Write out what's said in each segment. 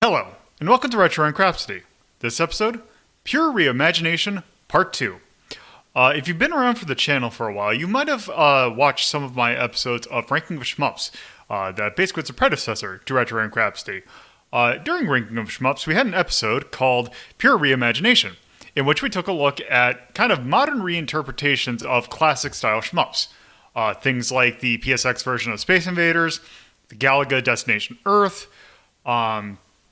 Hello, and welcome to Rhapsody. This episode, Pure Reimagination, Part 2. If you've been around for the channel for a while, you might have watched some of my episodes of Ranking of Shmups. That basically is a predecessor to Rhapsody. During Ranking of Shmups, we had an episode called Pure Reimagination, in which we took a look at kind of modern reinterpretations of classic-style shmups. Things like the PSX version of Space Invaders, the Galaga Destination Earth,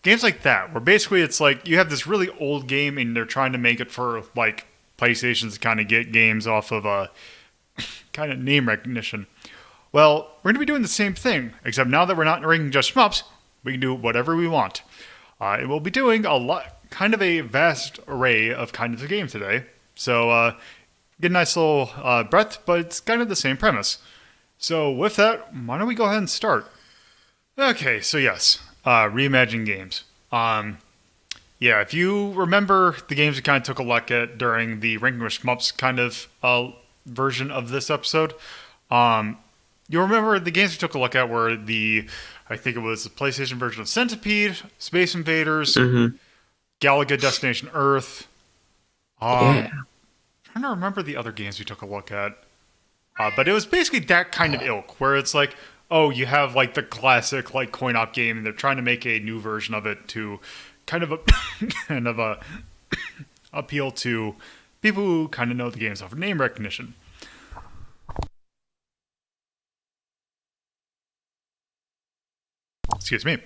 games like that, where basically it's like you have this really old game and they're trying to make it for like PlayStations to kind of get games off of kind of name recognition. Well, we're going to be doing the same thing, except now that we're not ranking just shmups, we can do whatever we want. And we'll be doing kind of a vast array of kinds of games today. So get a nice little breadth, but it's kind of the same premise. So with that, why don't we go ahead and start? Okay, so yes. Reimagine games. If you remember the games we kind of took a look at during the Ranking with Shmups kind of version of this episode, you'll remember the games we took a look at were I think it was the PlayStation version of Centipede, Space Invaders, Galaga Destination Earth. I'm trying to remember the other games we took a look at. But it was basically that kind of ilk, where it's like, oh, you have like the classic like coin-op game, and they're trying to make a new version of it to kind of appeal to people who kind of know the games off of name recognition. Excuse me.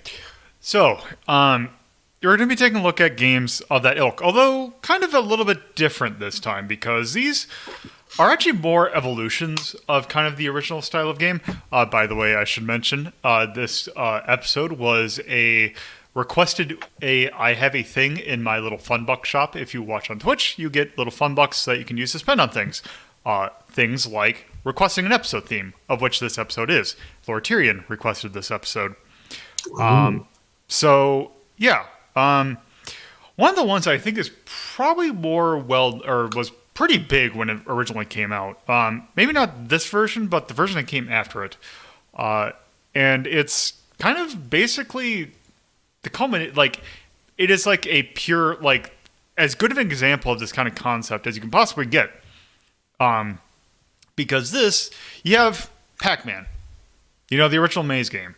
So, you're going to be taking a look at games of that ilk, although kind of a little bit different this time, because these are actually more evolutions of kind of the original style of game. By the way, I should mention, this episode was I have a thing in my little fun buck shop. If you watch on Twitch, you get little fun bucks that you can use to spend on things. Things like requesting an episode theme, of which this episode is. Lord Tyrion requested this episode. One of the ones I think is probably was pretty big when it originally came out. Maybe not this version, but the version that came after it. And it's kind of basically the culminate, like, it is like a pure, like, as good of an example of this kind of concept as you can possibly get. Because you have Pac-Man. You know, the original maze game.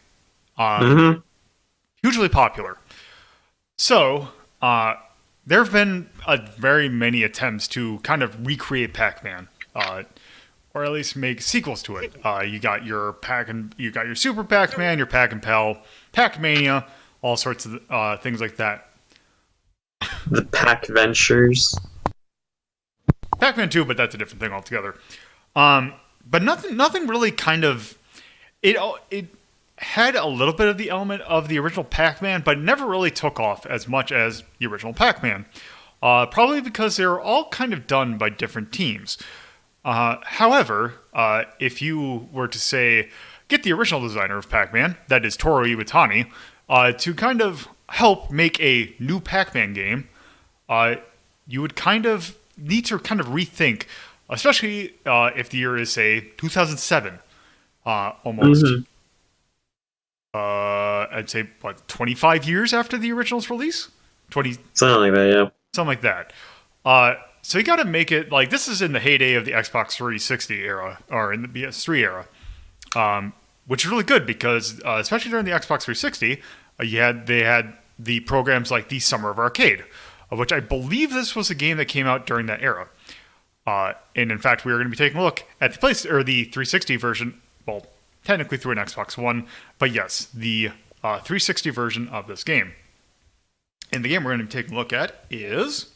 Hugely popular. So, there have been very many attempts to kind of recreate Pac-Man, or at least make sequels to it. You got your Super Pac-Man, your Pac and Pal, Pac-Mania, all sorts of things like that. The Pac-Ventures. Pac-Man 2, but that's a different thing altogether. But nothing really kind of it had a little bit of the element of the original Pac-Man, but never really took off as much as the original Pac-Man. Probably because they were all kind of done by different teams. However, if you were to say, get the original designer of Pac-Man, that is Toru Iwatani, to kind of help make a new Pac-Man game, you would kind of need to kind of rethink, especially if the year is, say, 2007, almost. I'd say, 25 years after the original's release? Something like that, yeah. Something like that. So you got to make it, like, this is in the heyday of the Xbox 360 era, or in the PS3 era, which is really good because, especially during the Xbox 360, they had the programs like the Summer of Arcade, of which I believe this was a game that came out during that era. And in fact, we are going to be taking a look at the 360 version, well, technically through an Xbox One, but yes, the 360 version of this game. And the game we're going to be taking a look at is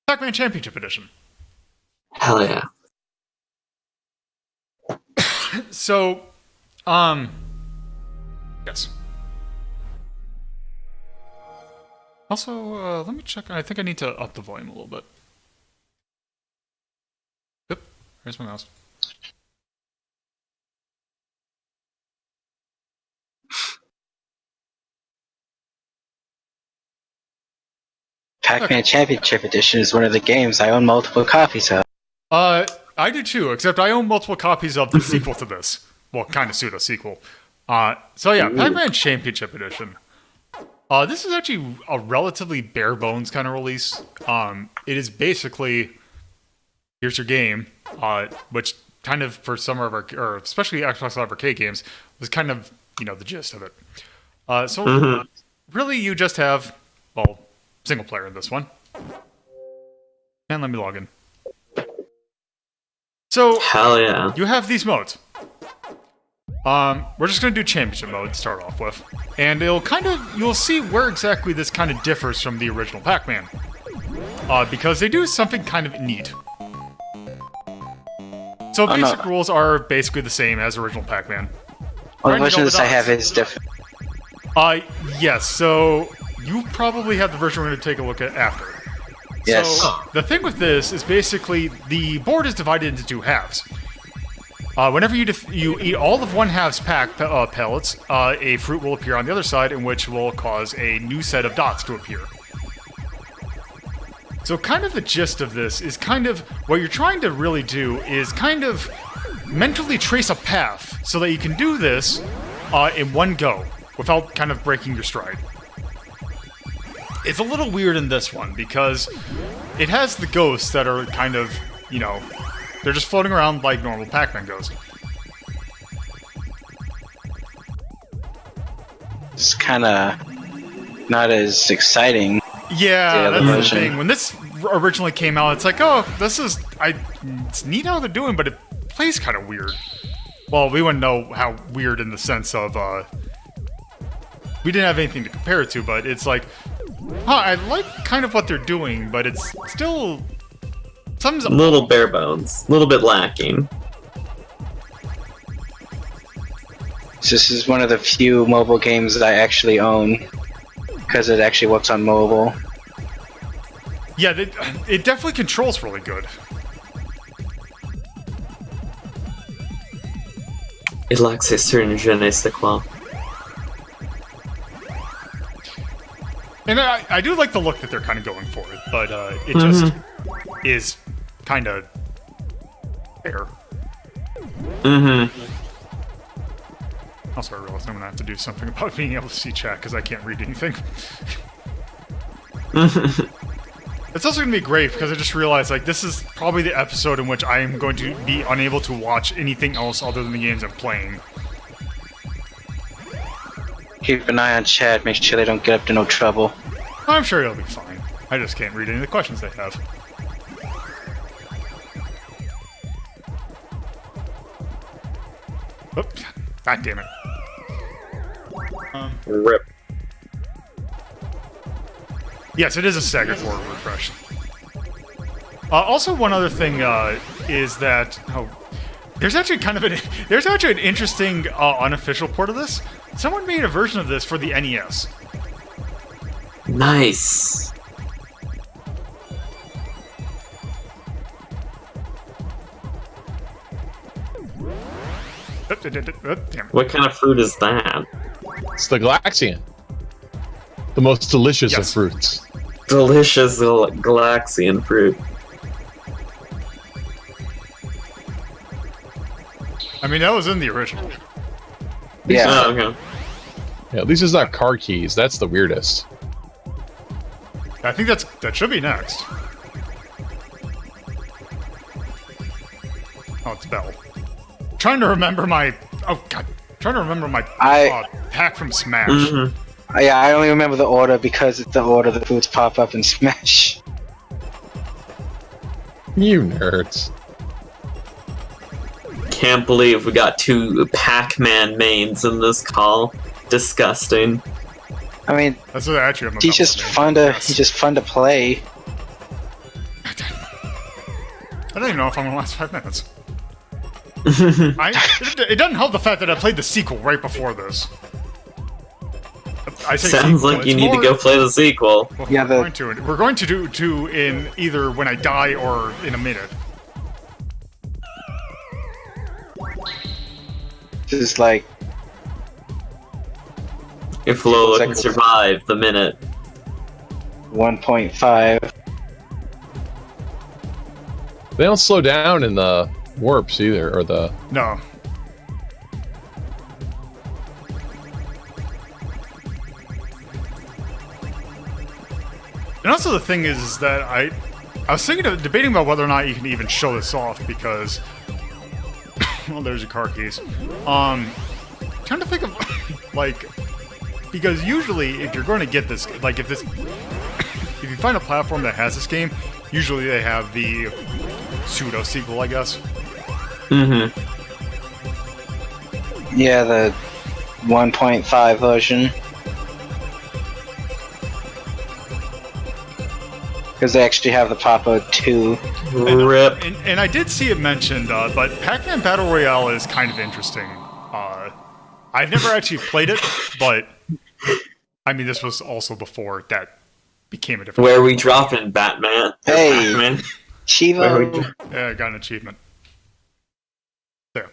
Pac-Man Championship Edition. Hell yeah. So, yes. Also, let me check. I think I need to up the volume a little bit. Yep, here's my mouse. Pac-Man Championship Edition is one of the games I own multiple copies of. I do too, except I own multiple copies of the sequel to this. Well, kind of pseudo-sequel. So yeah, Pac-Man Championship Edition. This is actually a relatively bare bones kind of release. It is basically, here's your game, which kind of for some of our, or especially Xbox Live Arcade games, was kind of, the gist of it. So really you just have, well, single player in this one. And let me log in. So, Hell yeah. you have these modes. We're just going to do championship mode to start off with. And you'll see where exactly this kind of differs from the original Pac-Man. Because they do something kind of neat. So basic rules are basically the same as original Pac-Man. Well, the version I have is different. Yes, so you probably have the version we're going to take a look at after. Yes. So, the thing with this is basically the board is divided into two halves. Whenever you eat all of one half's pellets, a fruit will appear on the other side, in which will cause a new set of dots to appear. So kind of the gist of this is kind of, what you're trying to really do is kind of mentally trace a path so that you can do this in one go, without kind of breaking your stride. It's a little weird in this one, because it has the ghosts that are kind of, they're just floating around like normal Pac-Man ghosts. It's kind of not as exciting. Yeah, that's the thing. When this originally came out, it's like, oh, it's neat how they're doing, but it plays kind of weird. Well, we wouldn't know how weird in the sense of, we didn't have anything to compare it to, but it's like, I like kind of what they're doing, but it's still... Something's a little bare bones. A little bit lacking. This is one of the few mobile games that I actually own, because it actually works on mobile. Yeah, it definitely controls really good. It lacks a certain je ne sais quoi. And I do like the look that they're kind of going for it, but it just is kind of fair. Also, I realized I'm going to have to do something about being able to see chat, because I can't read anything. It's also going to be great, because I just realized, like, this is probably the episode in which I am going to be unable to watch anything else other than the games I'm playing. Keep an eye on chat, make sure they don't get up to no trouble. I'm sure it'll be fine. I just can't read any of the questions they have. Oh, god damn it. Rip. Yes, it is a staggered forward refresh. Also, one other thing is that there's actually an interesting unofficial port of this. Someone made a version of this for the NES. Nice. Damn. What kind of fruit is that? It's the Galaxian. The most delicious of fruits. Delicious Galaxian fruit. I mean, that was in the original. Yeah. Oh, okay. Yeah, at least it's not car keys. That's the weirdest. I think that should be next. Oh, it's Bell. Trying to remember my... Oh, God. Trying to remember my pack from Smash. Yeah, I only remember the order because it's the order the foods pop up in Smash. You nerds. Can't believe we got two Pac-Man mains in this call. Disgusting. I mean, that's what I actually he's just fun to play. I don't even know if I'm gonna last 5 minutes. It doesn't help the fact that I played the sequel right before this. I say Sounds sequel, like you need to go play the sequel. Well, yeah, we're going to do two in either when I die or in a minute. This is like... If Lola can survive the minute. 1.5. They don't slow down in the warps either, or the... No. And also the thing is that I was thinking of debating about whether or not you can even show this off because, well, there's a car keys. Trying to think of like, because usually if you're going to get this, like if you find a platform that has this game, usually they have the pseudo sequel, I guess. Mm-hmm. Yeah, the 1.5 version. Because they actually have the Papa 2. Rip. And I did see it mentioned, but Pac-Man Battle Royale is kind of interesting. I've never actually played it, but I mean, this was also before that became a different. Where we dropping, Batman? Hey. Pac-Man? Chivo. Yeah, I got an achievement. There.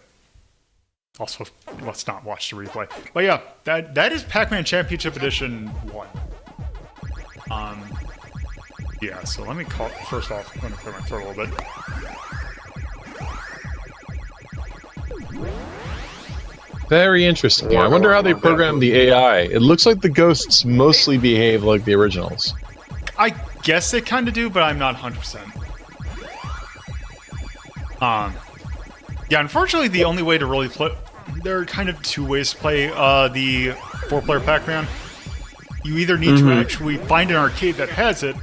Also, let's not watch the replay. But yeah, that is Pac-Man Championship Edition 1. Yeah, so let me call. First off, let me clear my throat a little bit. Very interesting. Yeah, I wonder how they programmed the AI. It looks like the ghosts mostly behave like the originals. I guess they kind of do, but I'm not 100%. Yeah, unfortunately, the only way to really play... There are kind of two ways to play the 4-player Pac-Man. You either need to actually find an arcade that has it,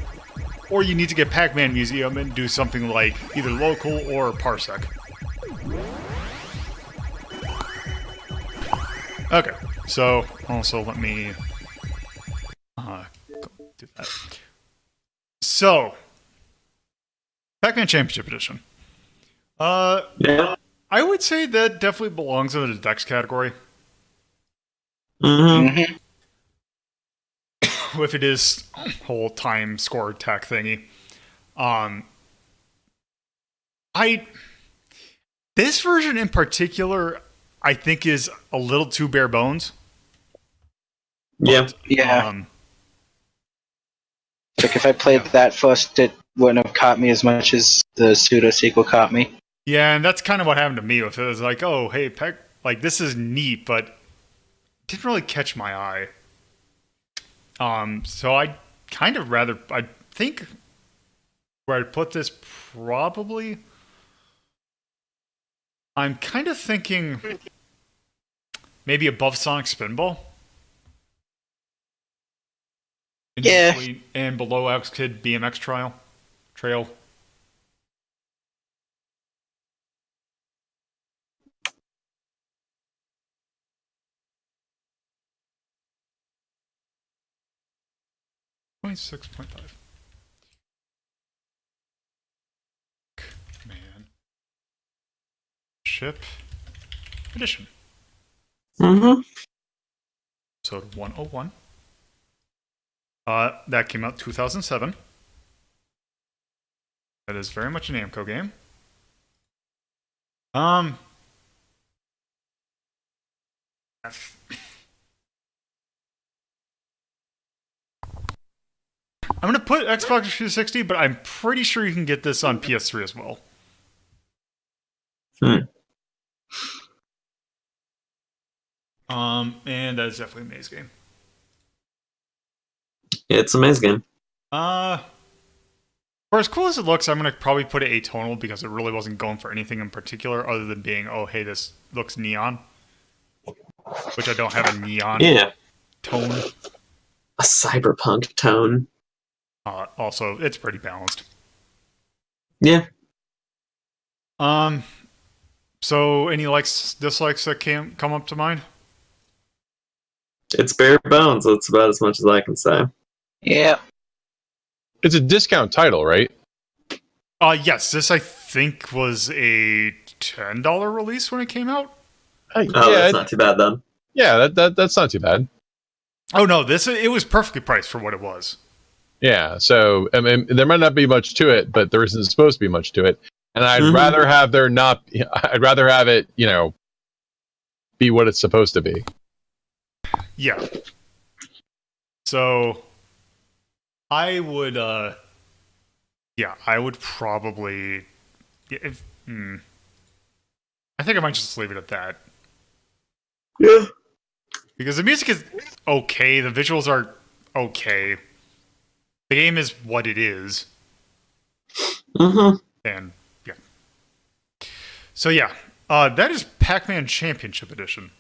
or you need to get Pac-Man Museum and do something like either local or Parsec. Okay, so also let me go do that. So, Pac-Man Championship Edition. Yeah. I would say that definitely belongs in the Dex category. Mm-hmm. If it is whole time score tech thingy. This version in particular, I think is a little too bare bones. Yeah. Yeah. Like if I played that first, it wouldn't have caught me as much as the pseudo sequel caught me. Yeah, and that's kind of what happened to me with it. It was like, oh, hey, like this is neat, but it didn't really catch my eye. So I kind of rather, I think where I'd put this probably, I'm kind of thinking maybe above Sonic Spinball. Yeah. And below X-Kid BMX Trail. .6.5. Man. Ship Edition. Mm-hmm. Episode 101. That came out 2007. That is very much an Namco game. I'm gonna put Xbox 360, but I'm pretty sure you can get this on PS3 as well. And that is definitely a maze game. It's a maze game. For as cool as it looks, I'm gonna probably put it atonal because it really wasn't going for anything in particular other than being, oh hey, this looks neon. Which I don't have a neon tone. A cyberpunk tone. Also, it's pretty balanced. Yeah. So any likes, dislikes that come up to mind? It's bare bones. That's about as much as I can say. Yeah. It's a discount title, right? Yes. This I think was a $10 release when it came out. Oh, that's not too bad then. Yeah, that's not too bad. Oh no, it was perfectly priced for what it was. Yeah, so I mean, there might not be much to it, but there isn't supposed to be much to it. And I'd rather have there not. I'd rather have it, be what it's supposed to be. Yeah. So, I would. Yeah, I would probably. I think I might just leave it at that. Yeah. Because the music is okay, the visuals are okay. the game is what it is. Mm-hmm. And yeah. So yeah, that is Pac-Man Championship Edition.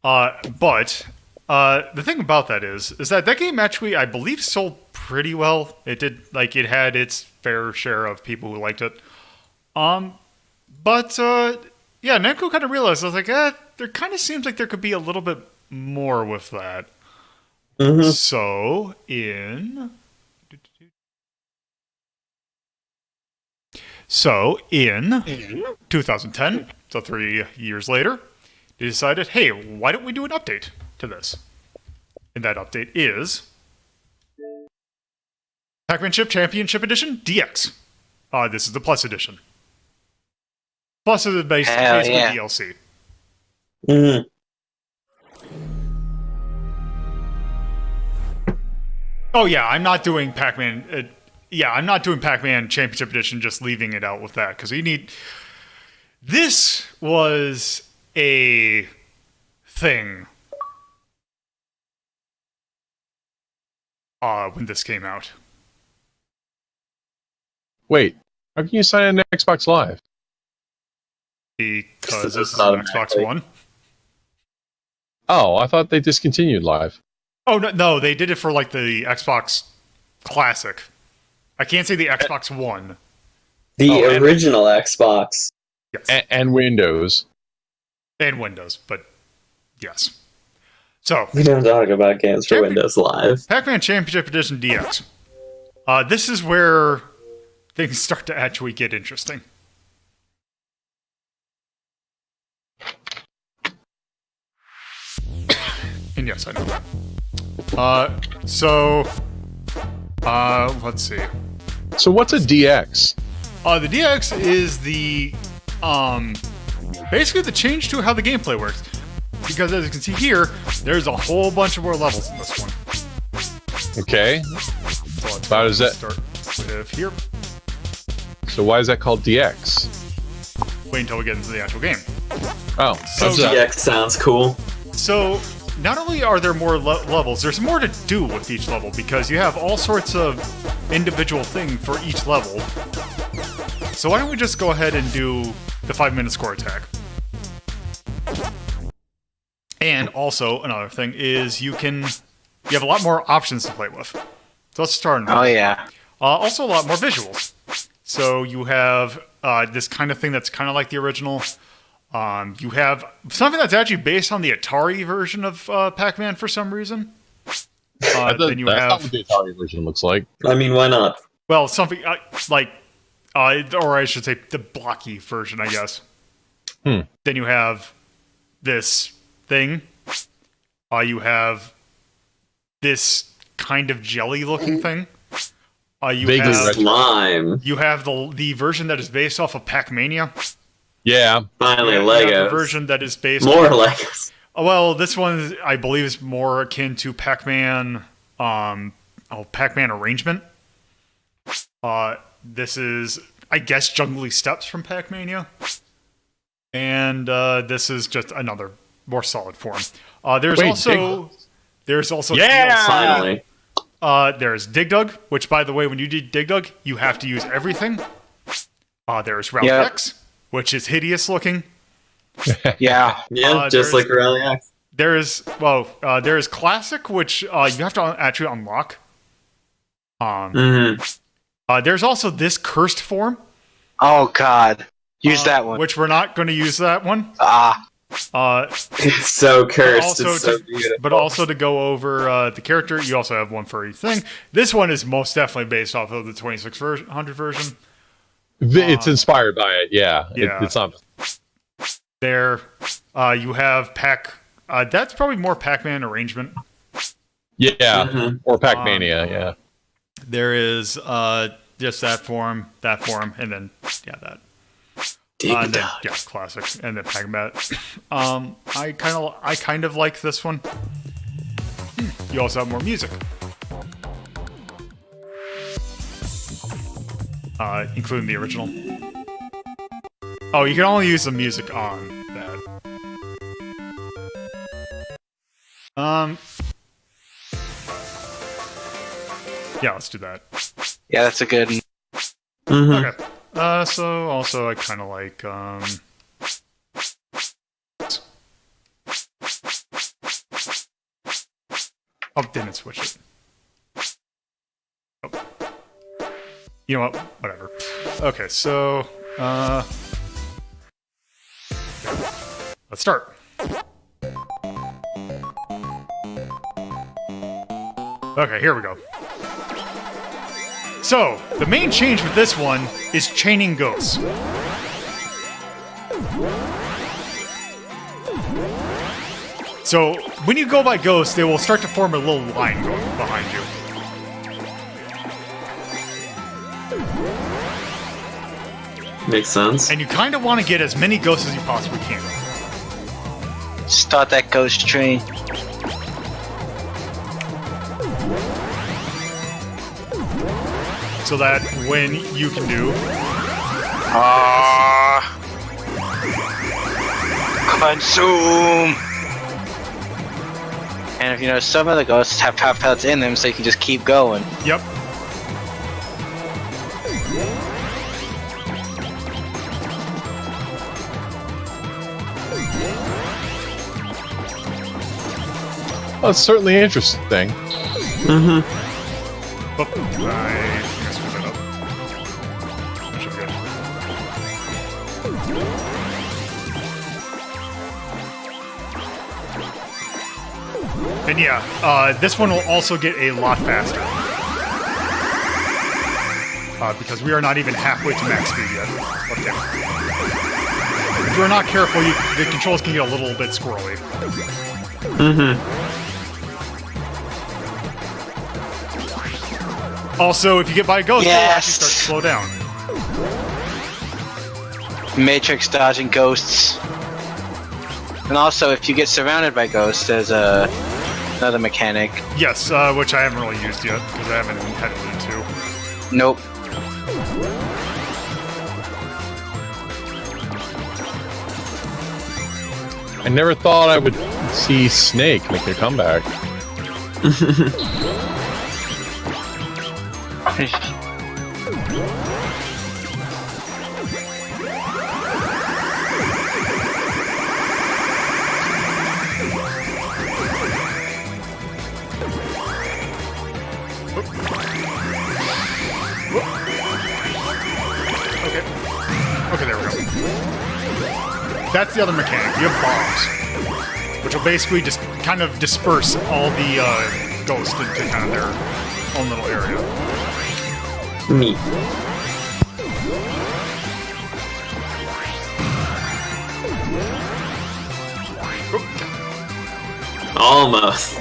But the thing about that is that game actually, I believe, sold pretty well. It did, like, it had its fair share of people who liked it. But yeah, Namco kind of realized, I was like, there kind of seems like there could be a little bit more with that. Mm-hmm. So in 2010, so 3 years later, they decided, hey, why don't we do an update to this? And that update is Pac-Man Championship Edition DX. This is the Plus Edition. Plus is basically yeah. DLC. Mm-hmm. Oh yeah, I'm not doing Pac-Man. I'm not doing Pac-Man Championship Edition. Just leaving it out with that because you need. This was a thing. When this came out. Wait, how can you sign in Xbox Live? Because this is Not an Xbox One. Oh, I thought they discontinued Live. Oh no, they did it for like the Xbox Classic. I can't say the Xbox One. The original Xbox. Yes. And Windows. And Windows, but yes. So We don't talk about games for Windows Live. Pac-Man Championship Edition DX. This is where things start to actually get interesting. And yes, I know that. Let's see. So what's a DX? The DX is the, basically the change to how the gameplay works. Because as you can see here, there's a whole bunch of more levels in this one. Okay. So How does that start with here? So why is that called DX? Wait until we get into the actual game. Oh, So what's that? DX sounds cool. So, not only are there more levels, there's more to do with each level because you have all sorts of individual things for each level. So why don't we just go ahead and do the 5-minute score attack? And also, another thing is you have a lot more options to play with. So let's start. Oh yeah. Also, a lot more visuals. So you have this kind of thing that's kind of like the original. You have something that's actually based on the Atari version of Pac-Man for some reason. Then you That's not have, what the Atari version looks like. I mean, why not? well, something like, or I should say, the blocky version, I guess. Hmm. Then you have this thing. You have this kind of jelly-looking thing. You Vaguely have retro. Slime. you have the version that is based off of Pac-Mania. Finally, You have the Legos. version that is based More on, Legos. well, this one I believe is more akin to Pac-Man. Pac-Man arrangement. This is, I guess, Jungly Steps from Pac-Mania, and this is just another more solid form. There's also Yeah! Finally. There's Dig Dug, which, by the way, when you do Dig Dug, you have to use everything. There's Rally Yep. X, which is hideous looking. Yeah. Yeah, just there's- like Rally X. There's Classic, which you have to actually unlock. Mm-hmm. There's also this cursed form. Oh god. Use that one. Which we're not going to use that one. It's so cursed. Also It's so to, beautiful. but also to go over the character, you also have one for each thing. This one is most definitely based off of the 2600 version. It's inspired by it, yeah. Yeah. It's not. There, you have that's probably more Pac-Man arrangement. Yeah, Mhm. or Pac-Mania, yeah. There is just that form, and then that. Dig And then, Dug. classic, and then Pac-Man. I kind of like this one. You also have more music, including the original. Oh, you can only use the music on that. Yeah, let's do that. Yeah, that's a good. Mm-hmm. Okay. So also I kind of like Oh, didn't switch it. Oh. You know what? Whatever. Okay, so let's start. Okay, here we go. So, the main change with this one is chaining ghosts. So, when you go by ghosts, they will start to form a little line going behind you. Makes sense. And you kind of want to get as many ghosts as you possibly can. Start that ghost train. So that when you can do... Consume! And if you know, some of the ghosts have power pellets in them, so you can just keep going. Yep. Well, it's certainly interesting. Mm-hmm. Oh, I screwed that up. That should be good. And yeah, this one will also get a lot faster. Because we are not even halfway to max speed yet. Okay. If you're not careful, the controls can get a little bit squirrely. Mm-hmm. Also, if you get by a ghost, Yes. it'll actually start to slow down. Matrix dodging ghosts. And also, if you get surrounded by ghosts, there's another mechanic. Yes, which I haven't really used yet, because I haven't had to need to. Nope. I never thought I would see Snake make a comeback. Okay, there we go. That's the other mechanic. You have bombs, which will basically just kind of disperse all the ghosts into kind of their own little area. Me. Almost.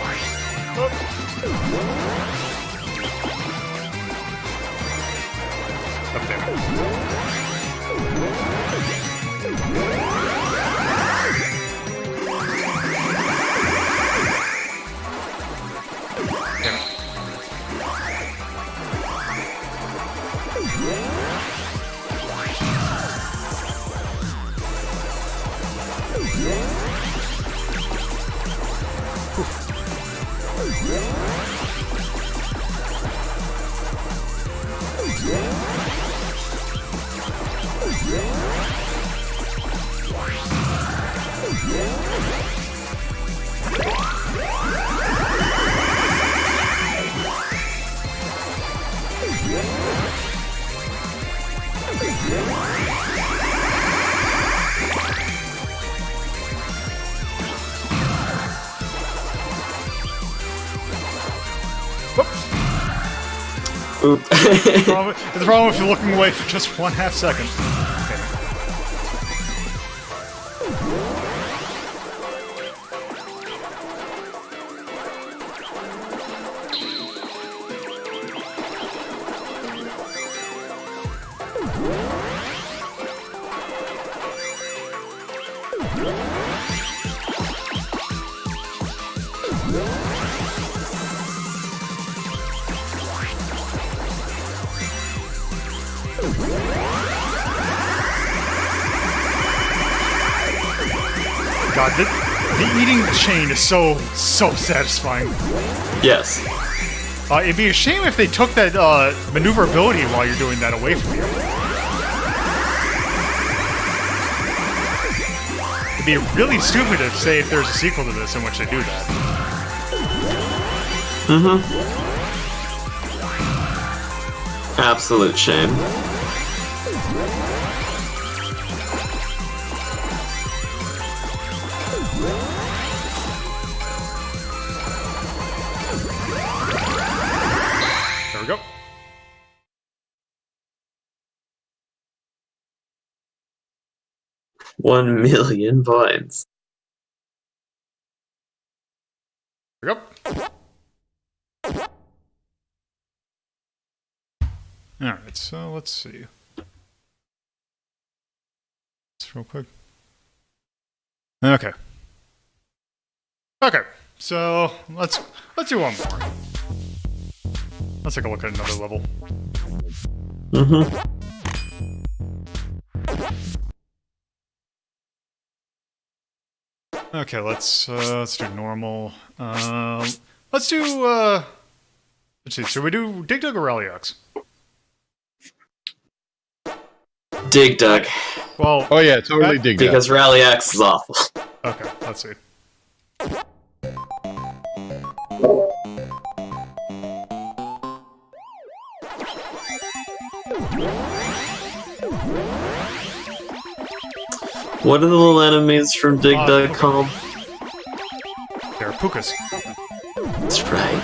Up there. Oop. The problem if you're looking away for just 1/2 second. God, the eating chain is so satisfying. Yes. It'd be a shame if they took that maneuverability while you're doing that away from you. It'd be really stupid to say if there's a sequel to this in which they do that. Absolute shame. There we go. $1 million points. There we go. Alright, so let's see. Just real quick. Okay. Okay, so let's do one more. Let's take a look at another level. Okay, let's do normal. Let's see. Should we do Dig Dug or Rally X? Dig Dug. Well, Oh yeah, totally dig that. Because Rally X is awful. okay, let's see. What are the little enemies from Dig Dug called? They're pukas. That's right.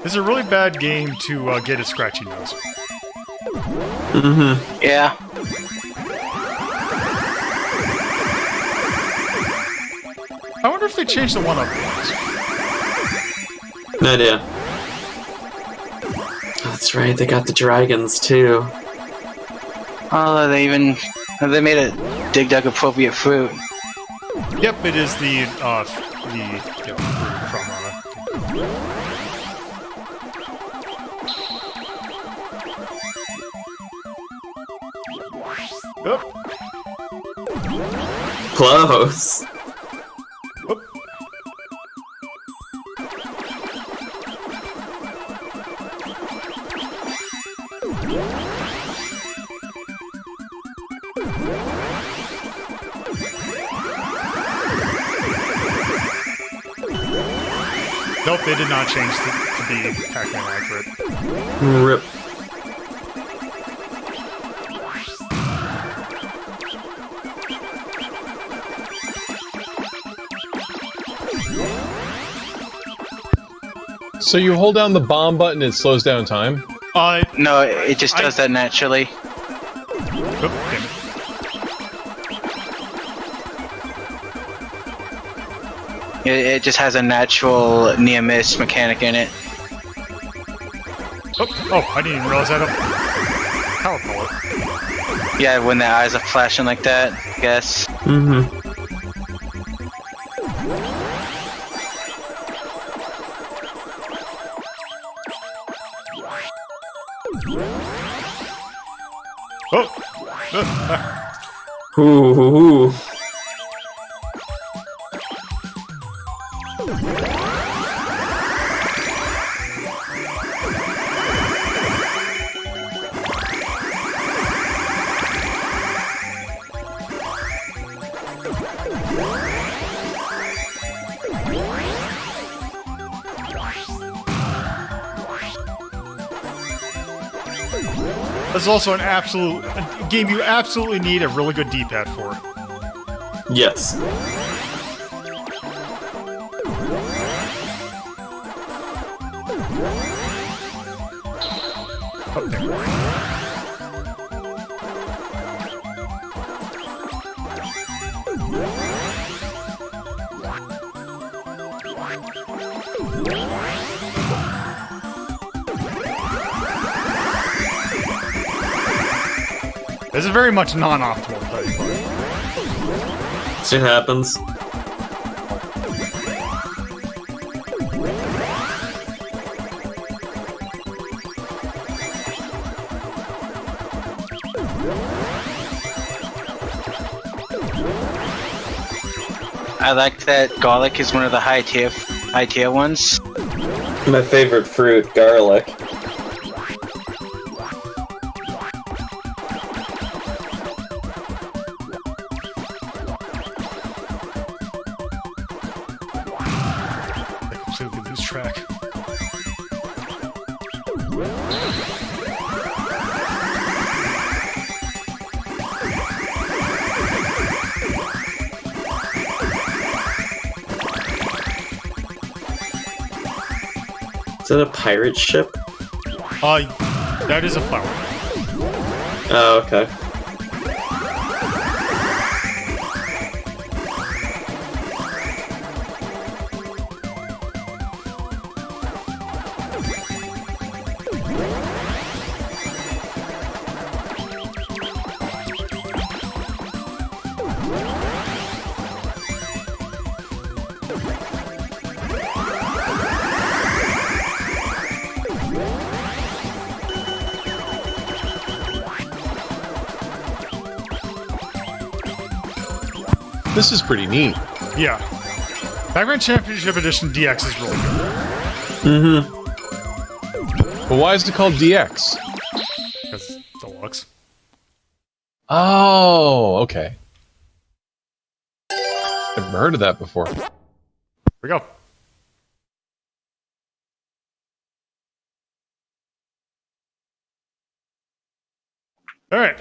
This is a really bad game to get a scratchy nose. Yeah. I wonder if they changed the one-up ones. No idea. That's right, they got the dragons too. Oh, they made a Dig Dug appropriate fruit. Yep, it is the fruit from Oh. Close. Oh. Nope, they did not change to be Pac-Man accurate. Rip. So you hold down the bomb button, it slows down time? No, it just does that naturally. Oh, damn it. It just has a natural near-miss mechanic in it. Oh, I didn't even realize I had a power pellet. Yeah, when their eyes are flashing like that, I guess. Oh! Ooh. This is also a game you absolutely need a really good D-pad for. Yes. Oh, there. This is very much non-optimal play. It happens. I like that garlic is one of the high tier ones. My favorite fruit, garlic. I completely lose track. Is that a pirate ship? That is a flower. Oh, okay. This is pretty neat. Yeah. Pac-Man Championship Edition DX is really good. Mm-hmm. But why is it called DX? Because it's deluxe. Oh, okay. I've never heard of that before. Here we go. All right.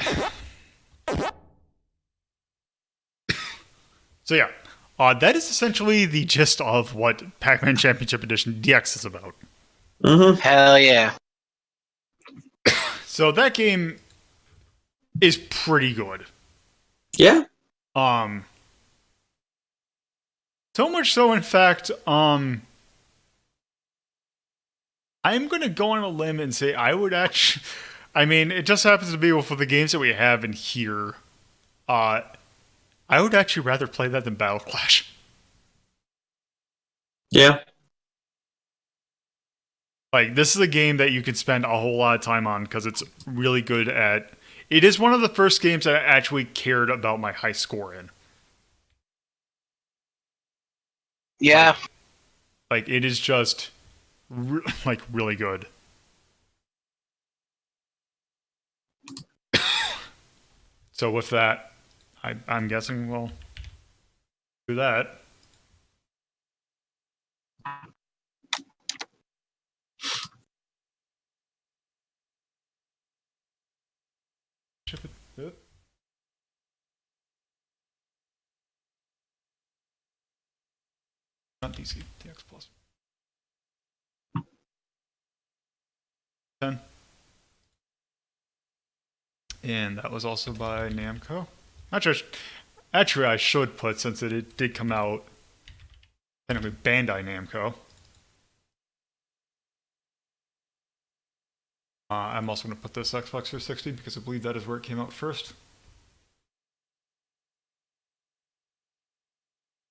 So yeah, that is essentially the gist of what Pac-Man Championship Edition DX is about. Mm-hmm. Hell yeah. So that game is pretty good. Yeah. So much so, in fact, I'm gonna go on a limb and say I would actually. I mean, it just happens to be for the games that we have in here. I would actually rather play that than Battle Clash. Yeah. Like, this is a game that you could spend a whole lot of time on because it's really good at... It is one of the first games that I actually cared about my high score in. Yeah. Like, it is just, really good. So with that, I'm guessing we'll do that. Ship it. Yep. Not DC, DX Plus. 10. And that was also by Namco. Actually, I should put, since it did come out, technically Bandai Namco. I'm also going to put this Xbox 360 because I believe that is where it came out first.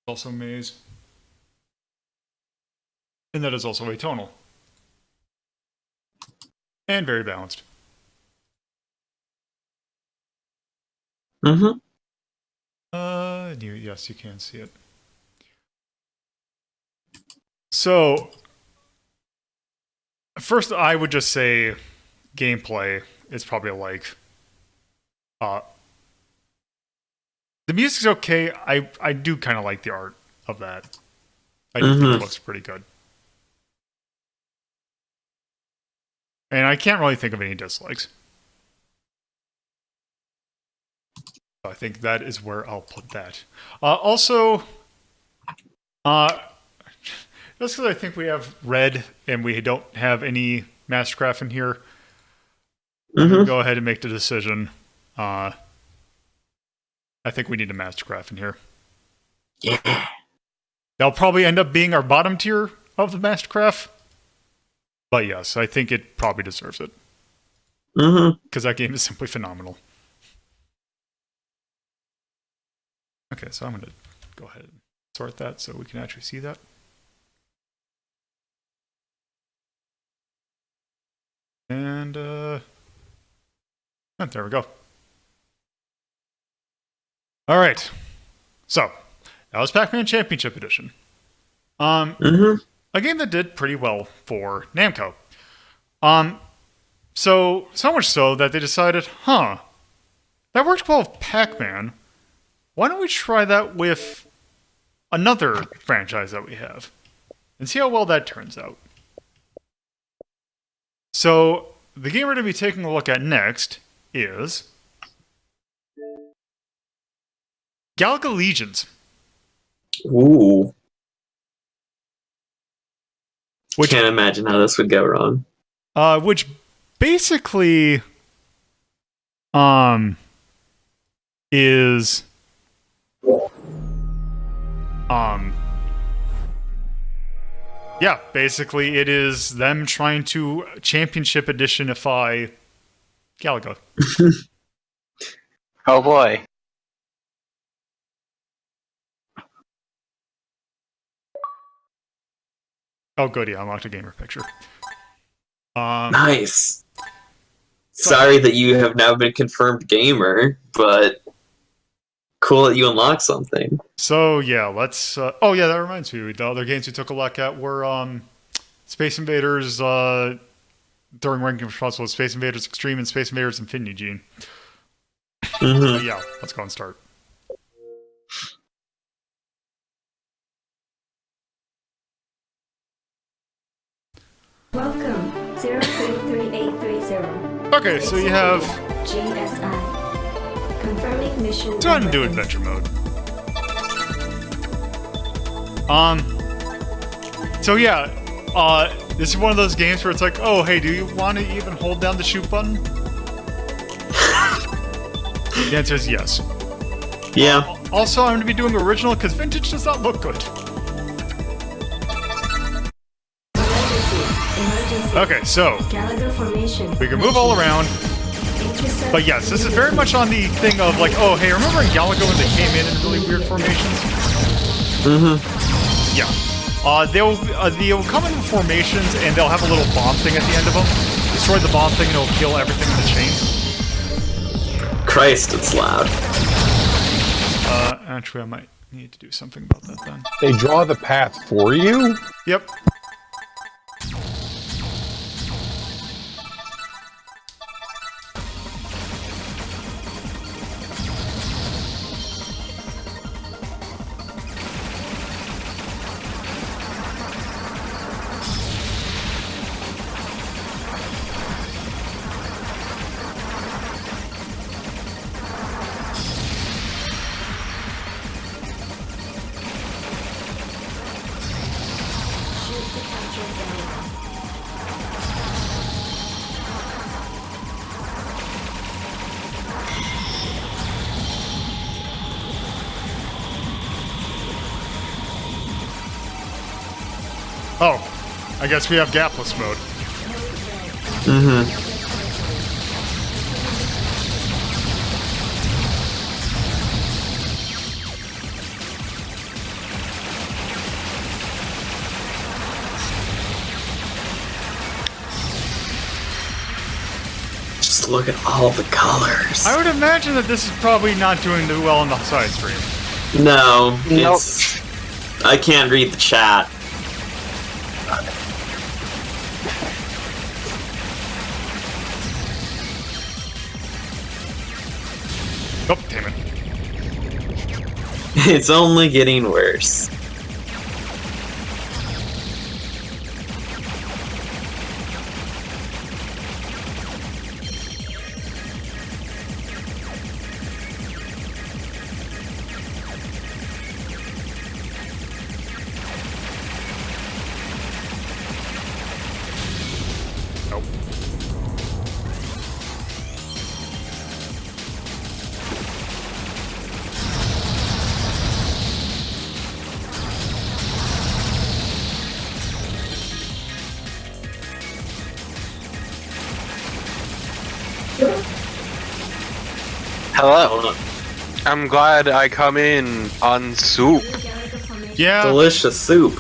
Also Maze. And that is also atonal. And very balanced. Mm-hmm. Yes, you can see it. So, first I would just say gameplay is probably like... the music's okay. I do kind of like the art of that. I do think it looks pretty good. And I can't really think of any dislikes. So I think that is where I'll put that. Also, just because I think we have red and we don't have any Mastercraft in here, I'm going to go ahead and make the decision. I think we need a Mastercraft in here. Yeah. That'll probably end up being our bottom tier of the Mastercraft. But yes, I think it probably deserves it. Because that game is simply phenomenal. Okay, so I'm going to go ahead and sort that so we can actually see that. And, there we go. All right. So, that was Pac-Man Championship Edition. Mm-hmm. A game that did pretty well for Namco. So much so that they decided, that worked well with Pac-Man. Why don't we try that with another franchise that we have and see how well that turns out? So, the game we're going to be taking a look at next is Galaga Legions. Ooh. Which, Can't imagine how this would go wrong. which basically is basically it is them trying to championship editionify Galaga. Oh boy. Oh good, yeah, I unlocked a gamer picture. Nice. Sorry that you have now been confirmed gamer, but cool that you unlocked something. So yeah, let's oh yeah, that reminds me, the other games we took a look at were Space Invaders during ranking responsible Space Invaders Extreme and Space Invaders Infinity Gene. Mm-hmm. Yeah, let's go and start. Welcome, 033830. Okay, so you have GSI. Confirming mission. go ahead and do adventure mode. So yeah, this is one of those games where it's like, oh hey, do you want to even hold down the shoot button? The answer is yes. Yeah. Also, I'm going to be doing original because vintage does not look good. Emergency. Okay, so Galaga formation. we can move all around. Intercept. But yes, this is very much on the thing of like, oh hey, remember in Galaga when they came in really weird formations? Mm-hmm. Yeah. They'll come in formations and they'll have a little bomb thing at the end of them. Destroy the bomb thing and it'll kill everything in the chain. Christ, it's loud. Actually, I might need to do something about that then. They draw the path for you? Yep. Shoot to capture Galaga. Oh, I guess we have gapless mode. Mm-hmm. Just look at all the colors. I would imagine that this is probably not doing too well on the side stream. No, Nope. it's... I can't read the chat. Oh, damn it. It's only getting worse. Nope. Hello. Hold on. I'm glad I come in on soup. Galaga formation. Yeah. Delicious soup.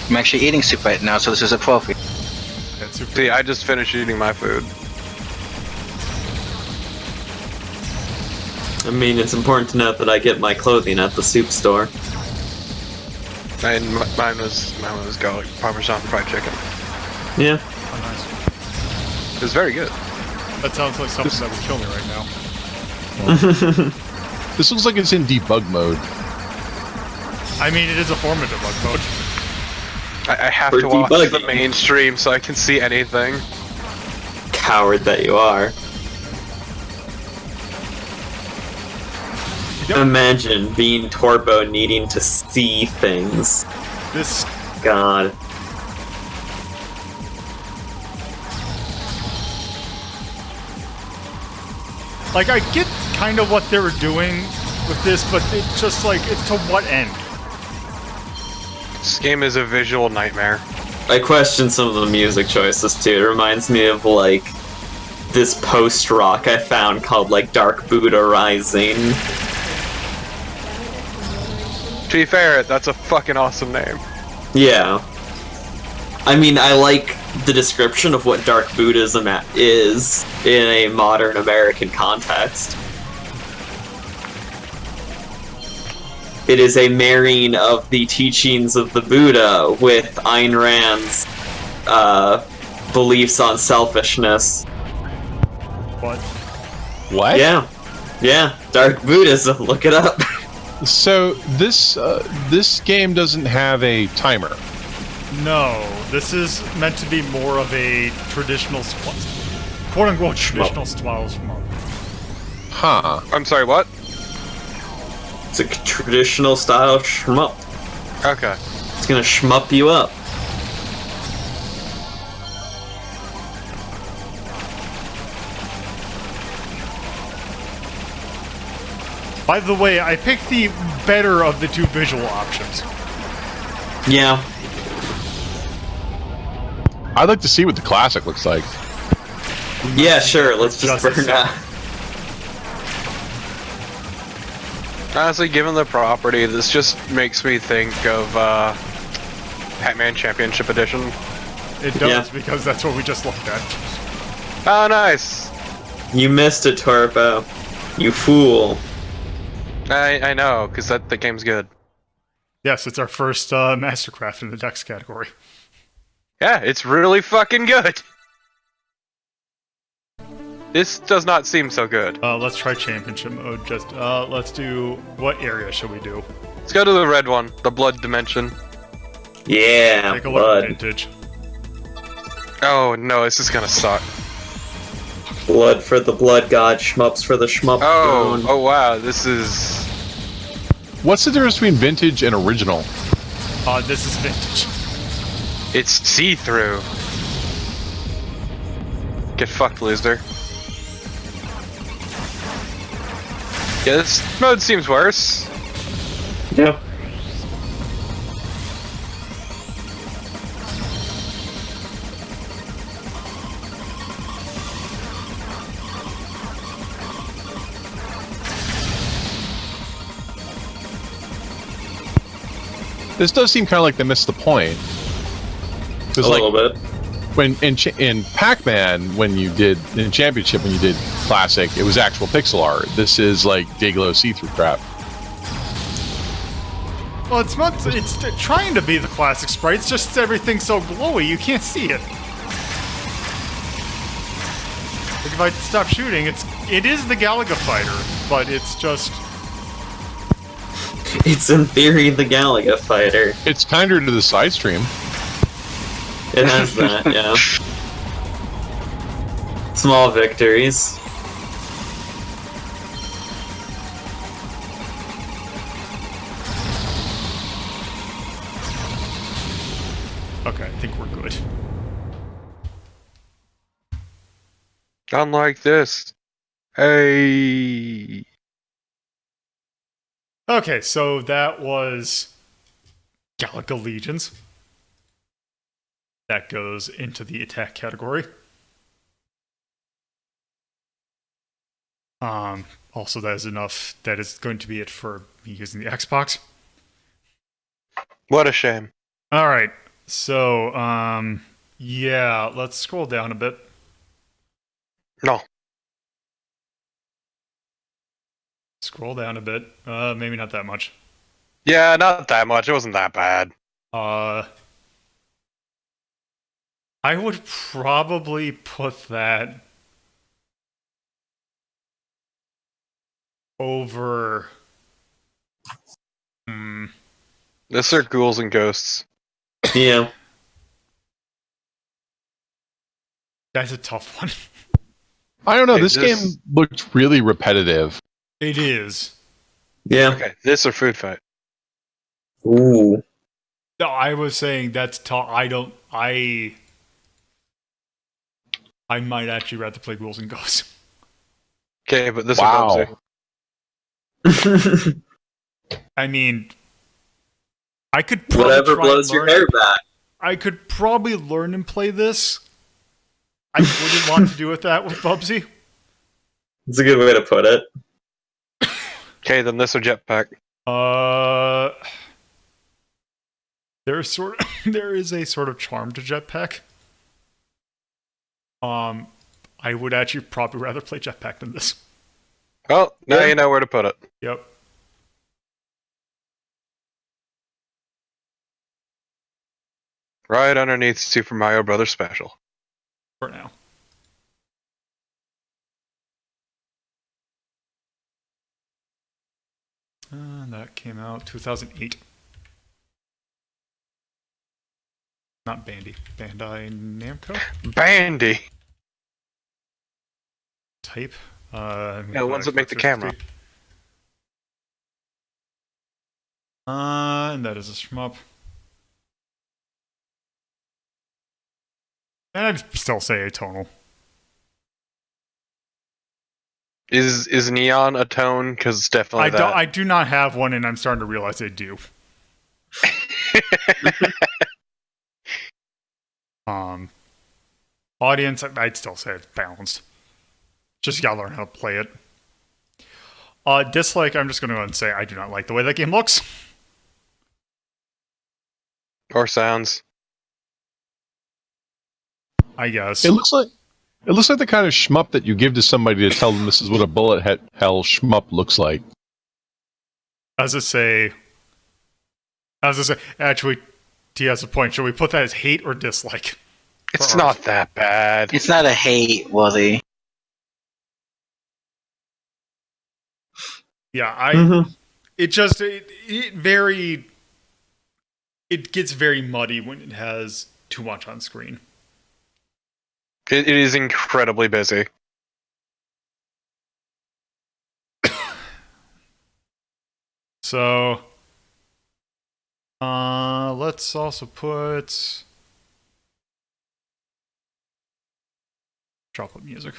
I'm actually eating soup right now, so this is appropriate. super. See, I just finished eating my food. I mean, it's important to note that I get my clothing at the soup store. And mine was garlic parmesan fried chicken. Yeah. Oh, nice. It was very good. That sounds like something that would kill me right now. This looks like it's in debug mode. I mean, it is a form of debug mode. I have For to watch debugging. the mainstream so I can see anything. Coward that you are. Yep. Imagine being Torbo needing to see things. This God. Like, I get kind of what they were doing with this, but it's just like, it's to what end? This game is a visual nightmare. I question some of the music choices too. It reminds me of like this post-rock I found called like Dark Buddha Rising. To be fair, that's a fucking awesome name. Yeah. I mean, I like the description of what Dark Buddhism is in a modern American context. It is a marrying of the teachings of the Buddha with Ayn Rand's beliefs on selfishness. What? What? Yeah. Yeah, Dark Buddhism, look it up. So this game doesn't have a timer. No, this is meant to be more of a traditional, quote-unquote traditional style shmup. Huh. I'm sorry, what? It's a traditional style shmup. Okay. It's gonna shmup you up. By the way, I picked the better of the two visual options. Yeah. I'd like to see what the classic looks like. Yeah, sure, let's just Justice. burn out. Honestly, given the property, this just makes me think of Pac-Man Championship Edition. It does, Yeah. because that's what we just looked at. Oh, nice! You missed it, Torpo. You fool. I know, because the game's good. Yes, it's our first Mastercraft in the Dex category. Yeah, it's really fucking good! This does not seem so good. Let's try championship mode. Just let's do, what area should we do? Let's go to the red one, the blood dimension. Yeah, Take a look blood. at vintage. Oh no, this is gonna suck. Blood for the blood god, shmups for the shmup throne. Oh wow, this is... What's the difference between vintage and original? This is vintage. It's see-through. Get fucked, loser. Yeah, this mode seems worse. Yep. This does seem kind of like they missed the point. A Because little like bit. when in Pac-Man, when you did in Championship, when you did Classic, it was actual pixel art. This is like day-glow see-through crap. Well, it's not. It's trying to be the classic sprites. Just everything's so glowy, you can't see it. Like if I stop shooting, it is the Galaga fighter, but it's just. It's in theory the Galaga fighter. It's kinder to the side stream. It has that, yeah. Small victories. Okay, I think we're good. Unlike this. Hey. Okay, so that was Galaga Legions. That goes into the attack category. Also, that is enough. That is going to be it for me using the Xbox. What a shame. All right. So, Yeah, let's scroll down a bit. No. Scroll down a bit. Maybe not that much. Yeah, not that much. It wasn't that bad. I would probably put that over. This are ghouls and ghosts. Yeah. That's a tough one. I don't know. Hey, This game looked really repetitive. It is. Yeah. Okay, this or Food Fight. Ooh. No, I was saying that's tough. I might actually rather play Ghouls and Ghosts. Okay, but this Wow. or Bubsy. I mean, I could probably Whatever try and blows your learn- hair back. I could probably learn and play this. I wouldn't want to do with that with Bubsy. It's a good way to put it. Okay, then this or Jetpack. There is a sort of charm to Jetpack. I would actually probably rather play Jetpack than this. Well, now Yeah. you know where to put it. Yep. Right underneath Super Mario Brothers Special. For now. That came out 2008. Not Bandy. Bandai Namco? Bandy! Type. Yeah, the ones that make the camera. And that is a shmup. And I'd still say atonal. Is neon a tone? Because it's definitely that. I do not have one, and I'm starting to realize I do. Audience, I'd still say it's balanced. Just gotta learn how to play it. Dislike, I'm just gonna go ahead and say I do not like the way that game looks. Or sounds. I guess. It looks like the kind of shmup that you give to somebody to tell them this is what a bullet hell shmup looks like. As I say, actually, T has a point. Should we put that as hate or dislike? It's not that bad. It's not a hate, Wuzzy. Yeah, it just it gets very muddy when it has too much on screen. It is incredibly busy. So, let's also put chocolate music.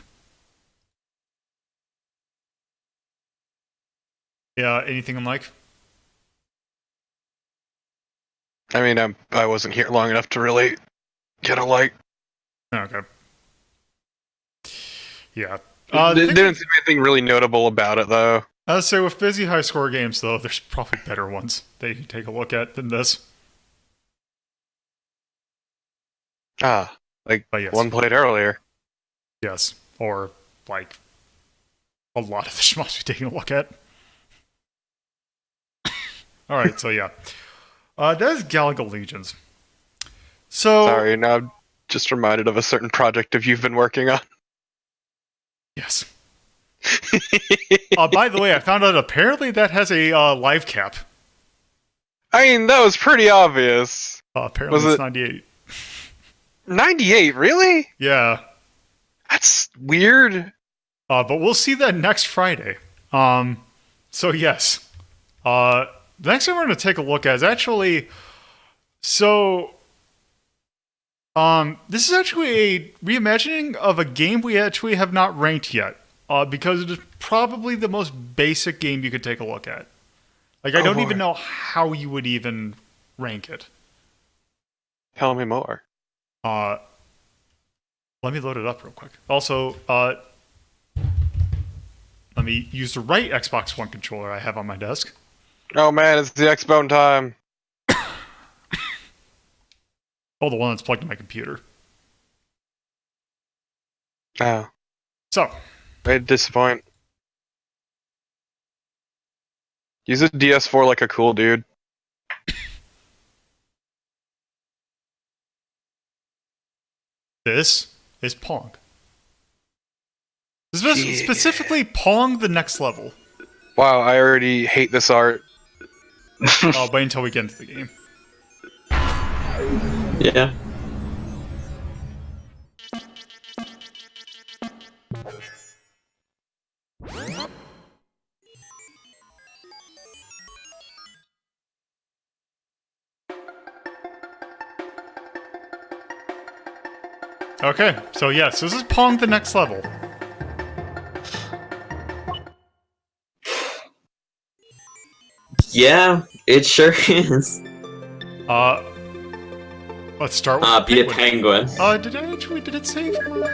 Yeah, anything I'm like? I mean, I wasn't here long enough to really get a like. Okay. Yeah. Didn't see anything really notable about it, though. I'd say with busy high score games, though, there's probably better ones that you can take a look at than this. Like But yes. one played earlier. Yes. Or, like, a lot of the shmups we're taking a look at. Alright, so yeah. That is Galaga Legions. So... Sorry, now I'm just reminded of a certain project you've been working on. Yes. By the way, I found out apparently that has a live cap. I mean, that was pretty obvious. Apparently Was it's it- 98. 98, really? Yeah. That's weird. But we'll see that next Friday. So yes. The next thing we're going to take a look at is actually... So... this is actually a reimagining of a game we actually have not ranked yet. Because it is probably the most basic game you could take a look at. Like, I don't even know how you would even rank it. Tell me more. Let me load it up real quick. Also, let me use the right Xbox One controller I have on my desk. Oh man, it's the X-Bone time. Oh, the one that's plugged in my computer. Oh, So, way to disappoint. Use a DS4 like a cool dude. this is Pong. Specifically, Pong the next level. Wow, I already hate this art. Wait until we get into the game. Yeah. Okay, so yes, this is Pong the next level. Yeah, it sure is. Let's start with Be a penguin. did it save my,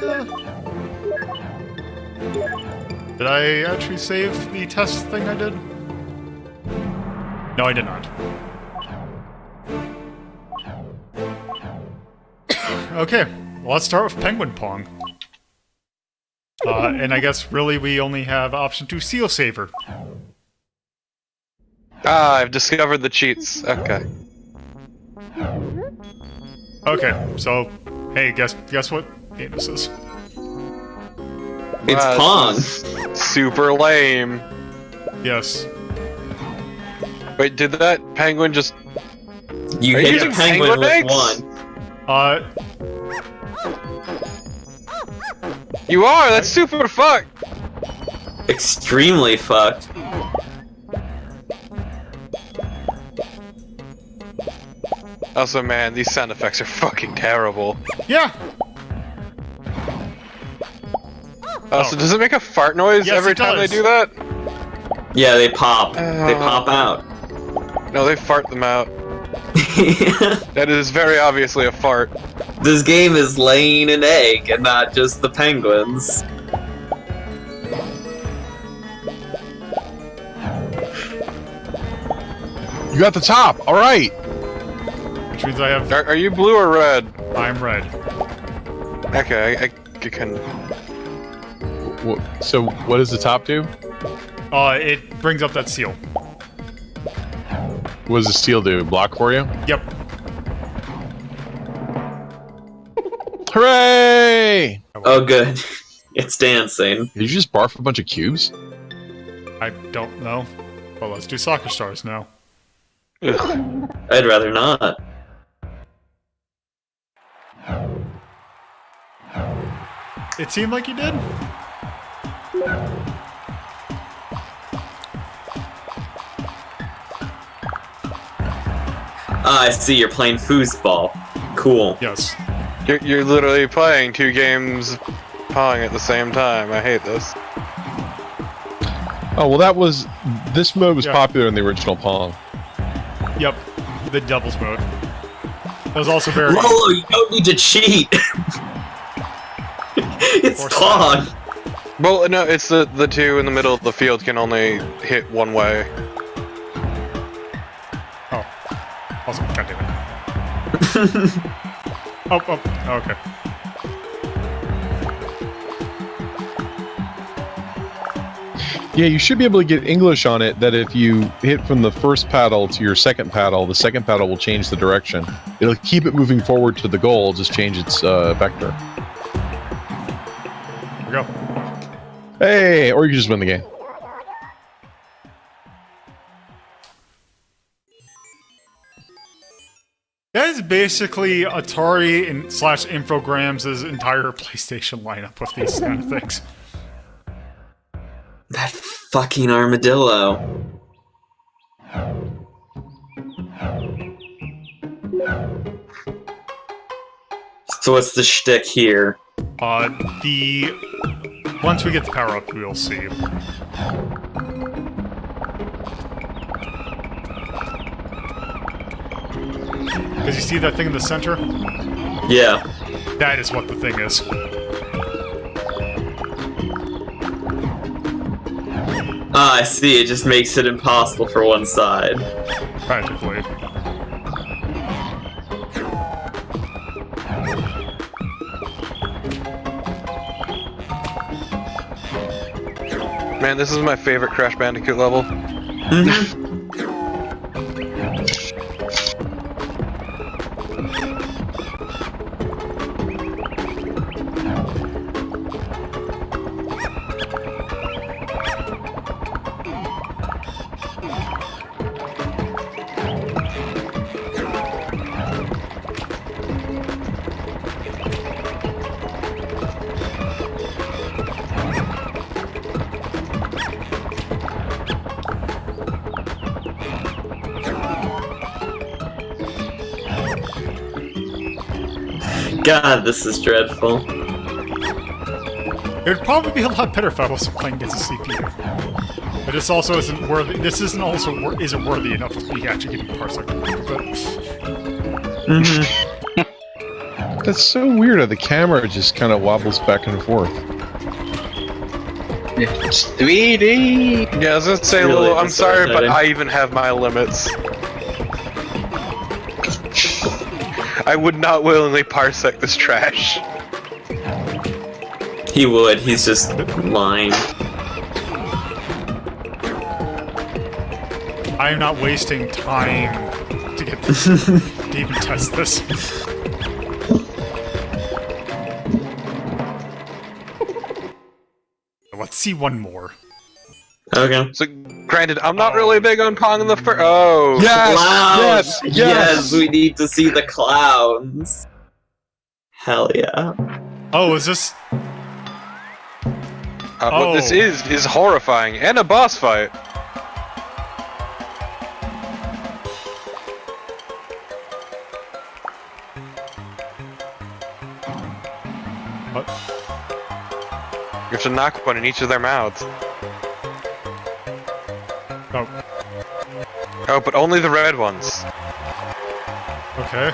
Did I actually save the test thing I did? No, I did not. Okay, well, let's start with Penguin Pong. And I guess really we only have option 2 Seal Saver. Ah, I've discovered the cheats. Okay. Okay, so hey, guess what game this is? It's Wow, Pong. this is super lame. Yes. Wait, did that penguin just... You Are you hit using the penguin penguin with eggs? one. You are? That's super fucked! Extremely fucked. Also, man, these sound effects are fucking terrible. Yeah. Also, does it make a fart noise Yes, every it time does. they do that? Yeah, they pop. They pop out. No, they fart them out. That is very obviously a fart. This game is laying an egg and not just the penguins. You got the top. All right. Which means I have. Are you blue or red? I'm red. Okay, I can... So what does the top do? It brings up that seal. What does the steel do? Block for you? Yep. Hooray! Oh, good. It's dancing. Did you just barf a bunch of cubes? I don't know. Well, let's do soccer stars now. Ugh. I'd rather not. It seemed like you did. Ah, I see. You're playing foosball. Cool. Yes. You're literally playing 2 games Pong at the same time. I hate this. Oh, well, this mode was Yeah. popular in the original Pong. Yep. The doubles mode. That was also very. Lolo, you don't need to cheat. It's Or Pong. Well, no, it's the 2 in the middle of the field can only hit one way. Oh. Also, goddammit. Oh, okay. Yeah, you should be able to get English on it that if you hit from the first paddle to your second paddle, the second paddle will change the direction. It'll keep it moving forward to the goal, just change its vector. Here we go. Hey, or you can just win the game. That is basically Atari and / Infogrames' entire PlayStation lineup with these kind of things. That fucking armadillo. So what's the shtick here? Once we get the power up, we'll see. Because you see that thing in the center? Yeah. That is what the thing is. Ah, I see. It just makes it impossible for one side. Practically. man, this is my favorite Crash Bandicoot level. God, this is dreadful. It would probably be a lot better if I wasn't playing against a CPU. But this also isn't worthy. This isn't also isn't worthy enough to be actually getting parsec. But That's so weird how the camera just kind of wobbles back and forth. It's 3D. Yeah, I was gonna say, Really Lulu, I'm sorry, but disorientating. I even have my limits. I would not willingly parsec this trash. He would. He's just lying. I am not wasting time to get this, to even test this. Let's see one more. Okay. So, granted, I'm not really big on Pong in the first. Oh, Yes! Clowns! Yes! Yes! We need to see the clowns. Hell yeah. Oh, is this? What this is horrifying and a boss fight. What? You have to knock one in each of their mouths. Oh, Oh, but only the red ones. okay.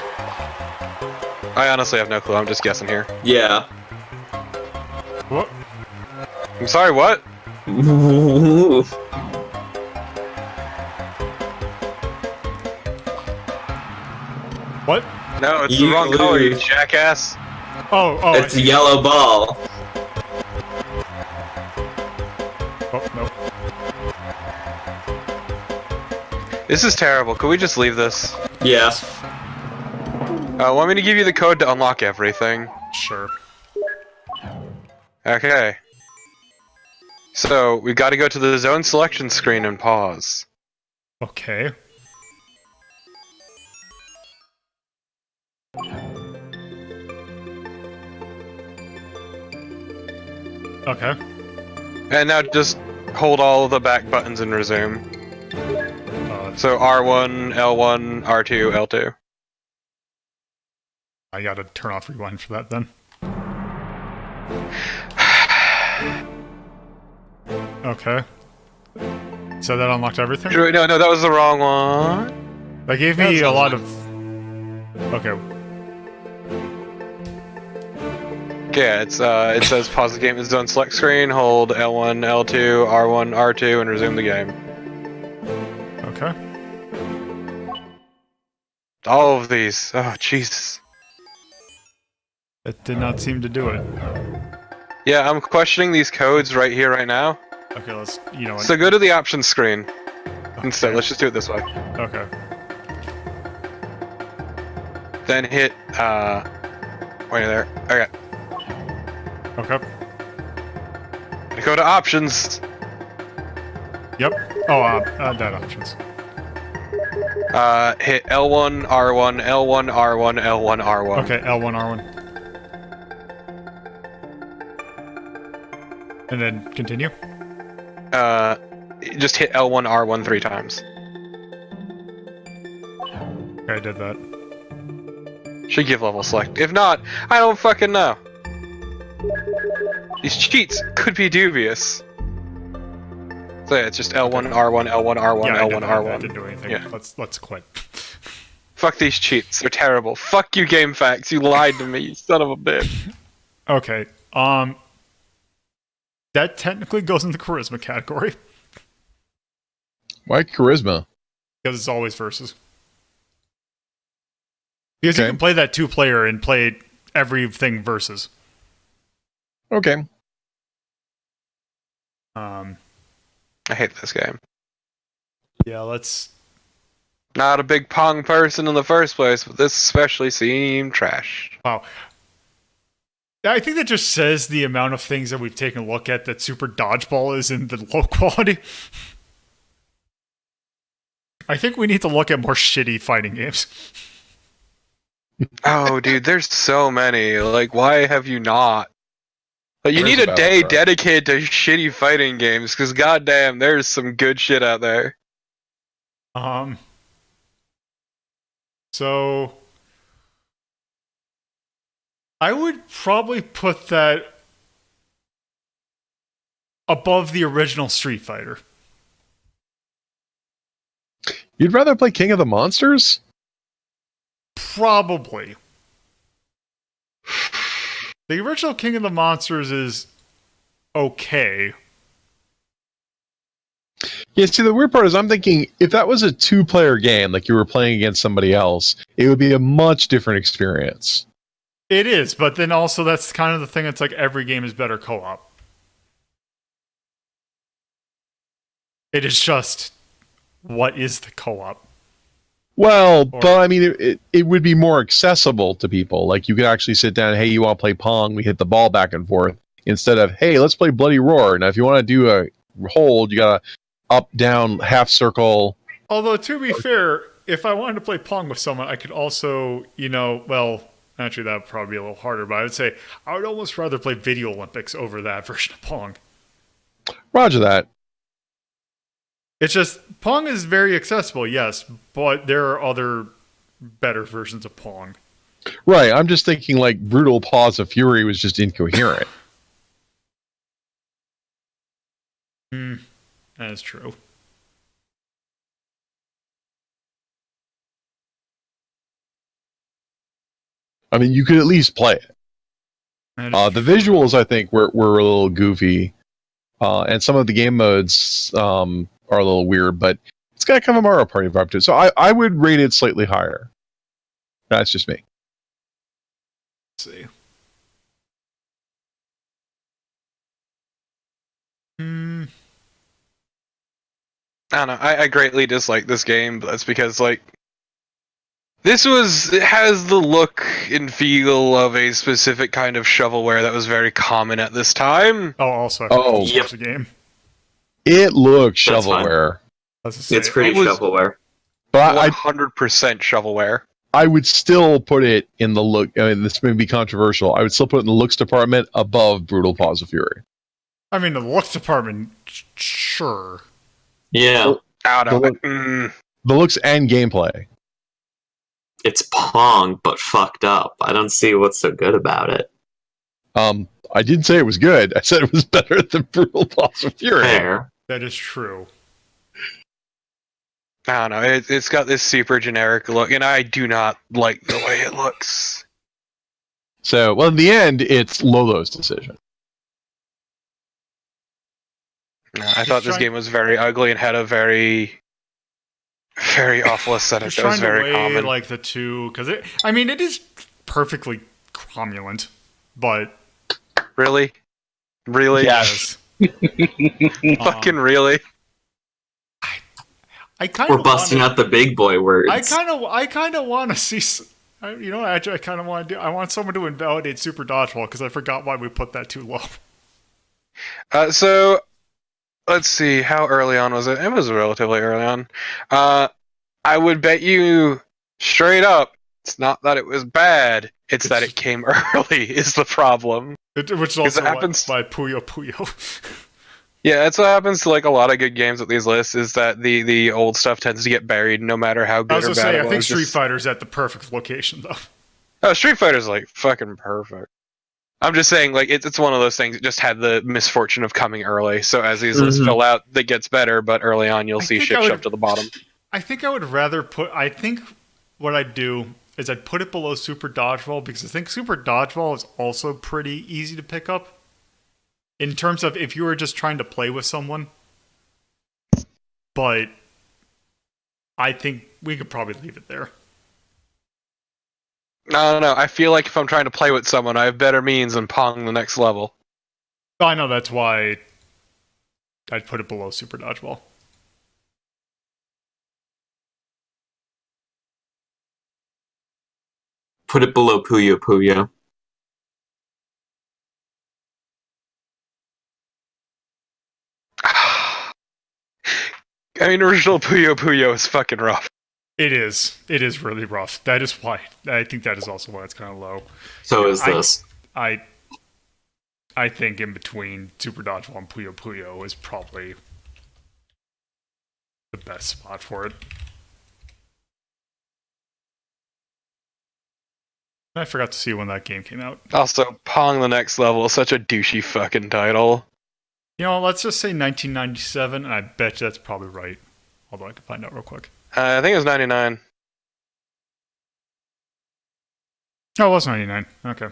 I honestly have no clue. I'm just guessing here. Yeah. What? I'm sorry. What? Ooh. What? No, it's You the wrong color, you lose. jackass. Oh, It's a yellow ball. Oh, no. This is terrible. Could we just leave this? Yeah. Want me to give you the code to unlock everything? Sure. Okay. So, we gotta go to the zone selection screen and pause. Okay. Okay. And now just hold all of the back buttons and resume. So R1, L1, R2, L2. I gotta turn off rewind for that then. Okay. So that unlocked everything? No, that was the wrong one. That gave me a lot of... Okay. Yeah, it says pause the game in zone select screen, hold L1, L2, R1, R2, and resume the game. Okay. All of these. Oh, Jesus. It did not seem to do it. Yeah, I'm questioning these codes right here, right now. Okay, let's... You know what? So go to the options screen. Instead, let's just do it this way. Okay. Then hit, wait there. Okay. Okay. Go to options. Yep. Oh, that options. Hit L1, R1, L1, R1, L1, R1. Okay, L1, R1. And then continue? Just hit L1, R1 3 times. Okay, I did that. Should give level select. If not, I don't fucking know. These cheats could be dubious. So yeah, it's just L1, R1, L1, R1, Yeah, I L1, did that. R1. That didn't do anything. Yeah. Let's quit. Fuck these cheats. They're terrible. Fuck you, GameFAQs. You lied to me, you son of a bitch. Okay. That technically goes in the charisma category Why charisma? because it's always versus. Because you Okay. can play that 2-player and play everything versus. Okay. I hate this game. Yeah, let's. Not a big Pong person in the first place, but this especially seemed trash. Wow. I think that just says the amount of things that we've taken a look at that Super Dodgeball is in the low quality. I think we need to look at more shitty fighting games. Oh, dude, there's so many. Like, why have you not? Like, you Where's need a Battle day Cry? dedicated to shitty fighting games, because goddamn, there's some good shit out there. So I would probably put that above the original Street Fighter. You'd rather play King of the Monsters? Probably. The original King of the Monsters is okay. Yeah, see, the weird part is I'm thinking if that was a two-player game, like you were playing against somebody else, it would be a much different experience. It is, but then also that's kind of the thing. It's like every game is better co-op. It is just, what is the co-op? Well, but I mean, it would be more accessible to people. Like you could actually sit down, hey, you want to play Pong? We hit the ball back and forth. Instead of, hey, let's play Bloody Roar. Now, if you want to do a hold, you got to up, down, half circle. Although, to be fair, if I wanted to play Pong with someone, I could also, well, actually that would probably be a little harder, but I would say I would almost rather play Video Olympics over that version of Pong. Roger that. It's just, Pong is very accessible, yes, but there are other better versions of Pong. Right. I'm just thinking like Brutal Paws of Fury was just incoherent. That is true. I mean, you could at least play it. That is The true. visuals, I think, were a little goofy. And some of the game modes are a little weird, but it's got kind of a Mario Party vibe to it. So I would rate it slightly higher. That's just me. Let's see. I don't know. I greatly dislike this game, but that's because, like, it has the look and feel of a specific kind of shovelware that was very common at this time. Oh, also, I Oh, forgot to watch the game. It looks That's fine. shovelware. Let's just say, It's pretty It was- shovelware. But I 100% shovelware. I would still put it in the look. I mean, this may be controversial. I would still put it in the looks department above Brutal Paws of Fury. I mean, the looks department, sure. Yeah, Out of The it. The looks and gameplay. it's Pong, but fucked up. I don't see what's so good about it. I didn't say it was good. I said it was better than Brutal Paws of Fury. Fair. That is true. I don't know. It's got this super generic look, and I do not like the way it looks. So, well, in the end, it's Lolo's decision. No, I thought this game was very ugly and had a very, very awful aesthetic Just that was trying to very weigh common. like the two, because it is perfectly cromulent, but Really? Really? yes. Fucking really? I kind We're of busting out the big boy words. I kind of want to see. Actually, I kind of want to do. I want someone to invalidate Super Dodgeball because I forgot why we put that too low. So, let's see. How early on was it? It was relatively early on. I would bet you straight up, it's not that it was bad. It's that it came early is the problem. Which is 'Cause also it happens- by Puyo Puyo. Yeah, that's what happens to like a lot of good games with these lists. Is that the old stuff tends to get buried, no matter how I good was or gonna bad say, it I was. think Street Fighter's at the perfect location though. Oh, Street Fighter's like fucking perfect. I'm just saying, like it's one of those things. It just had the misfortune of coming early. So as these lists fill out, that gets better. But early on, you'll I see think shit I would- shoved to the bottom. I think I would rather put. I think what I'd do is I'd put it below Super Dodgeball because I think Super Dodgeball is also pretty easy to pick up. In terms of if you were just trying to play with someone. But I think we could probably leave it there. No. I feel like if I'm trying to play with someone, I have better means than Pong the next level. I know that's why I'd put it below Super Dodgeball. Put it below Puyo Puyo. I mean, original Puyo Puyo is fucking rough. It is. It is really rough. That is why. I think that is also why it's kind of low. So is this. I think in between Super Dodgeball and Puyo Puyo is probably the best spot for it. I forgot to see when that game came out. Also, Pong the Next Level is such a douchey fucking title. You know, let's just say 1997, and I bet you that's probably right. Although I can find out real quick. I think it was 99. Oh, it was 99. Okay.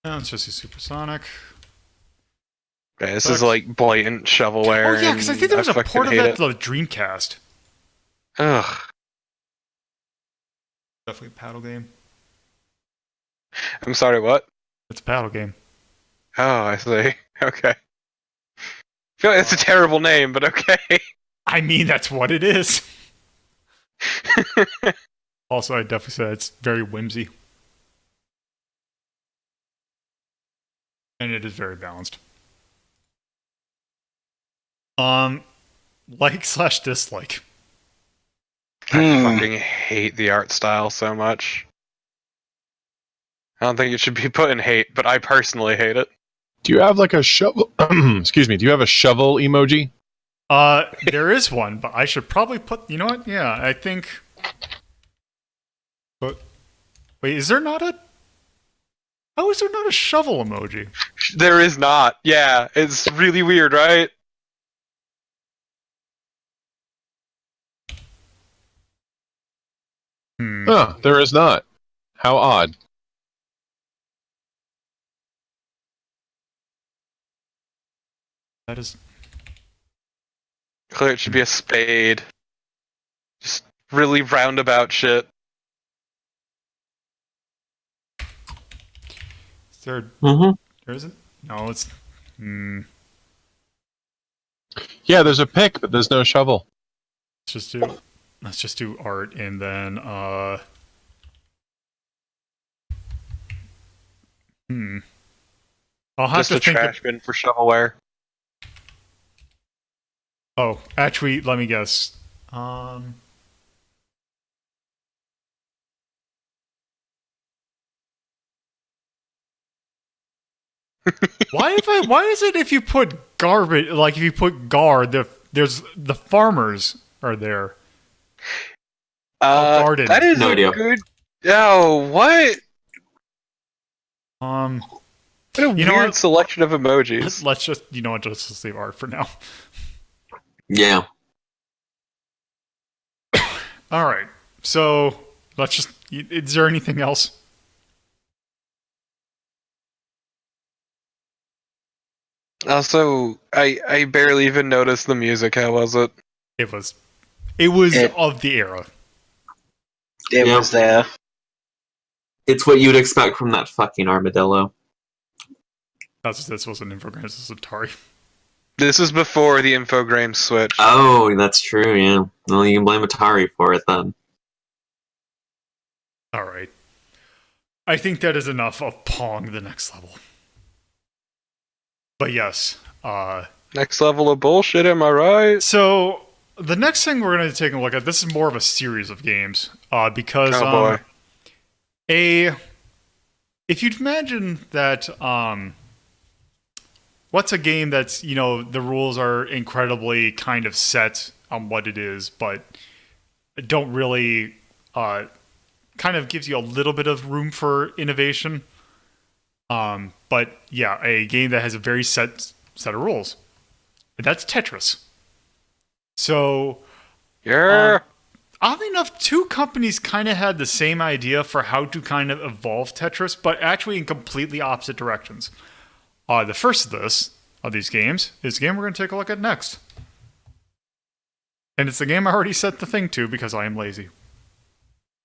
Let's just see Supersonic. Okay, this is like blatant shovelware. Oh yeah, because I think there was a fucking port of hate that it. to the Dreamcast. Ugh. Definitely a paddle game. I'm sorry, what? It's a paddle game. Oh, I see. Okay. I feel like that's a terrible name, but okay. I mean, that's what it is. Also, I definitely said it's very whimsy. And it is very balanced. Like/dislike. I fucking hate the art style so much. I don't think it should be put in hate, but I personally hate it. Do you have like a shovel? Excuse me. Do you have a shovel emoji? There is one, but I should probably put. You know what? Yeah, I think. But wait, is there not a? How is there not a shovel emoji? There is not. Yeah, it's really weird, right? Huh, there is not. How odd. That is. Clearly it should be a spade. Just really roundabout shit. Is there? Mm-hmm. There isn't. No, it's. Yeah, there's a pick, but there's no shovel. Let's just do art and then I'll have Just to a think. trash bin for shovelware. Oh, actually, let me guess. Why is it if you put garbage, like if you put guard, there's the farmers are there. Garden. That is No a idea. good. Oh, what? Um, What a You know weird what? selection of emojis. let's just just leave art for now. Yeah. All right. So let's just. Is there anything else? Also, I barely even noticed the music. How was it? It was It- of the era. It Yeah. was there. It's what you'd expect from that fucking armadillo. This wasn't Infogrames. This was Atari. This is before the Infogrames switch. Oh, that's true, yeah. Well, you can blame Atari for it then. All right. I think that is enough of Pong the next level. But yes. Next level of bullshit, am I right? So the next thing we're going to take a look at, this is more of a series of games. Because Oh boy. if you'd imagine that what's a game that's, the rules are incredibly kind of set on what it is, but don't really kind of gives you a little bit of room for innovation. But yeah, a game that has a very set of rules. And that's Tetris. So Yeah. oddly enough, two companies kind of had the same idea for how to kind of evolve Tetris, but actually in completely opposite directions. The first of these games is the game we're going to take a look at next. And it's the game I already set the thing to because I am lazy.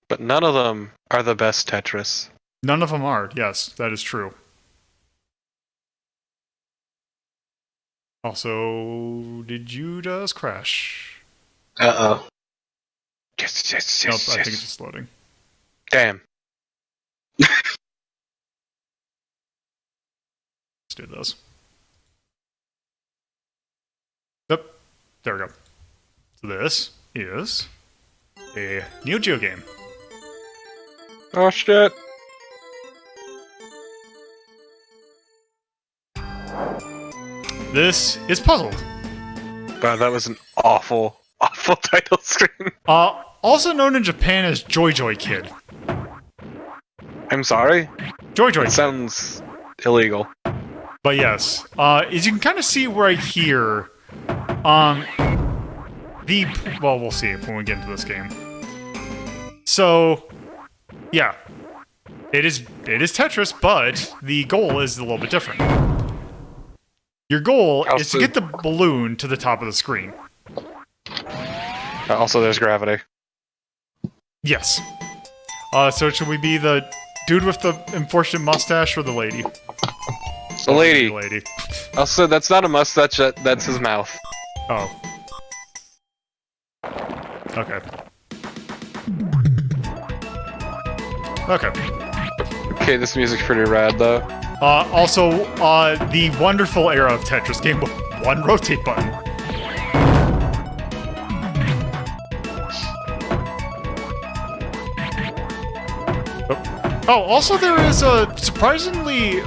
But none of them are the best Tetris. None of them are. Yes, that is true. Also, did you just crash? Uh-oh. Yes, yes, Nope, yes, I yes. think it's just loading. Damn. Let's do those. Yep, there we go. So this is a Neo Geo game. Oh shit. This is Puzzled. Wow, that was an awful, awful title screen. Also known in Japan as Joy Joy Kid. I'm sorry. Joy Joy It Kid. sounds illegal. But yes, as you can kind of see right here, well, we'll see when we get into this game. So, yeah, it is Tetris, but the goal is a little bit different. Your goal is to get the balloon to the top of the screen. Also, there's gravity. Yes. So should we be the dude with the unfortunate mustache or the lady? The lady. The lady. Also, that's not a mustache. That's his mouth. Oh. Okay. Okay. Okay, this music's pretty rad though. Also, the wonderful era of Tetris game with one rotate button. Oh, also there is a surprisingly,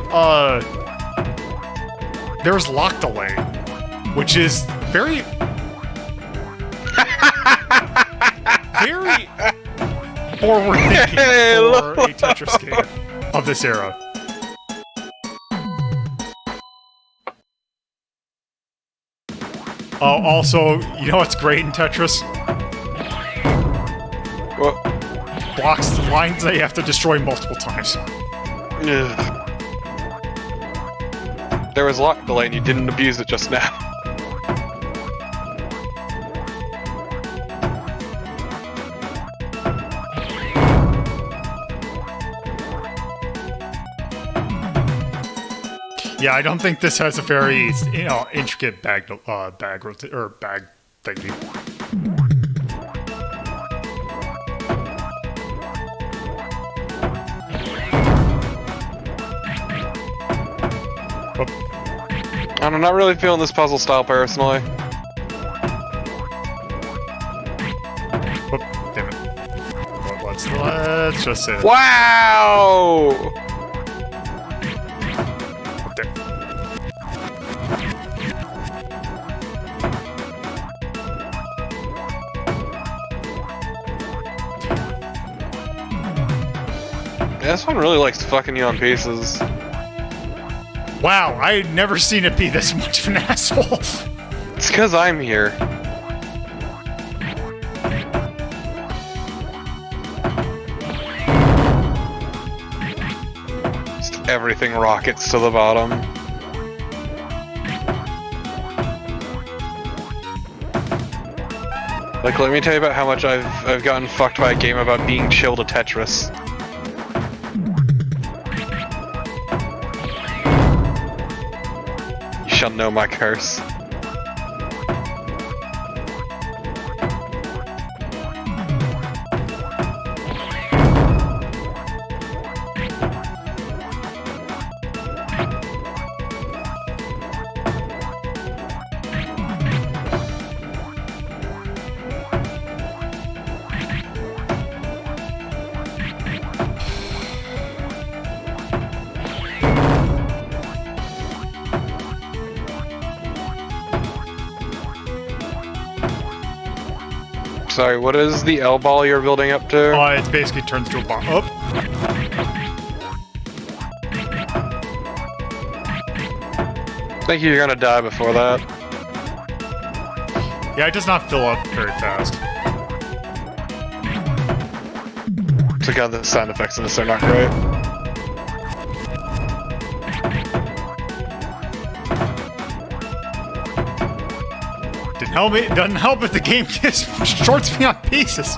there's lock delay, which is very, very forward-thinking for a Tetris game of this era. Oh, also, you know what's great in Tetris? What? Blocks the lines that you have to destroy multiple times. Ugh. There was lock delay and you didn't abuse it just now. Yeah, I don't think this has a very, intricate bag thingy. I'm not really feeling this puzzle style personally. Oh, damn it. Well, let's just say Wow! there. Yeah, this one really likes fucking you on pieces. Wow, I had never seen it be this much of an asshole. It's because I'm here. Just everything rockets to the bottom. Like, let me tell you about how much I've gotten fucked by a game about being chill to Tetris. You shall know my curse. Sorry, what is the L ball you're building up to? It basically turns to a bomb. Oh. I think you're gonna die before that. Yeah, it does not fill up very fast. So God, the sound effects in this are not great. Doesn't help if the game just shorts me on pieces.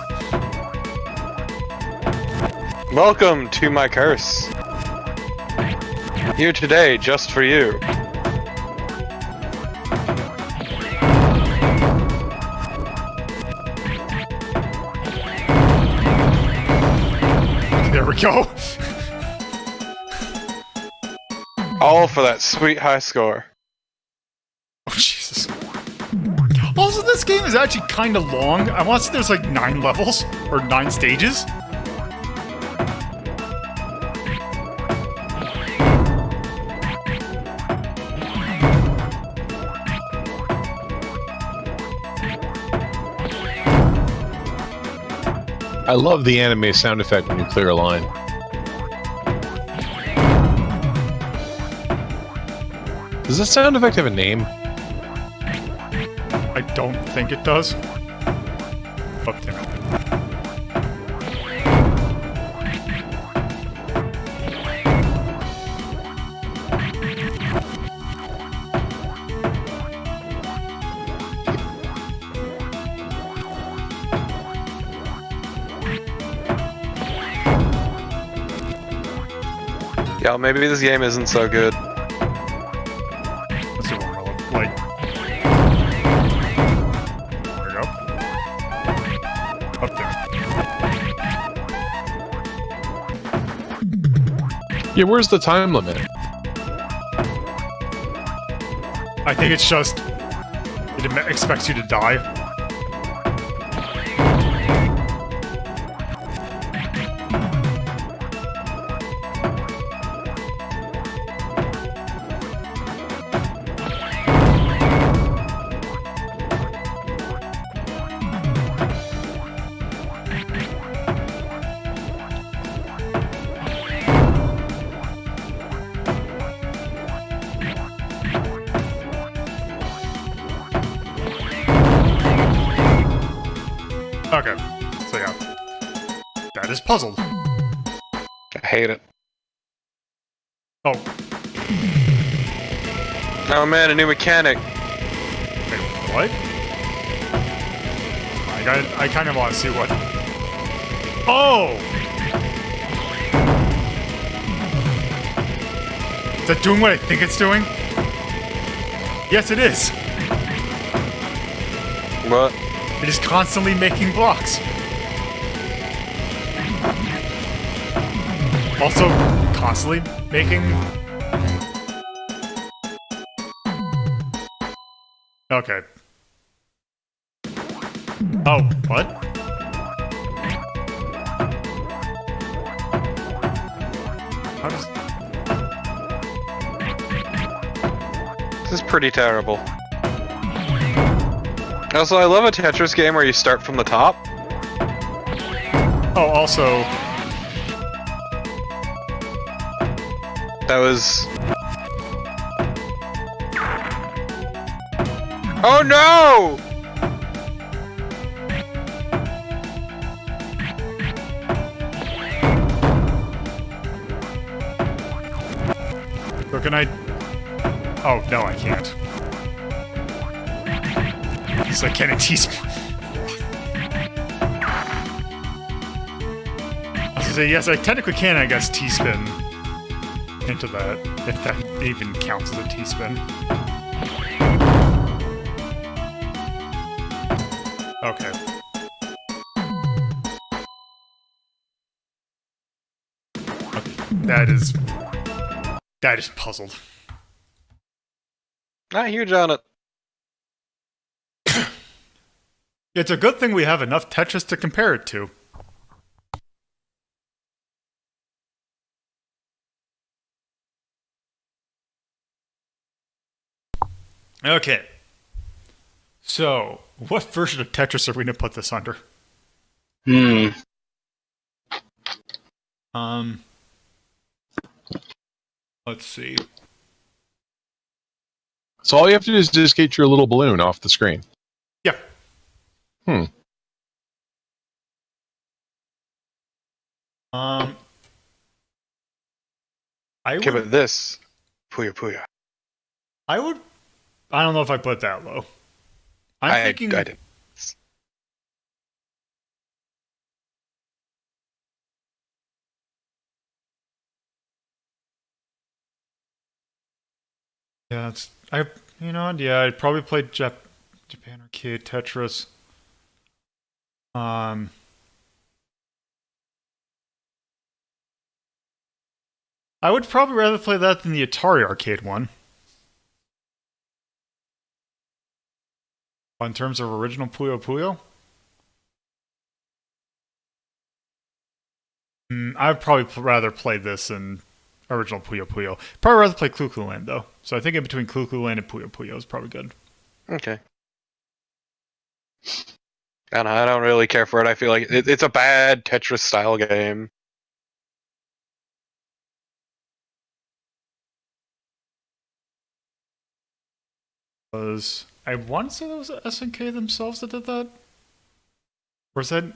Welcome to my curse. Here today, just for you. we go. All for that sweet high score. Oh, Jesus. Also, this game is actually kind of long. I want to say there's like 9 levels, or 9 stages. I love the anime sound effect when you clear a line. Does this sound effect have a name? I don't think it does. Oh, damn it. Yeah, maybe this game isn't so good. Let's see what I look like. There we go. Up there. Yeah, where's the time limit? I think it's just... it expects you to die. Okay, so yeah. That is puzzled. I hate it. Oh, Oh man, a new mechanic. wait, what? I kind of want to see what... Oh! Is that doing what I think it's doing? Yes, it is. What? It is constantly making blocks. Also, constantly making... Okay. Oh, what? How does... This is pretty terrible. Also, I love a Tetris game where you start from the top. Oh, also... That was... Oh no! So can I... Oh, no, I can't. It's like, can a teaspoon... I was gonna say, yes, I technically can, I guess, T-spin into that, if that even counts as a T-spin. Okay. That is puzzled. Not huge on it. It's a good thing we have enough Tetris to compare it to. Okay. So, what version of Tetris are we going to put this under? Let's see. So all you have to do is just get your little balloon off the screen. Yeah. I Okay, would, but this... Puya Puya. I don't know if I put that low. I'm thinking... I did. Yeah, I'd probably play Japan Arcade Tetris. I would probably rather play that than the Atari arcade one. In terms of original Puyo Puyo? I'd probably rather play this than original Puyo Puyo. Probably rather play Clue Clue Land, though. So I think in between Clue Clue Land and Puyo Puyo is probably good. Okay. I don't really care for it. I feel like it's a bad Tetris style game. I want to say that was SNK themselves that did that, or was that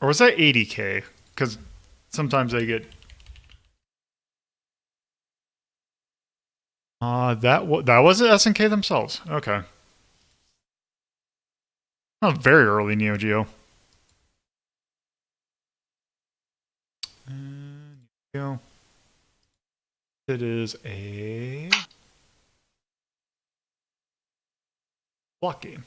80K? Because sometimes they get that was SNK themselves. Okay, oh, very early Neo Geo. Neo Geo. It is a block game.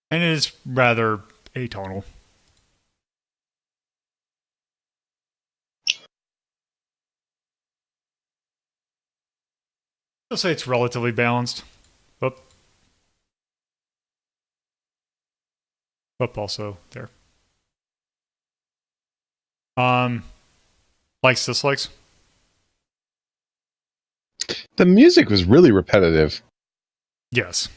And it is rather atonal. I'll say it's relatively balanced. Up also there. Likes, dislikes? The music was really repetitive. Yes.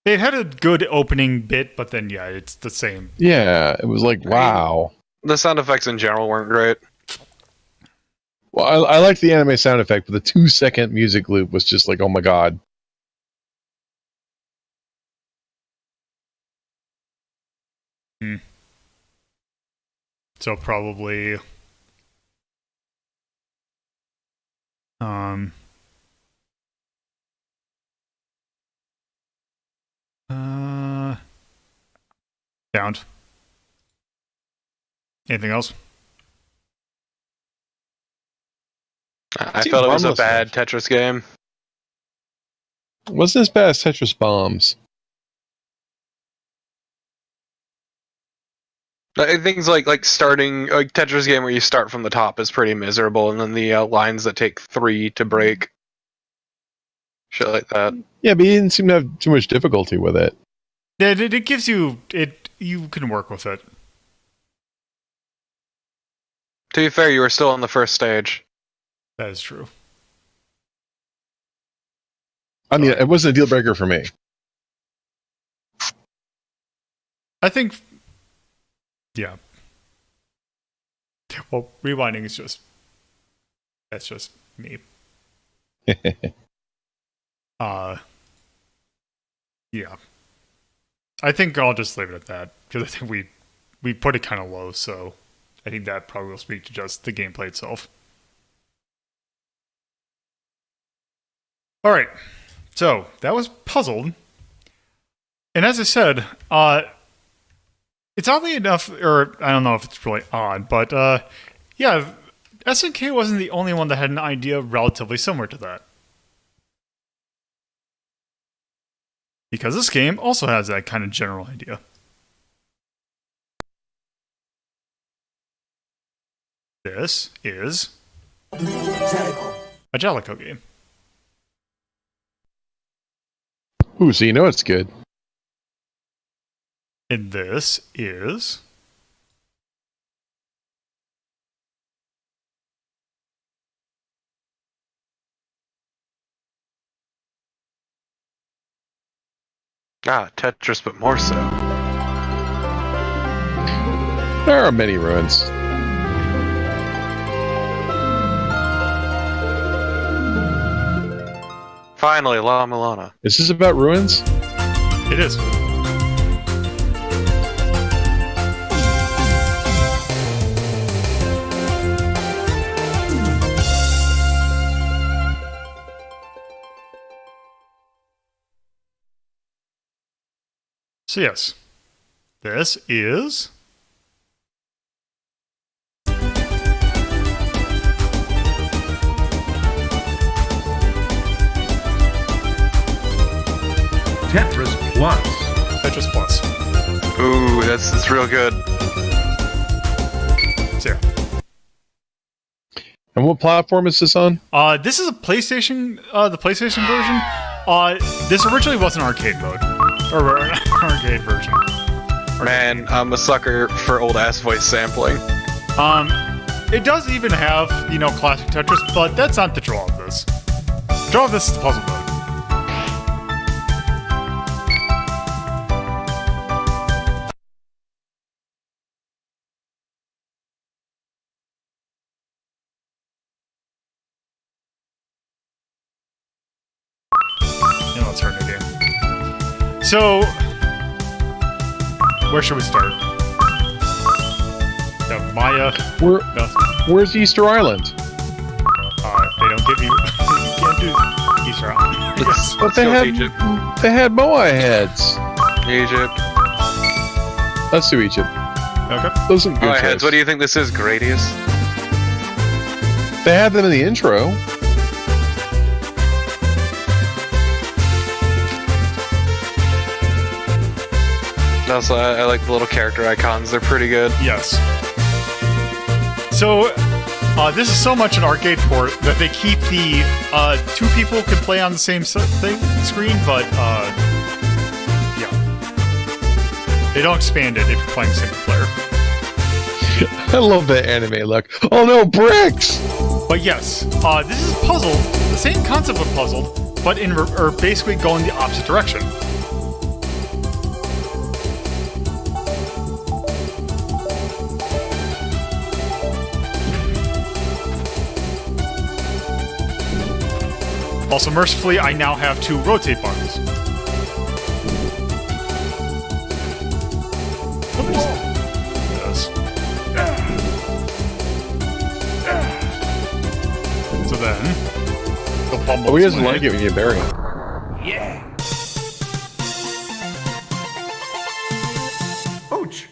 It had a good opening bit, but then, yeah, it's the same. Yeah, it was like, wow. The sound effects in general weren't great. Well, I liked the anime sound effect, but the 2-second music loop was just like, oh my god. So probably sound. Anything else? I felt it was a bad Tetris game. Wasn't as bad as Tetris Bombs. Things like starting a Tetris game where you start from the top is pretty miserable, and then the lines that take 3 to break, shit like that. Yeah, but you didn't seem to have too much difficulty with it. Yeah, it gives you it. You can work with it. To be fair, you were still on the first stage. That is true. I mean, it wasn't a deal breaker for me. I think. Yeah. Well, rewinding is just. That's just me. Yeah. I think I'll just leave it at that because I think we put it kind of low, so I think that probably will speak to just the gameplay itself. All right, so that was Puzzled, and as I said, it's oddly enough, or I don't know if it's really odd, but yeah, SNK wasn't the only one that had an idea relatively similar to that. Because this game also has that kind of general idea. This is a Jalico game. Ooh, so you know it's good. And this is Tetris, but more so. There are many ruins. Finally, La Milana. Is this about ruins? it is. So yes, this is Tetris PLUS. Tetris PLUS. Ooh, that's real good. So, yeah. And what platform is this on? This is a PlayStation, the PlayStation version. This originally was an arcade mode, or an arcade version. Man, I'm a sucker for old ass voice sampling. It does even have, classic Tetris, but that's not the draw of this. The draw of this is the puzzle mode. Let's start a new game. So, where should we start? Yeah, Maya. Where's Easter Island? They don't give you. You can't do Easter Island. Yes. But Let's go with Egypt. they had Moai heads. Egypt. Let's do Egypt. Okay. Those are good Alright, choice. heads, what do you think this is, Gradius? They had them in the intro. Also, I like the little character icons, they're pretty good. Yes. So, this is so much an arcade port that they keep the two people can play on the same screen, but yeah, they don't expand it if you're playing single player. I love that anime look. Oh no, bricks! But yes, this is puzzle, the same concept of puzzle, but or basically going the opposite direction. Also, mercifully, I now have 2 rotate buttons. Yes. So then, the bumble. Oh, he doesn't like it when you bury him. Ouch.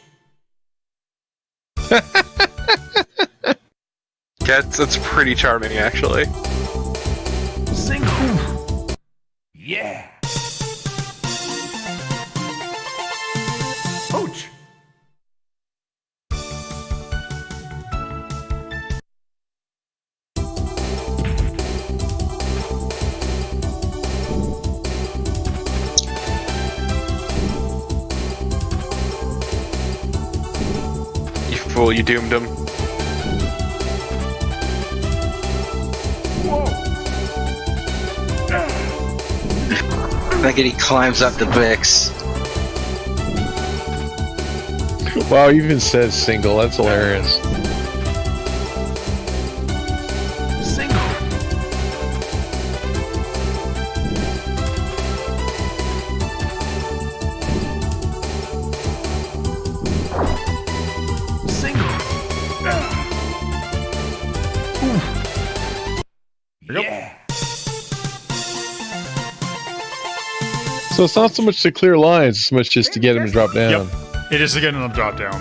Yeah, it's pretty charming, actually. Yeah. Ouch. You fool, you doomed him. Like he climbs up the bricks. Wow, you even said single. That's hilarious. So it's not so much to clear lines, as much just to get him to drop down. Yep. It is again on the drop down.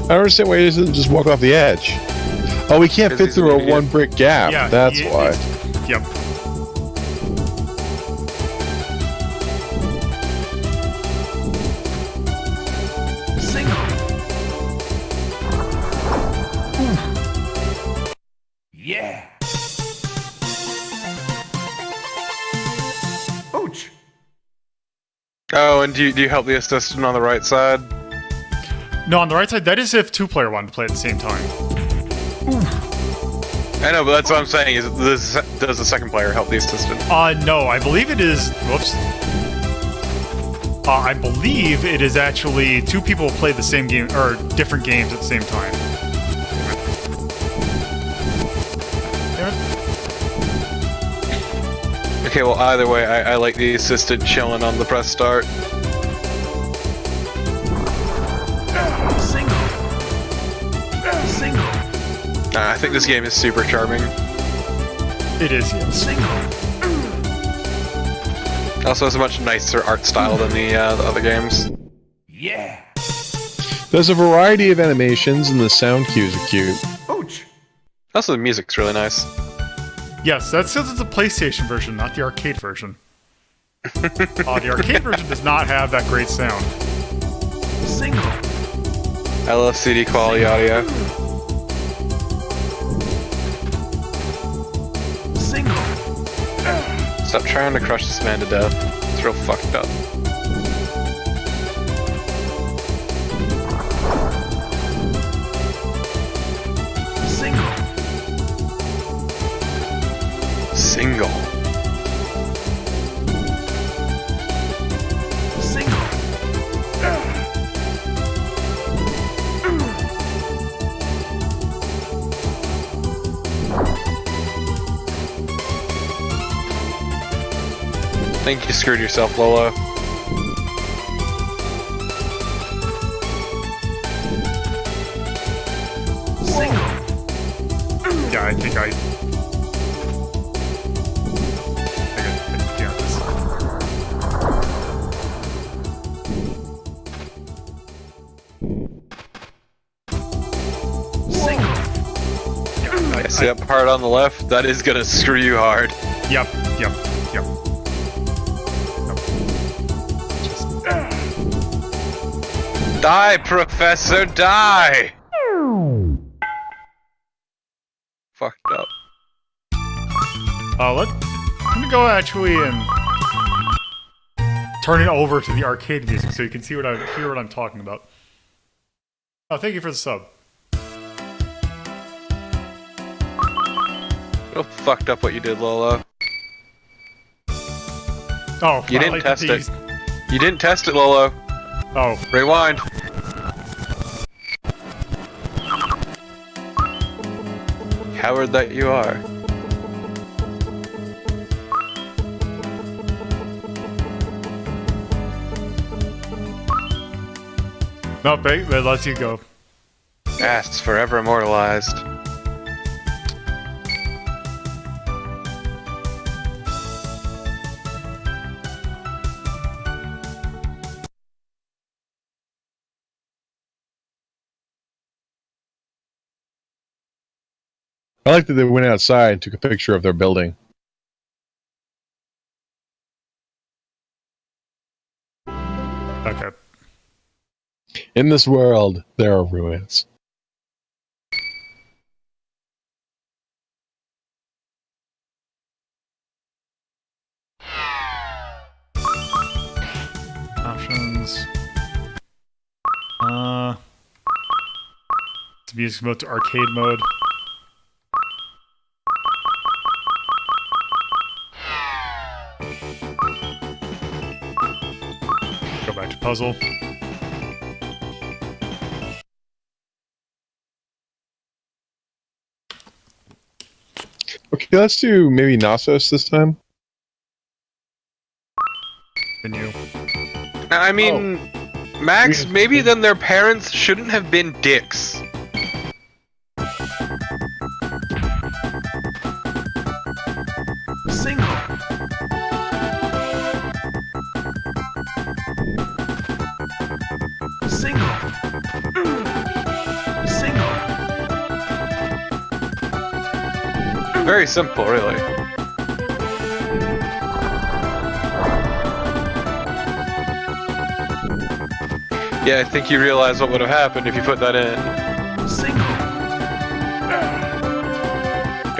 I don't understand why he doesn't just walk off the edge. Oh, we can't fit through a one brick gap. Yeah, That's why. Yep. Yeah. Ouch. Oh, and do you help the assistant on the right side? No, on the right side, that is if 2-player wanted to play at the same time. I know, but that's what I'm saying, is does the second player help the assistant? No, I believe it is... Whoops. I believe it is actually 2 people play the same game, or different games at the same time. Okay, well, either way, I like the assistant chilling on the press start. I think this game is super charming. It is, yes. Also has a much nicer art style than the other games. Yeah. There's a variety of animations, and the sound cues are cute. Ouch. Also, the music's really nice. Yes, that's because it's a PlayStation version, not the arcade version. The arcade version does not have that great sound. I love CD quality audio. Stop trying to crush this man to death. It's real fucked up. Single. I think you screwed yourself, Lolo. Yeah, I think I got this. Yeah, I see that part on the left? That is gonna screw you hard. Yep. Die, Professor, die! Fucked up. Let me go actually and turn it over to the arcade music so you can see hear what I'm talking about. Oh, thank you for the sub. Real fucked up what you did, Lolo. Oh, You didn't test it. You didn't test it, Lolo. Oh, Rewind. Coward that you are. no, babe, that lets you go. Past's forever immortalized. I like that they went outside and took a picture of their building. Okay. In this world, there are ruins. Options. To music mode to arcade mode. Go back to puzzle. Okay, let's do maybe Knossos this time. Menu. I mean, Max, maybe then their parents shouldn't have been dicks. Very simple, really. Yeah, I think you realize what would have happened if you put that in.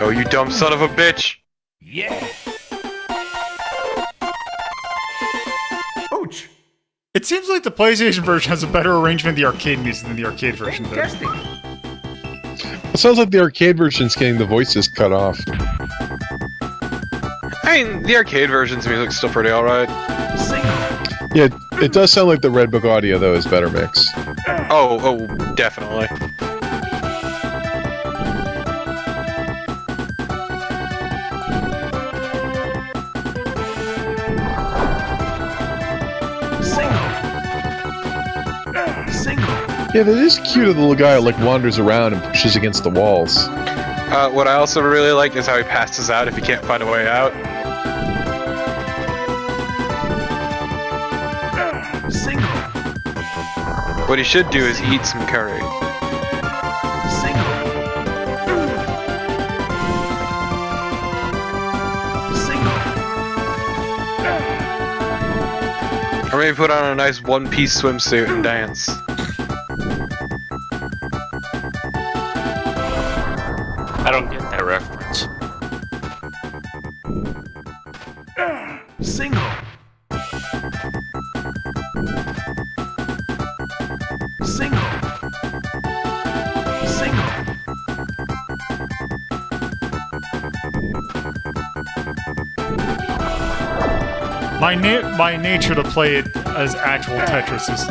Oh, you dumb son of a bitch! It seems like the PlayStation version has a better arrangement of the arcade music than the arcade version does. It sounds like the arcade version's getting the voices cut off. I mean, the arcade version's music's still pretty alright. Yeah, it does sound like the Red Book audio, though, is better mix. Oh, definitely. Yeah, that is cute of the little guy who, like, wanders around and pushes against the walls. What I also really like is how he passes out if he can't find a way out. What he should do is eat some curry. maybe put on a nice one-piece swimsuit and dance. I don't get that reference. Single. Single. Single. My nature to play it as actual Tetris is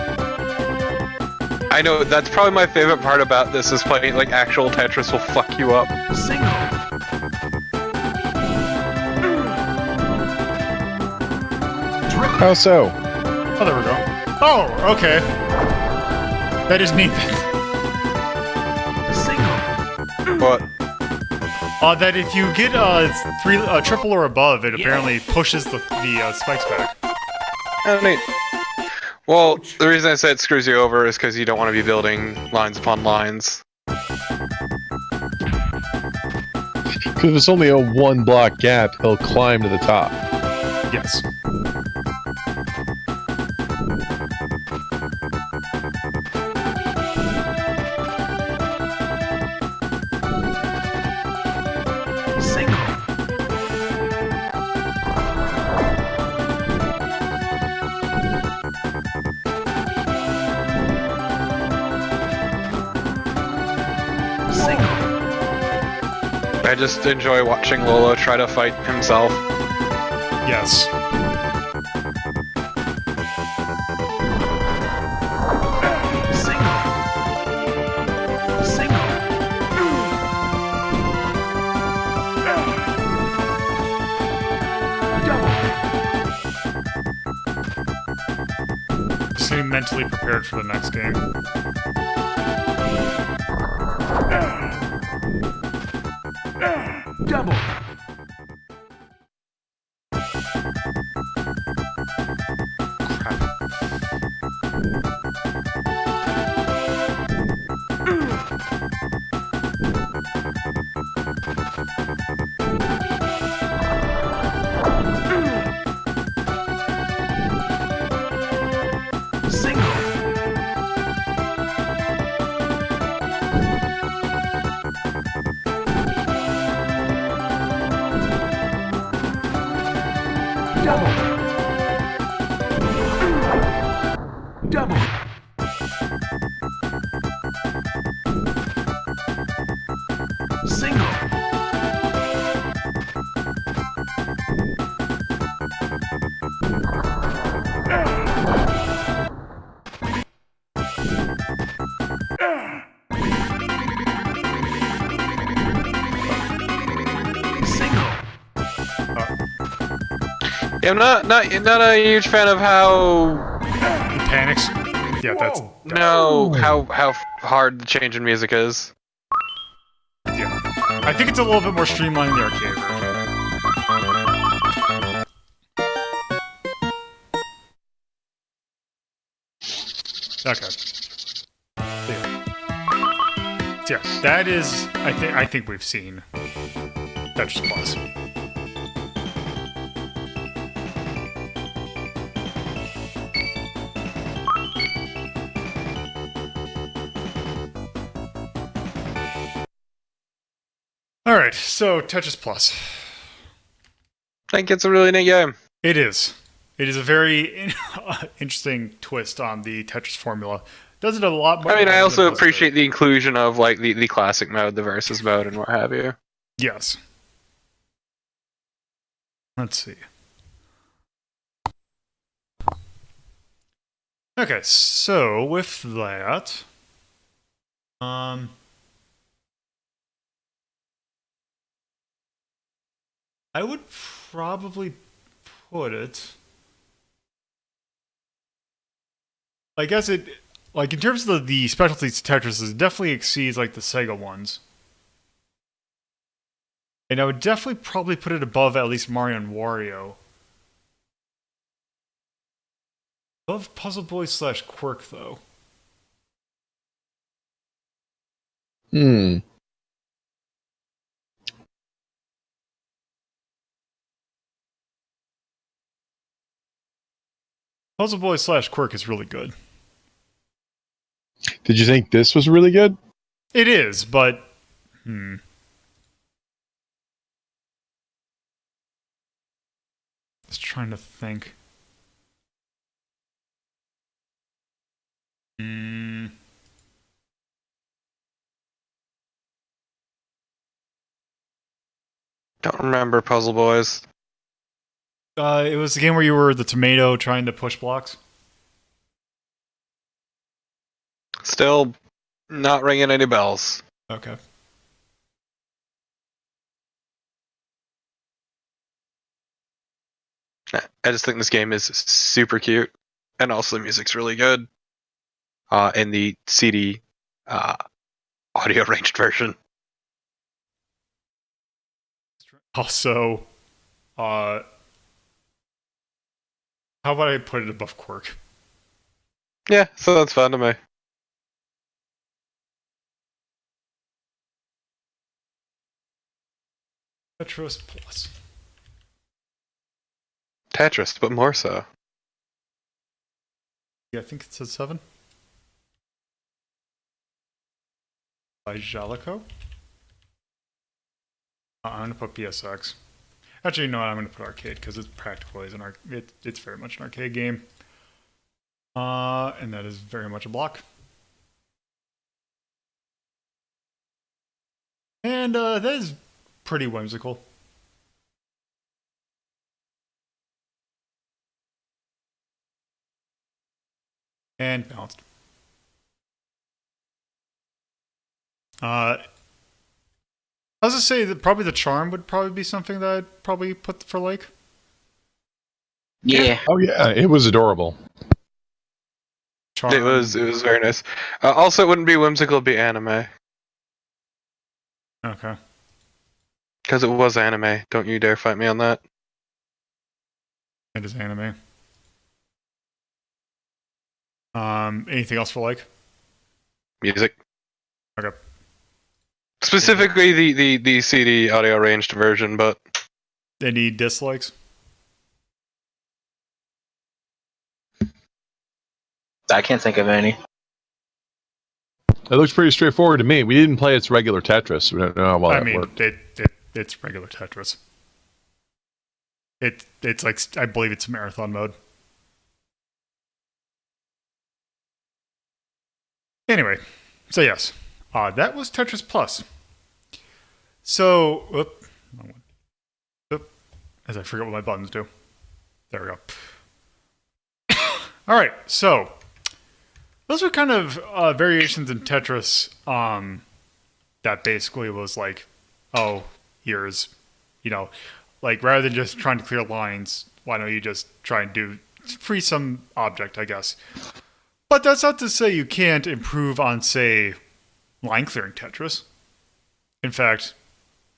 I know, that's probably my favorite part about this, is playing like actual Tetris will fuck you up. Single. How so? Oh, there we go. Oh, okay. That is neat. Single. But That if you get triple or above, it apparently pushes the spikes back. oh, neat. Well, the reason I said it screws you over is because you don't want to be building lines upon lines. If it's only a one block gap, he'll climb to the top. Yes. Single. Single. I just enjoy watching Lolo try to fight himself. Yes. Single. Single. Double. Just getting mentally prepared for the next game. Double. Single. Double. Double. Single. Single. Yeah, I'm not a huge fan of how It panics. Yeah, that's how hard the change in music is. yeah. I think it's a little bit more streamlined in the arcade version. Okay. So yeah, that is I think we've seen Tetris Plus. All right, so Tetris Plus. I think it's a really neat game. It is. It is a very interesting twist on the Tetris formula. Does it a lot more. I mean, I than also most of it. appreciate the inclusion of like the classic mode, the versus mode, and what have you. Yes. Let's see. Okay, so with that, I would probably put it. I guess it, like in terms of the specialties to Tetris, it definitely exceeds like the Sega ones. And I would definitely probably put it above at least Mario and Wario. Above Puzzle Boy / Quirk, though. Puzzle Boy / Quirk is really good. Did you think this was really good? It is, but Just trying to think. Don't remember Puzzle Boys. It was the game where you were the tomato trying to push blocks. Still not ringing any bells. Okay. I just think this game is super cute, and also the music's really good. In the CD audio ranged version. Also, how about I put it above Quirk? Yeah, so that's fun to me. Tetris Plus. Tetris, but more so. Yeah, I think it says 7. By Jalico. I'm gonna put PSX. Actually, no, I'm gonna put arcade because it's practically is it's very much an arcade game. And that is very much a block. And that is pretty whimsical. And balanced. I was gonna say that probably the charm would probably be something that I'd probably put for like. Yeah. Oh yeah, it was adorable. Charm. It was very nice. Also, it wouldn't be whimsical, it'd be anime. Okay. Because it was anime. Don't you dare fight me on that. It is anime. Anything else for like? Music. Okay. Specifically the CD audio ranged version, but Any dislikes? I can't think of any. It looks pretty straightforward to me. We didn't play its regular Tetris. We don't know how well I that mean, worked. it's regular Tetris. It's like, I believe it's marathon mode. Anyway, so yes, that was Tetris Plus. So, as I forget what my buttons do. There we go. All right, so those were kind of variations in Tetris that basically was like, oh, here's, like rather than just trying to clear lines, why don't you just try and free some object, I guess. But that's not to say you can't improve on, say, line clearing Tetris. In fact,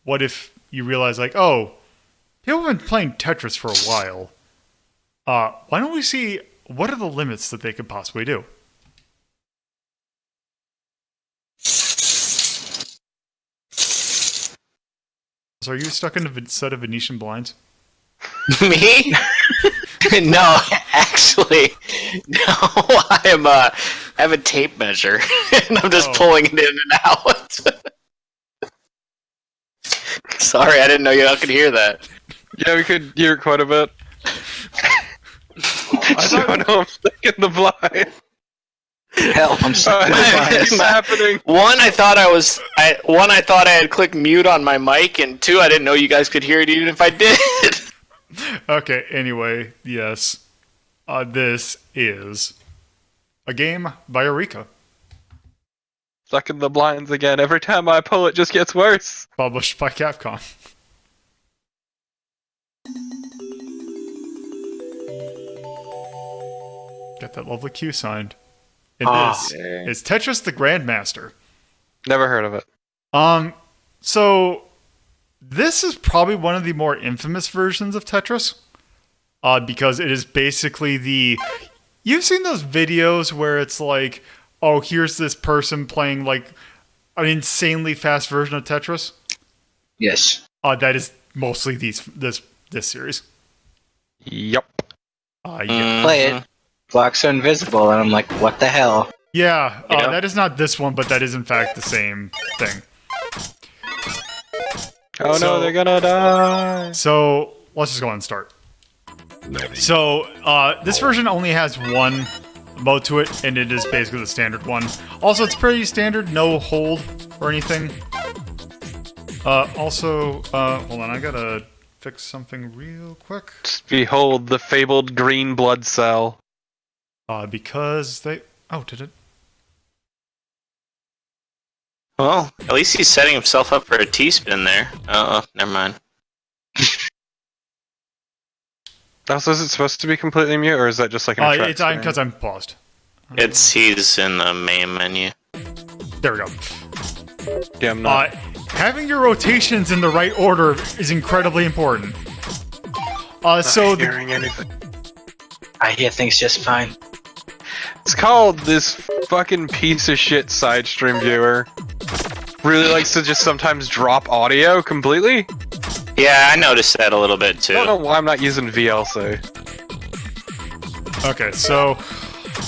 what if you realize, like, oh, people have been playing Tetris for a while. Why don't we see what are the limits that they could possibly do? So are you stuck in a set of Venetian blinds? Me? No, actually, no. I have a tape measure, and I'm just pulling it in and out. Sorry, I didn't know y'all could hear that. yeah, we could hear it quite a bit. I don't know, I'm stuck in the blind. Hell, I'm stuck in the What's vines. happening? One, I thought I had clicked mute on my mic, and two, I didn't know you guys could hear it even if I did. Okay, anyway, yes. This is a game by Eureka, Stuck in the blinds again. Every time I pull, it just gets worse. published by Capcom. Got that lovely Q signed. And this is Tetris the Grandmaster. Never heard of it. So this is probably one of the more infamous versions of Tetris, because it is basically you've seen those videos where it's like, oh, here's this person playing like an insanely fast version of Tetris. Yes. That is mostly this series. Yup. Yeah. Play it. blocks are invisible, and I'm like, what the hell? Yeah, Yeah. that is not this one, but that is in fact the same thing. Oh So- no, they're gonna die. So let's just go ahead and start. So this version only has one mode to it, and it is basically the standard one. Also, it's pretty standard, no hold or anything. Also, hold on, I gotta fix something real quick. Behold the fabled green blood cell. Because they... Oh, did it? Well, at least he's setting himself up for a T-spin there. Oh, never mind. Also, is it supposed to be completely mute, or is that just like an attract It's screen? because I'm paused. He's in the main menu. There we go. Yeah, I'm not. Having your rotations in the right order is incredibly important. So the, hearing anything. I hear things just fine. It's called this fucking piece of shit side stream viewer. Really likes to just sometimes drop audio completely. Yeah, I noticed that a little bit I don't know too. why I'm not using VLC. okay, so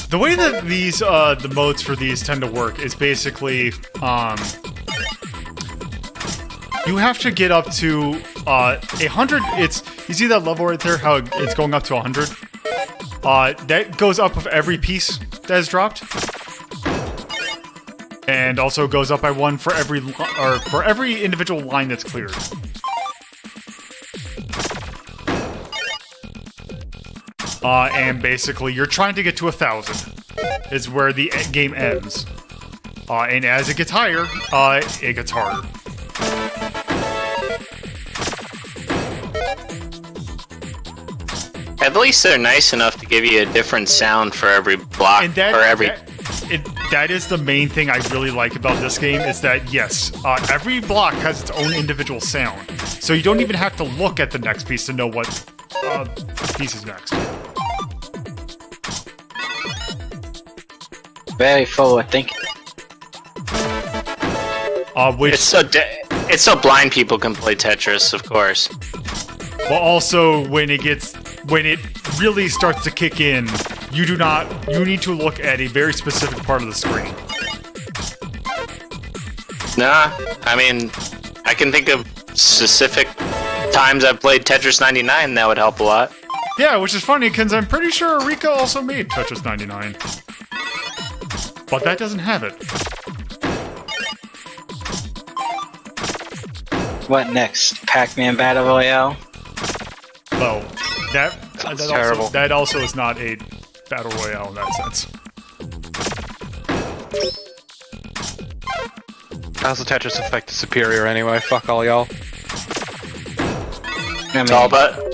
the way that these the modes for these tend to work is basically you have to get up to 100. You see that level right there? How it's going up to 100. That goes up with every piece that is dropped, and also goes up by one for every individual line that's cleared. And basically, you're trying to get to 1,000. Is where the game ends. And as it gets higher, it gets harder. At least they're nice enough to give you a different sound for every block And that, or every. that is the main thing I really like about this game, is that, yes, every block has its own individual sound. So you don't even have to look at the next piece to know what piece is next. Very forward thinking. Which, It's so blind people can play Tetris, of course. but also when it really starts to kick in, you need to look at a very specific part of the screen. Nah, I mean, I can think of specific times I've played Tetris 99 that would help a lot. Yeah, which is funny, because I'm pretty sure Rika also made Tetris 99. But that doesn't have it. What next? Pac-Man Battle Royale? Well, that terrible. that also is not a battle royale in that sense. Also, Tetris Effect is superior anyway. Fuck all y'all. I It's mean,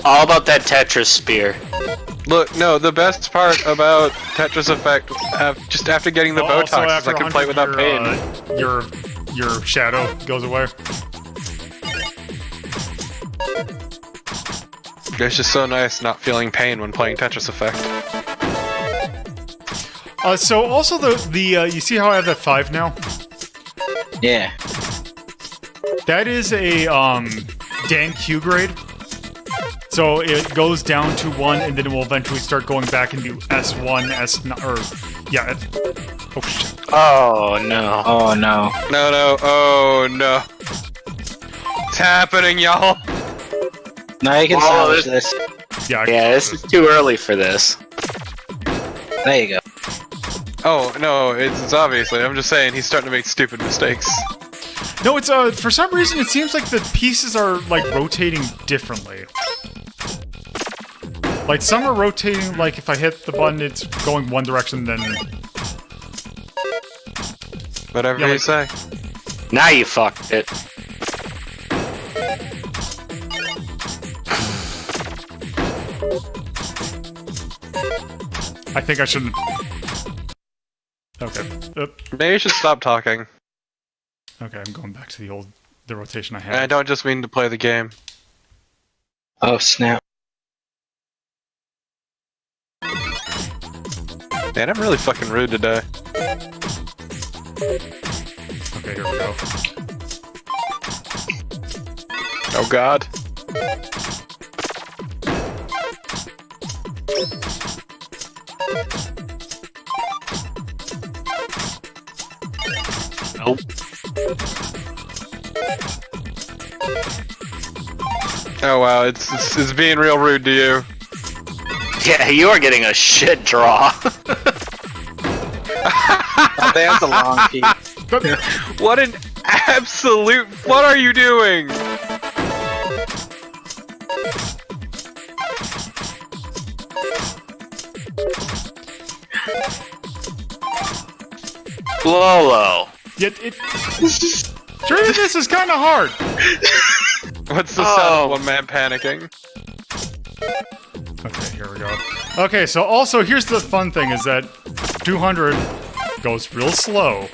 all about that Tetris spear. Look, no, the best part about Tetris Effect, just after getting the Also, Botox, is after I can play 100, without pain. your shadow goes away. It's just so nice not feeling pain when playing Tetris Effect. So also the you see how I have that 5 now? yeah. That is a Dan Q grade. So it goes down to 1, and then it will eventually start going back into S1, S9, or yeah. Oh shit! Oh no. Oh no. No, oh no. It's happening, y'all. Now you can Oh, salvage this. Yeah, Yeah, this is too early for this. There you go. Oh, no, it's obviously, I'm just saying, he's starting to make stupid mistakes. No, it's for some reason it seems like the pieces are like rotating differently. Like some are rotating, like if I hit the button it's going one direction, then Whatever Yeah, you like- say. Now you fucked it. I think I shouldn't. Okay. Maybe you should stop talking. Okay, I'm going back to the rotation I And I had. don't just mean to play the game. Oh snap. Man, I'm really fucking rude today. Okay, here we go. Oh god. Nope. Oh wow, it's being real rude to you. Yeah, you are getting a shit draw. Oh, there's a long piece. What an absolute... What are you doing? Lolo. Yet it. Sure, this is kind of hard. What's the sound of one man panicking? Okay, here we go. Okay, so also here's the fun thing is that 200 goes real slow.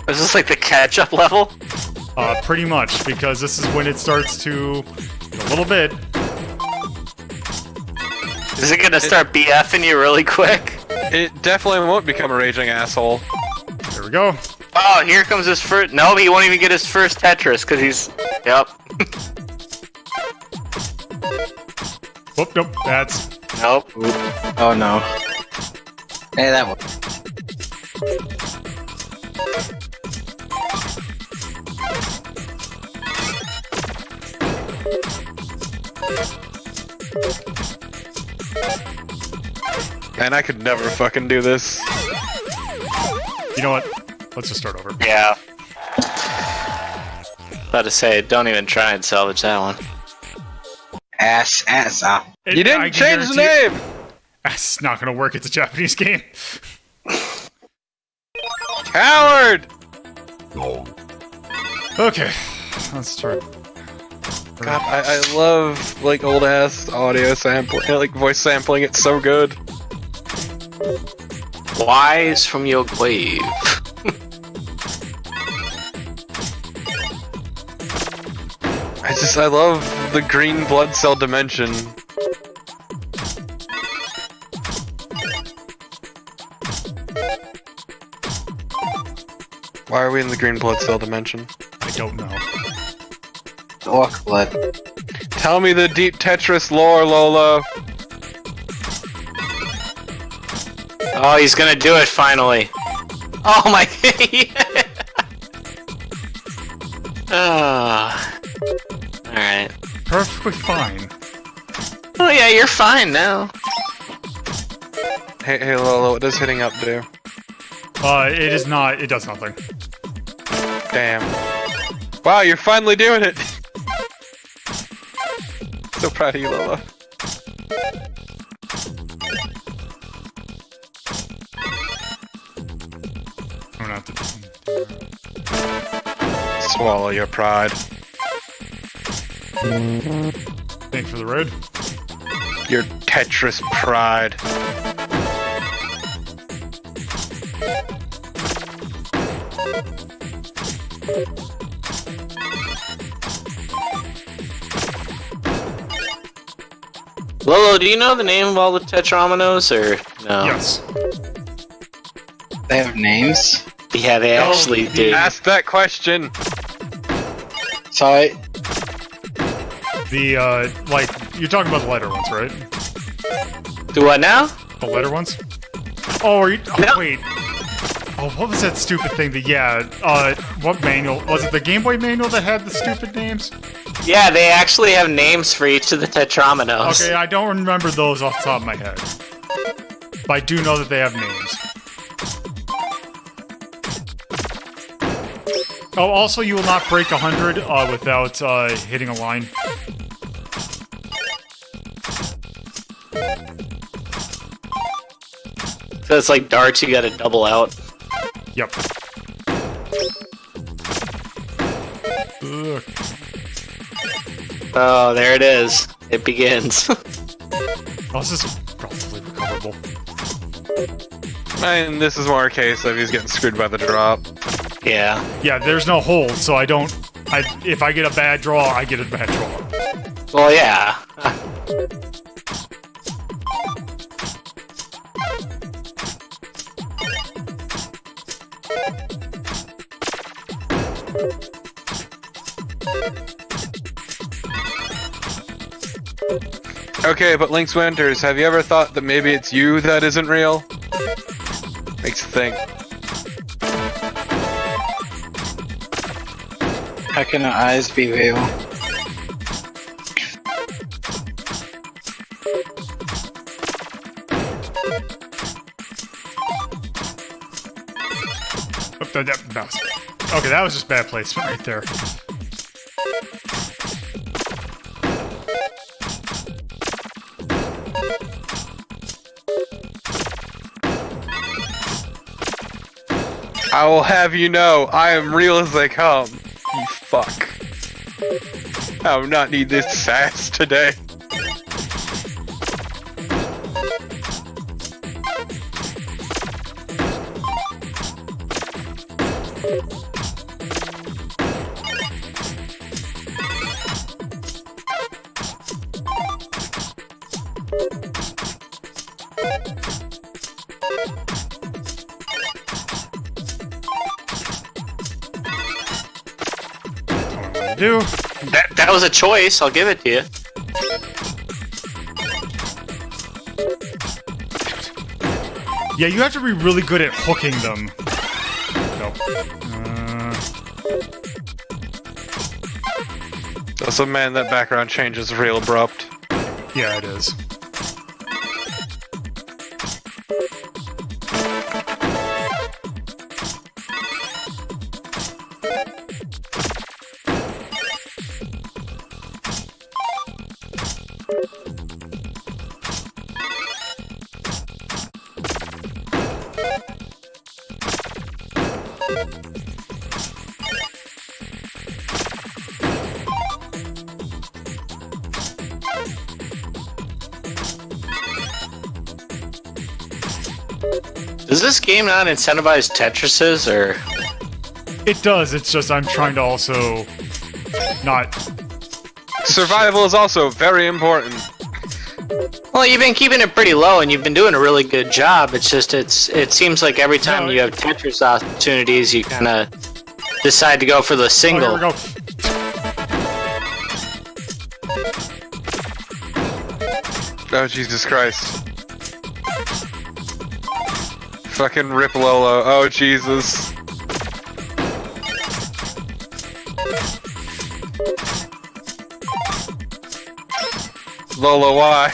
Is this like the catch-up level? Pretty much, because this is when it starts to get a little bit. Is it gonna start BFing you really quick? It definitely won't become a raging asshole. There we go. Oh, here comes his first. No, he won't even get his first Tetris because he's. Yep. Whoop, nope, that's. Nope. Oh no. Hey, that one. And I could never fucking do this. You know what? Let's just start over. Yeah. About to say, don't even try and salvage that one. Ass. You didn't change the name! That's not gonna work. It's a Japanese game. Coward! Okay, let's try. God, I love, like, old-ass audio sampling, like, voice sampling. It's so good. Wise from your grave. I love the green blood cell dimension. Why are we in the green blood cell dimension? I don't know. Orc blood. Tell me the deep Tetris lore, Lola. Oh, he's gonna do it finally. Oh my. Alright. Perfectly fine. Oh yeah, you're fine now. Hey Lola, what does hitting up do? It is not. It does nothing. Damn. Wow, you're finally doing it! So proud of you, Lola. I'm gonna have to. Swallow your pride. Thanks for the road. Your Tetris pride. Lolo, do you know the name of all the Tetrominoes, or no? Yes. They have names? Yeah, they actually do. Ask that question! Sorry. The like you're talking about the lighter ones, right? Do what now? The lighter ones. Oh, are you? Oh, No. wait. Oh, what was that stupid thing? What manual was it? The Game Boy manual that had the stupid names? Yeah, they actually have names for each of the Tetrominoes. Okay, I don't remember those off the top of my head, but I do know that they have names. Oh, also, you will not break 100 without hitting a line. So it's like darts, you gotta double out. Yep. Ugh. Oh, there it is. It begins. Oh, this is relatively recoverable. And this is more a case of he's getting screwed by the drop. Yeah. Yeah, there's no hold, so I don't. If I get a bad draw, I get a bad draw. Well, yeah. Okay, but Link's Winters, have you ever thought that maybe it's you that isn't real? Makes you think. How can our eyes be real? Okay, that was just bad placement right there. I will have you know, I am real as they come. You fuck. I will not need this sass today. Do That was a choice. I'll give it to you. yeah, you have to be really good at hooking them. Nope. Also, man, that background change is real abrupt. Yeah, it is. Does this game not incentivize Tetrises, or? It does, it's just I'm trying to also not... Survival is also very important. Well, you've been keeping it pretty low, and you've been doing a really good job. It's just it seems like every time No, you have Tetris opportunities, you kind of decide to go for the Oh, single. here we go. Oh, Jesus Christ. Fucking rip Lolo. Oh, Jesus. Lola, why?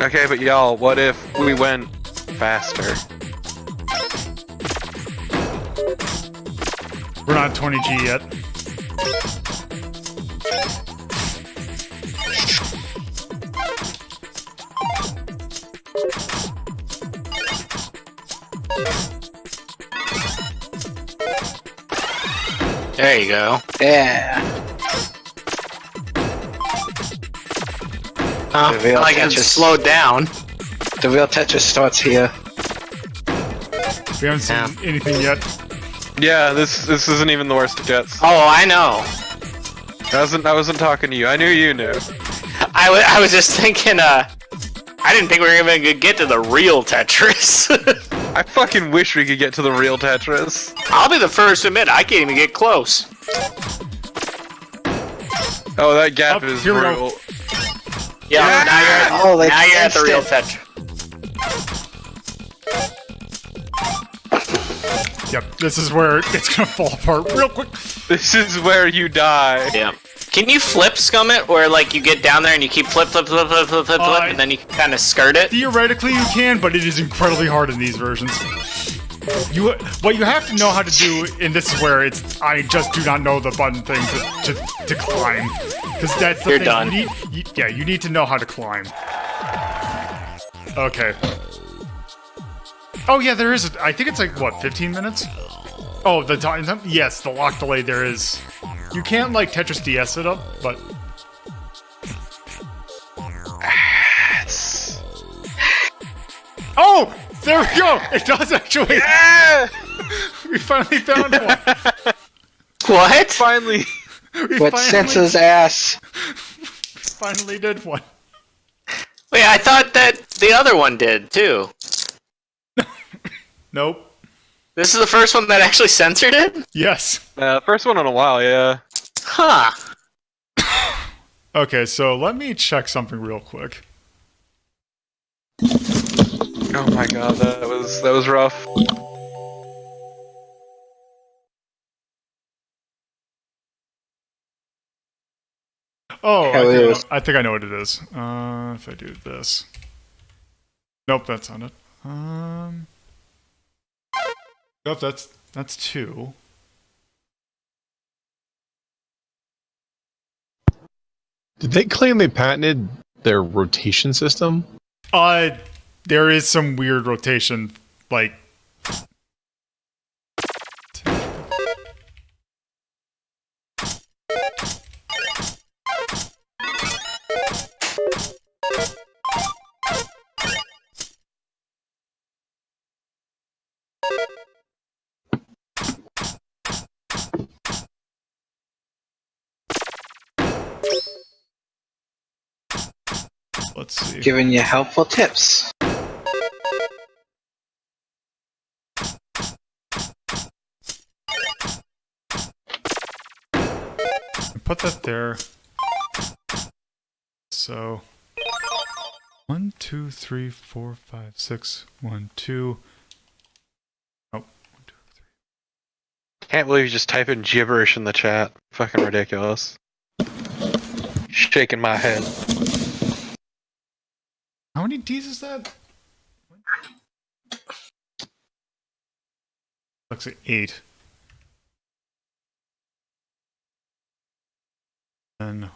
Okay, but y'all, what if we went faster? We're not 20G yet. There you go. Yeah. Oh, The real I can Tetris. slow down. The real Tetris starts here. We haven't seen anything yet. Yeah, this isn't even the worst it gets. Oh, I know. I wasn't talking to you. I knew you knew. I was just thinking. I didn't think we were even gonna get to the real Tetris. I fucking wish we could get to the real Tetris. I'll be the first to admit I can't even get close. Oh, that gap Up, is here we go. brutal. Yeah, now you're at, Oh, they now you're at the real fixed Tetris. Yep, this is where it's gonna fall apart real quick. This is where you die. Yeah. Can you flip scum it, where like you get down there and you keep flip, and then you can kind of skirt it? Theoretically you can, but it is incredibly hard in these versions. What you have to know how to do, and this is where I just do not know the button thing to climb. Because that's the You're thing. done. You need to know how to climb. Okay. Oh yeah, there is. I think it's like, what, 15 minutes? Oh, the time. Yes, the lock delay there is. You can't, like, Tetris DS it up, but... Oh! There we go! It does actually! Yeah! We finally found one! What? Finally. We What senseless ass? finally did one. Wait, I thought that the other one did too. Nope. This is the first one that actually censored it? Yes. First one in a while, yeah. Huh. Okay, so let me check something real quick. Oh my god, that was rough. Oh, Hell yeah. I think I know what it is. If I do this. Nope, that's not it. Nope, that's 2. Did they claim they patented their rotation system? There is some weird rotation, like. Let's see. Giving you helpful tips. Put that there. So 1, 2, 3, 4, 5, 6, 1, 2. Oh, 1, 2, 3. Can't believe you just type in gibberish in the chat. Fucking ridiculous. Shaking my head. How many D's is that? Looks like 8. And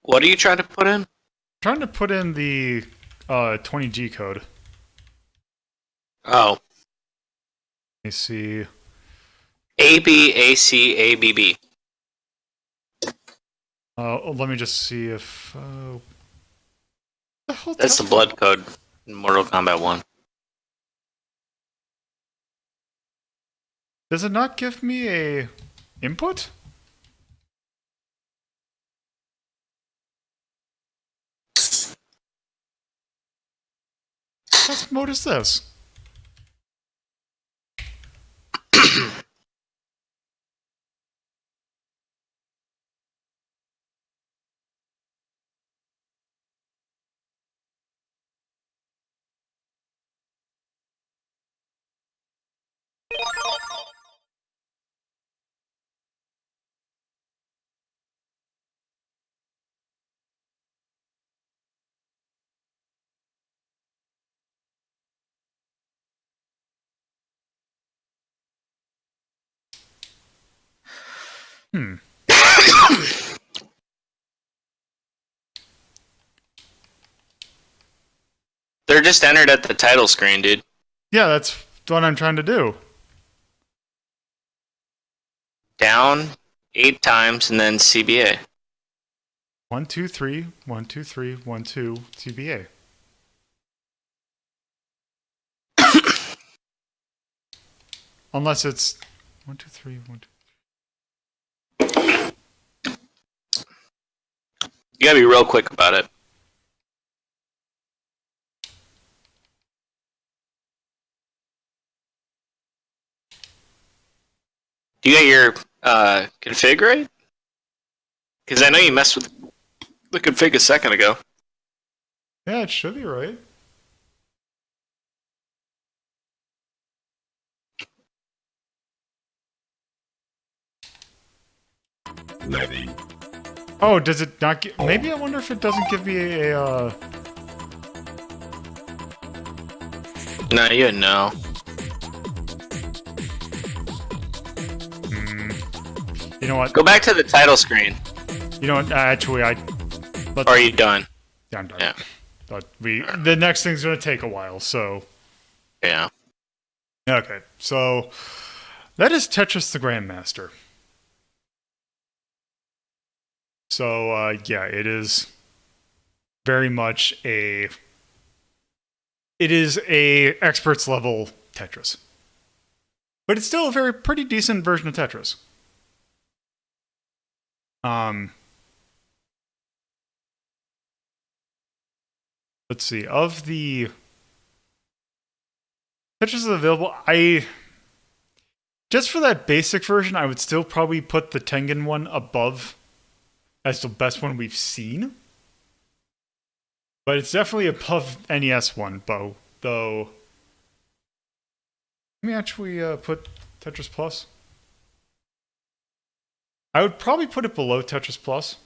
What are you trying to put in? trying to put in the 20G code. Oh. Let me see. ABACABB. Let me just see if. The hell That's the blood code in Mortal Kombat 1. Does it not give me a input? What mode is this? They're just entered at the title screen, dude. Yeah, that's what I'm trying to do. Down 8 times and then CBA. 1, 2, 3, 1, 2, 3, 1, 2, TBA. Unless it's 1, 2, 3, 1, 2. You gotta be real quick about it. Do you got your config right? Because I know you messed with the config a second ago. Yeah, it should be right. Oh, does it not give... Maybe I wonder if it doesn't give me a, No, you know. You know what? Go back to the title screen. You know what? Actually, Or are you done? Yeah, I'm done. Yeah. But the next thing's going to take a while, so... Yeah. Okay, so... That is Tetris the Grandmaster. So, yeah, it is very much a... It is a experts level Tetris. But it's still a very pretty decent version of Tetris. Let's see. Of the Tetris available, just for that basic version, I would still probably put the Tengen one above as the best one we've seen. But it's definitely above NES one, though. Let me actually put Tetris Plus. I would probably put it below Tetris Plus.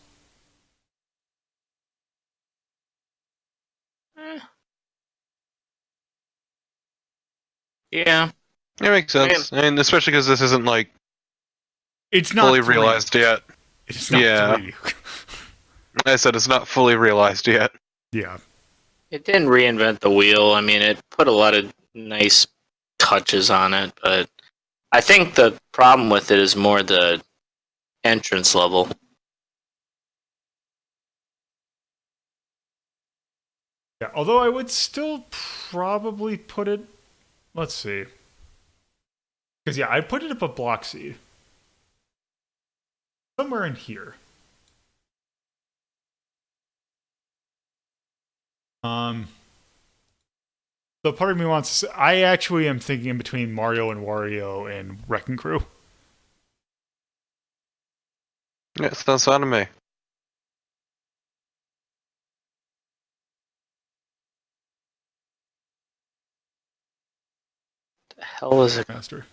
Yeah. It makes sense. I mean, especially because this isn't like It's not fully 3D. realized yet. It's not Yeah. 3D. I said it's not fully realized yet. Yeah. It didn't reinvent the wheel. I mean, it put a lot of nice touches on it, but I think the problem with it is more the entrance level. Yeah, although I would still probably put it... Let's see. Because, yeah, I'd put it up a block C. Somewhere in here. So part of me wants to say... I actually am thinking in between Mario and Wario and Wrecking Crew. Yeah, sounds fine to me. The hell is it? Master.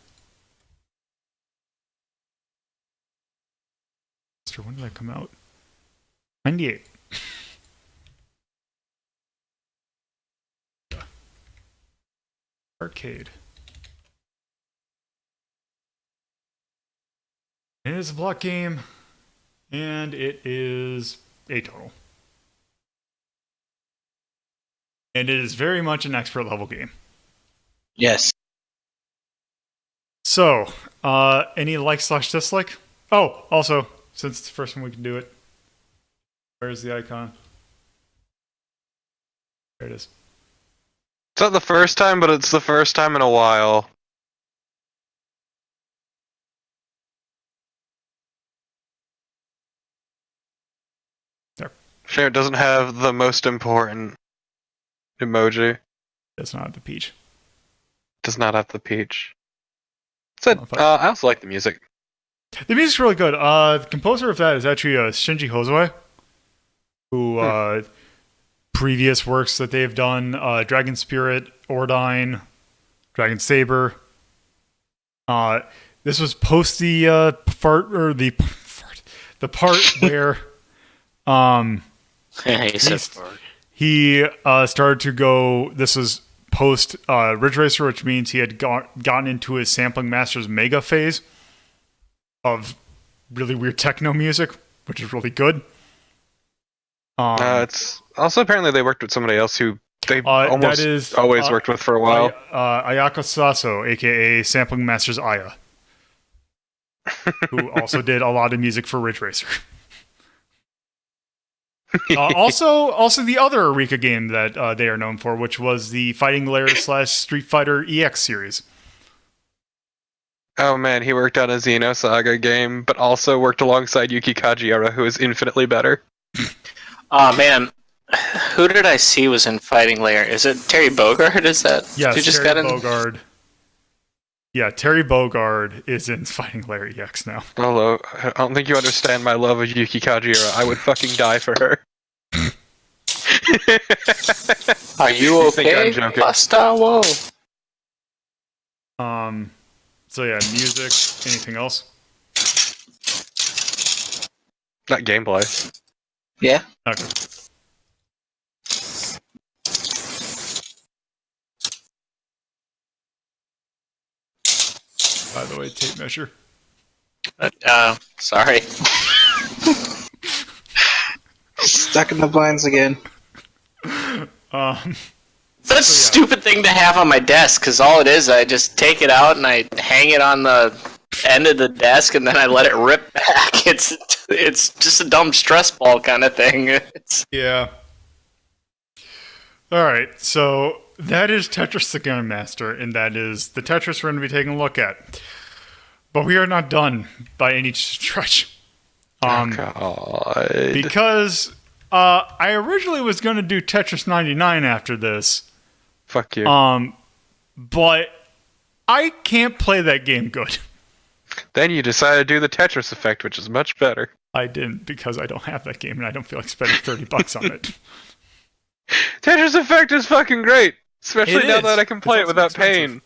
When did that come out? 98. Arcade. It is a block game, and it is atonal. And it is very much an expert level game. Yes. So, any like/dislike? Oh, also, since it's the first one we can do it, where's the icon? There it is. It's not the first time, but it's the first time in a while. There. Sure, it doesn't have the most important emoji. It's not the peach. Does not have the peach. Said, Oh, fuck. I also like the music. The music's really good. The composer of that is actually Shinji Hozue, who previous works that they've done, Dragon Spirit, Ordyne, Dragon Saber. This was post the part where He said fart. he started to go. This was post Ridge Racer, which means he had gotten into his sampling masters mega phase of really weird techno music, which is really good. It's also apparently they worked with somebody else who they that almost is, always worked with for a while. Ayako Saso, aka Sampling Masters Aya, who also did a lot of music for Ridge Racer. Also the other Eureka game that they are known for, which was the Fighting Lair / Street Fighter EX series. Oh man, he worked on a Xenosaga game, but also worked alongside Yuki Kajiura, who is infinitely better. Oh man, who did I see was in Fighting Lair? Is it Terry Bogard? Is that Yes, who just Terry got in? Bogard. Yeah, Terry Bogard is in Fighting Lair EX now. Hello, I don't think you understand my love of Yuki Kajiura. I would fucking die for her. Are you You think I'm okay, joking? Pasta? Whoa. So yeah, music. Anything else? Not gameplay. Yeah. Okay. By the way, tape measure. Sorry. Stuck in the blinds again. That's a stupid thing to have on my desk, because all it is, I just take it out and I hang it on the end of the desk, and then I let it rip back. It's just a dumb stress ball kind of thing. Yeah. All right, so that is Tetris the Game Master, and that is the Tetris we're going to be taking a look at. But we are not done by any stretch. God. Because I originally was going to do Tetris 99 after this. Fuck you. But I can't play that game good. Then you decided to do the Tetris effect, which is much better. I didn't, because I don't have that game and I don't feel like spending $30 on it. Tetris effect is fucking great, especially It now is. that I can play It's it also without pain.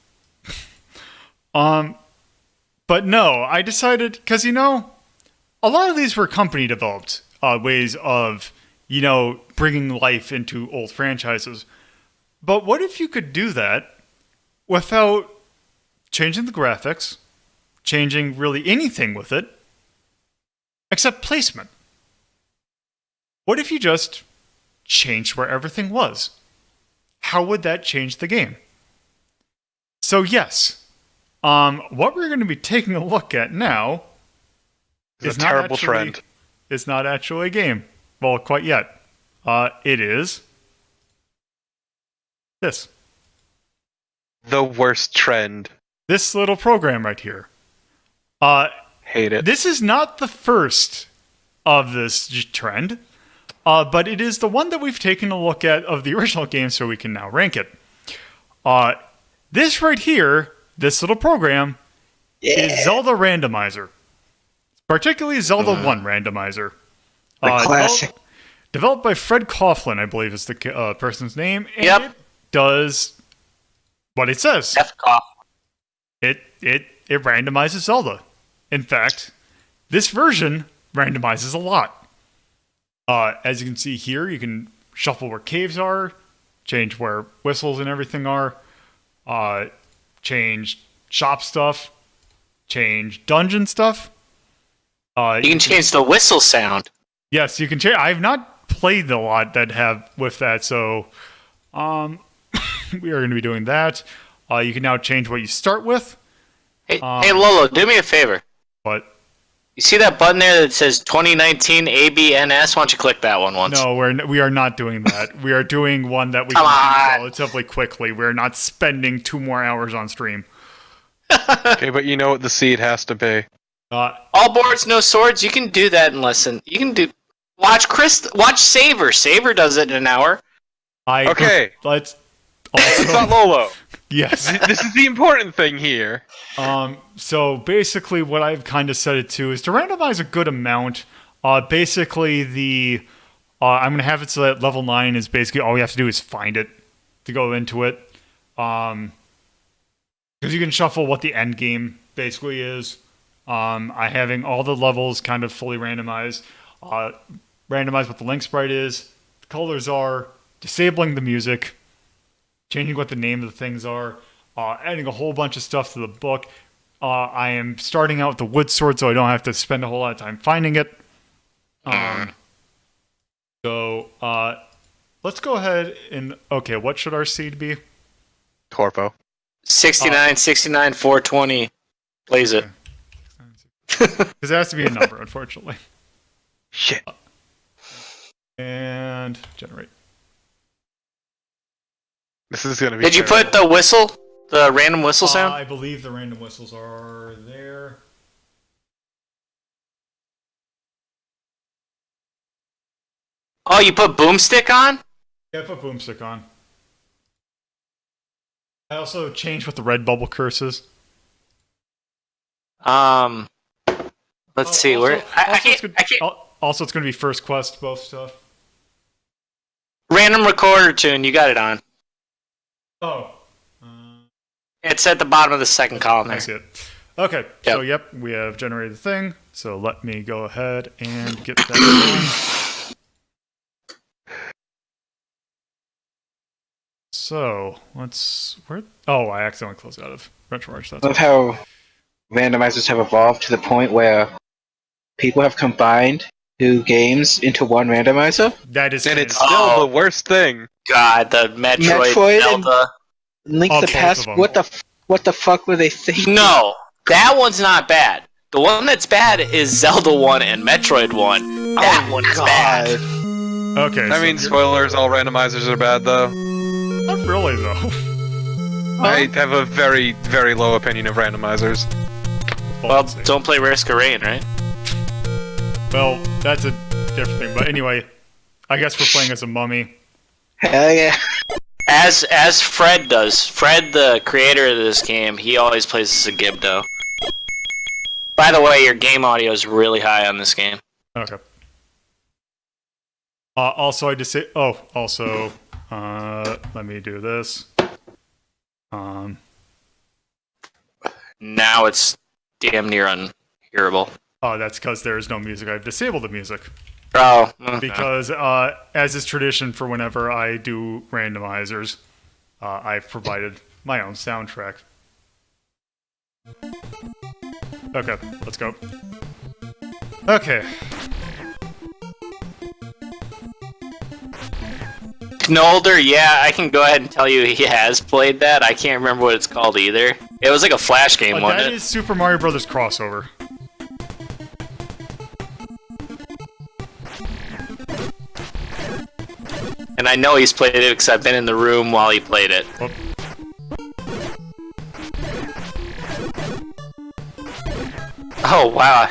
But no, I decided, because, a lot of these were company developed ways of, bringing life into old franchises. But what if you could do that without changing the graphics, changing really anything with it, except placement? What if you just changed where everything was? How would that change the game? So yes, what we're going to be taking a look at now It's a terrible trend. It's not actually a game. Well, quite yet. It is this. The worst trend. This little program right here. Hate it. This is not the first of this trend, but it is the one that we've taken a look at of the original game, so we can now rank it. This right here, this little program, is Zelda Randomizer. Particularly Zelda 1 Randomizer. The classic. Developed by Fred Coughlin, I believe is the person's name. And Yep. it does what it says. F-cough. It randomizes Zelda. In fact, this version randomizes a lot. As you can see here, you can shuffle where caves are, change where whistles and everything are, change shop stuff, change dungeon stuff. You can change the whistle sound. Yes, you can change. I've not played a lot that have with that, so we are going to be doing that. You can now change what you start with. Hey, Lolo, do me a favor. But You see that button there that says 2019 ABNS? Why don't you click that one once? no, we are not doing that. We are doing one that we Come can on. do relatively quickly. We're not spending 2 more hours on stream. Okay, but you know what the seed has to be. All boards, no swords. You can do that in less than... You can do... Watch Saver. Saver does it in an hour. Okay. Let's It's not Lolo. yes. This is the important thing here. So basically, what I've kind of set it to is to randomize a good amount. Basically, I'm going to have it so that level 9 is basically all you have to do is find it to go into it. Because you can shuffle what the end game basically is. I having all the levels kind of fully randomized. Randomize what the link sprite is, the colors are, disabling the music, changing what the name of the things are, adding a whole bunch of stuff to the book. I am starting out with the wood sword so I don't have to spend a whole lot of time finding it. So let's go ahead and... Okay, what should our seed be? Corpo. 69, 69, 420. Blaze it. Because it has to be a number, unfortunately. Shit. And generate. This is gonna be. Did you put the whistle? The random whistle sound? I believe the random whistles are there. Oh, you put Boomstick on? Yeah, I put Boomstick on. I also changed what the red bubble curse is. Let's see where. I can't. Also, it's going to be first quest, both stuff. Random recorder tune. You got it on. Oh. It's at the bottom of the second column I there. see it. Okay, so yep, we have generated the thing. So let me go ahead and get that going. So where? Oh, I accidentally closed out of RetroArch. I love how randomizers have evolved to the point where people have combined two games into one randomizer. That is, And it's fantastic. still the worst thing. God, the Metroid, Metroid Zelda. Link Oh, the both Past. of 'em. What the fuck were they thinking? No, that one's not bad. The one that's bad is Zelda 1 and Metroid 1. That one is bad. Okay. I mean, spoilers, all randomizers are bad, though. not really though. I have a very, very low opinion of randomizers. Well, don't play Risk of Rain, right? Well, that's a different thing. But anyway, I guess we're playing as a mummy. Hell yeah. As Fred does. Fred, the creator of this game, he always plays as a Gibdo. By the way, your game audio is really high on this game. Okay. Also, I just say. Oh, also, let me do this. Now it's damn near unhearable. Oh, that's because there is no music. I've disabled the music Oh, okay. because, as is tradition for whenever I do randomizers, I've provided my own soundtrack. Okay, let's go. Okay. Knolder, yeah, I can go ahead and tell you he has played that. I can't remember what it's called either. It was like a Flash game, wasn't That it? is Super Mario Brothers crossover. And I know he's played it because I've been in the room while he played it. Whoop. Oh, wow.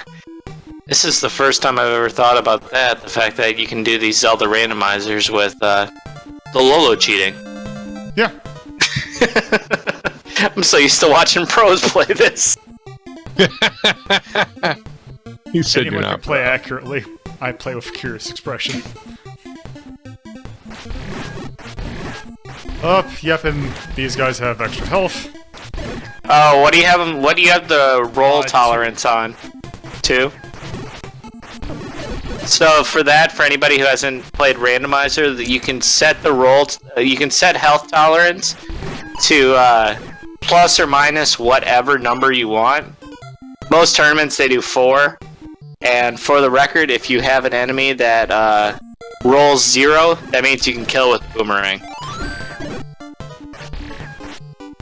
This is the first time I've ever thought about that. The fact that you can do these Zelda randomizers with the Lolo cheating. Yeah. I'm so used to watching pros play this. You said Anyone you're can not. play accurately. I play with curious expression. Yep, and these guys have extra health. Oh, what do you have? What do you have the roll tolerance on? 2. So for that, for anybody who hasn't played Randomizer, you can set the roll. You can set health tolerance to plus or minus whatever number you want. Most tournaments they do 4. And for the record, if you have an enemy that rolls 0, that means you can kill with boomerang.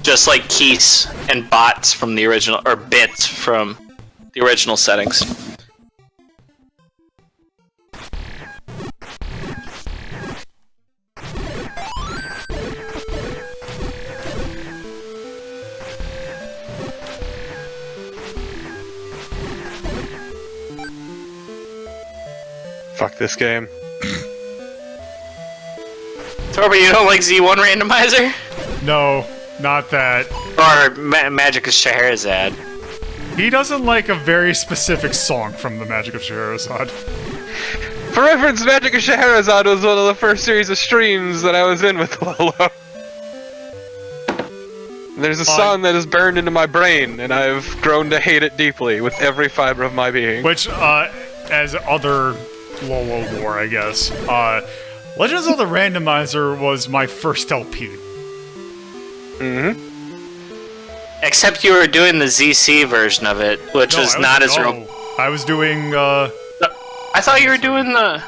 Just like Keys and bots from the original, or bits from the original settings. Fuck this game. Torby, you don't like Z1 randomizer? No, not that. Or Magic of Scheherazade? He doesn't like a very specific song from the Magic of Scheherazade. For reference, Magic of Scheherazade was one of the first series of streams that I was in with Lolo. There's a song that is burned into my brain, and I've grown to hate it deeply with every fiber of my being. Which, as other Lolo lore, I guess, Legends of the Randomizer was my first LP. Mm-hmm. Except you were doing the ZC version of it, which was not as real. I was doing, I thought you were doing the...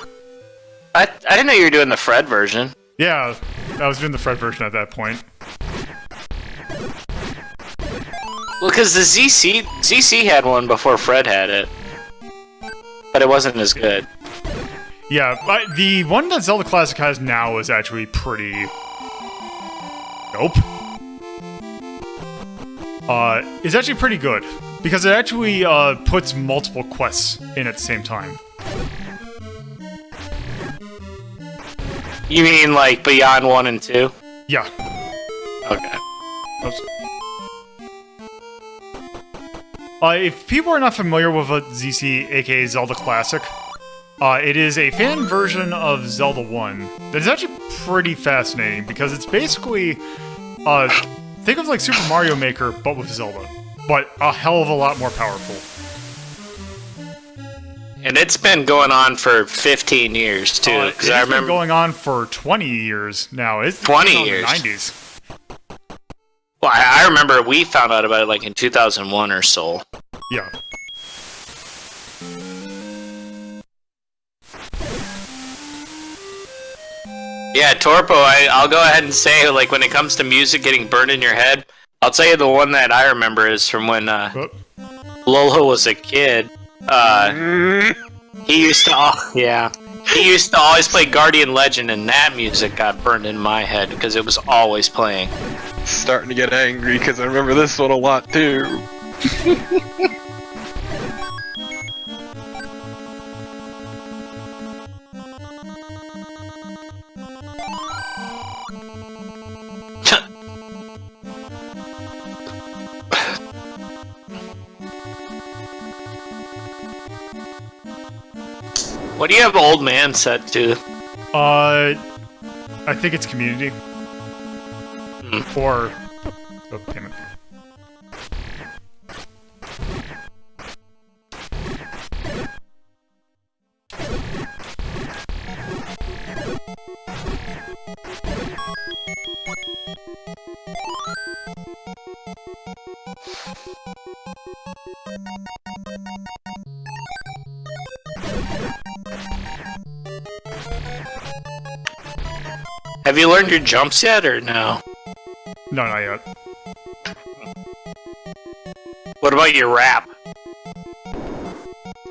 I didn't know you were doing the Fred version. yeah, I was doing the Fred version at that point. Well, because the ZC had one before Fred had it. But it wasn't as good. Yeah, the one that Zelda Classic has now is actually pretty... Nope. It's actually pretty good, because it actually, puts multiple quests in at the same time. You mean like Beyond 1 and 2? Yeah. Okay. Oops. If people are not familiar with a ZC, aka Zelda Classic, it is a fan version of Zelda 1 that is actually pretty fascinating because it's basically, think of like Super Mario Maker, but with Zelda, but a hell of a lot more powerful. And it's been going on for 15 years too. It's Because I been remember going on for 20 years now. It's 20 been on years. The 90s. Well, I remember we found out about it like in 2001 or so. Yeah. Yeah, Torpo, I'll go ahead and say, like, when it comes to music getting burned in your head, I'll tell you the one that I remember is from when Lolo was a kid. He used to, he used to always play Guardian Legend, and that music got burned in my head because it was always playing. Starting to get angry because I remember this one a lot too. What do you have old man set to? I think it's Community. Or... Oh, damn it. Have you learned your jumps yet, or no? No, not yet. What about your rap?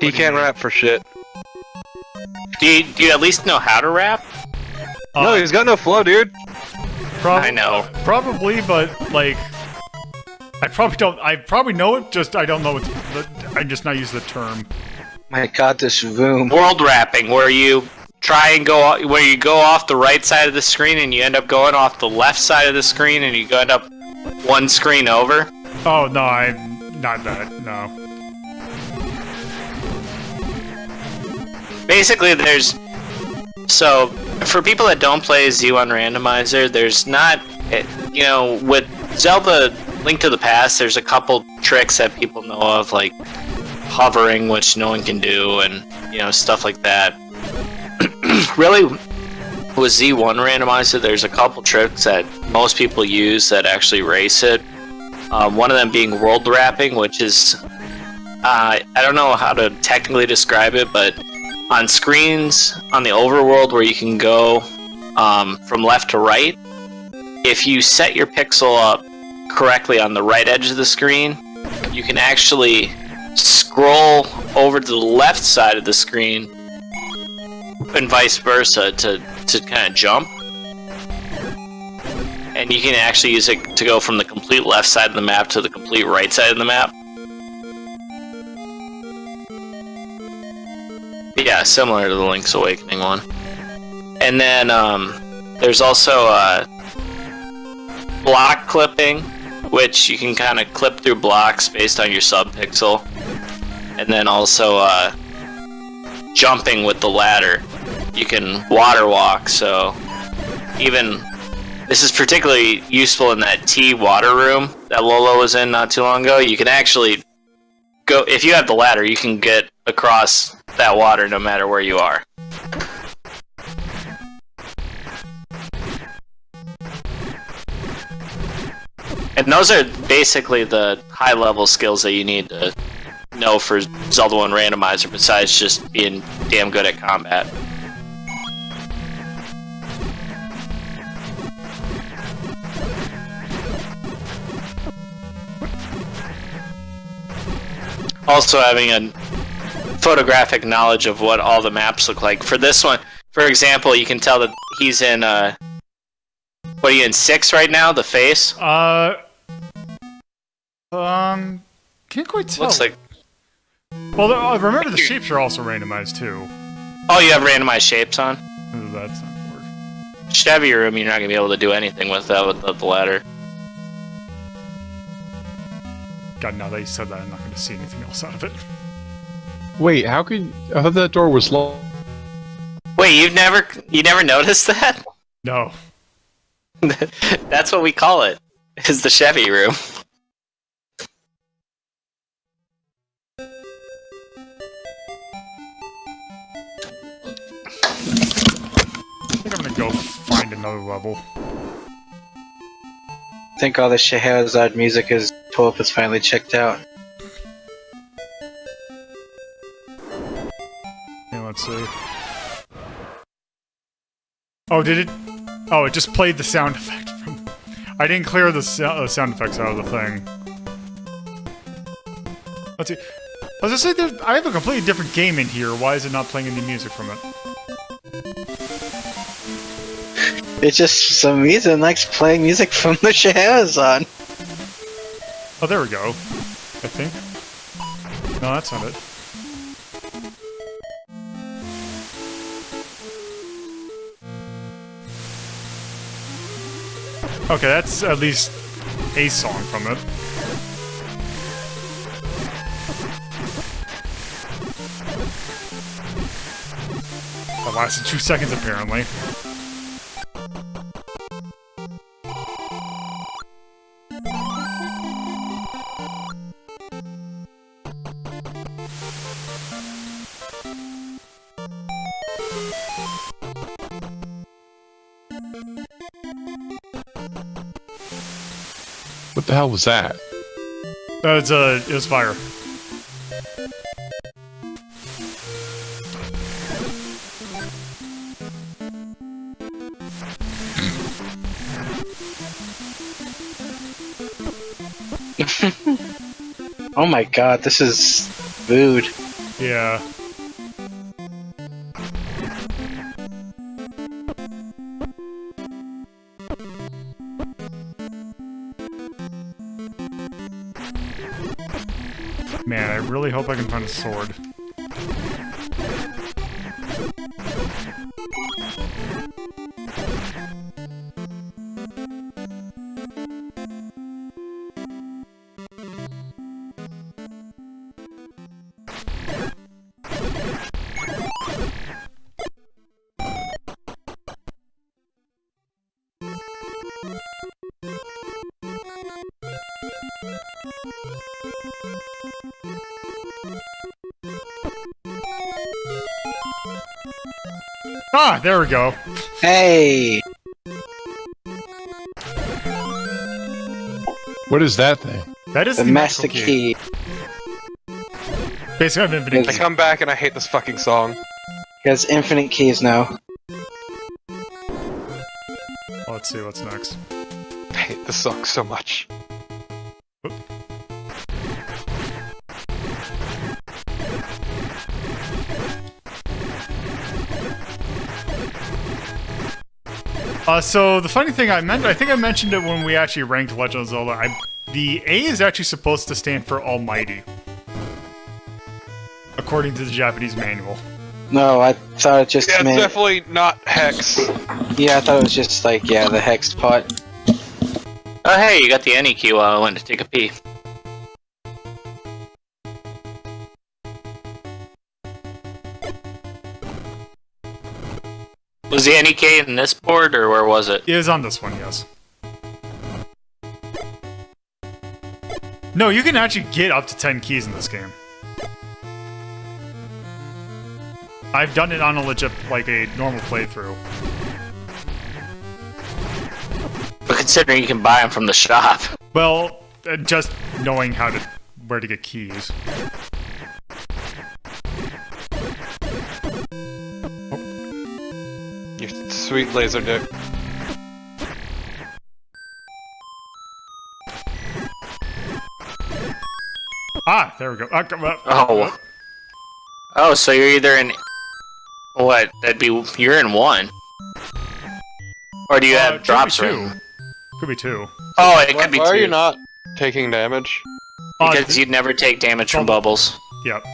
He can't rap for shit. Do you at least know how to rap? No, he's got no flow, dude. I know. Probably, but, like... I probably know it, just I don't know what... I'm just not using the term. My god, this room. World rapping, where you try and go off the right side of the screen and you end up going off the left side of the screen and you end up one screen over. Oh, no, I'm not that, no. Basically, so for people that don't play Z1 Randomizer, there's not, with Zelda Link to the Past, there's a couple tricks that people know of, like hovering, which no one can do, and stuff like that. Really, with Z1 Randomizer, there's a couple tricks that most people use that actually race it. One of them being world wrapping, which is, I don't know how to technically describe it, but on screens on the overworld where you can go from left to right, if you set your pixel up correctly on the right edge of the screen, you can actually scroll over to the left side of the screen and vice versa to kind of jump. And you can actually use it to go from the complete left side of the map to the complete right side of the map. Yeah, similar to the Link's Awakening one. And then there's also block clipping, which you can kind of clip through blocks based on your subpixel. And then also jumping with the ladder. You can water walk, so even this is particularly useful in that T water room that Lolo was in not too long ago. You can actually go, if you have the ladder, you can get across that water no matter where you are. And those are basically the high-level skills that you need to know for Zelda 1 Randomizer, besides just being damn good at combat. Also having a photographic knowledge of what all the maps look like. For this one, for example, you can tell that he's in, what are you in, 6 right now, the face? Can't quite tell. Looks like... Well, remember the shapes are also randomized, too. Oh, you have randomized shapes on? That's not gonna work. Chevy room, you're not going to be able to do anything with that with the ladder. God, now that you said that, I'm not going to see anything else out of it. Wait, how could... I thought that door was locked. Wait, you never noticed that? No. That's what we call it, is the Chevy room. think I'm gonna go find another level. I think all the Scheherazade music is 12 is finally checked out. Yeah, let's see. Oh, did it? Oh, it just played the sound effect from... I didn't clear the sound effects out of the thing. Let's see. I was gonna say, I have a completely different game in here. Why is it not playing any music from it? It just, for some reason, likes playing music from the Scheherazade. Oh, there we go. I think. No, that's not it. Okay, that's at least a song from it. That lasted 2 seconds, apparently. What the hell was that? It was fire. Oh my god, this is rude. Yeah. Man, I really hope I can find a sword. Ah, there we go. Hey! What is that thing? That is The the master magical key. key. Basically, I have infinite I keys. come back and I hate this fucking song. He has infinite keys now. Let's see what's next. I hate this song so much. So the funny thing I think I mentioned it when we actually ranked Legend of Zelda. The A is actually supposed to stand for Almighty, according to the Japanese manual. No, I thought it just Yeah, it's meant... definitely not Hex. Yeah, I thought it was just like, yeah, the hex part. Oh hey, you got the any key while I went to take a pee. Was the any key in this board, or where was it? It is on this one, yes. No, you can actually get up to 10 keys in this game. I've done it on a legit, like a normal playthrough. But considering you can buy them from the shop. Well, just knowing where to get keys. You sweet laser dick. Ah, there we go. Oh. Oh, so you're either in... What? That'd be... You're in one. Or do you have drops could be room? two. Could be two. Oh, it could be Why two. are you not taking damage? Because you'd never take damage from bubbles. Yep.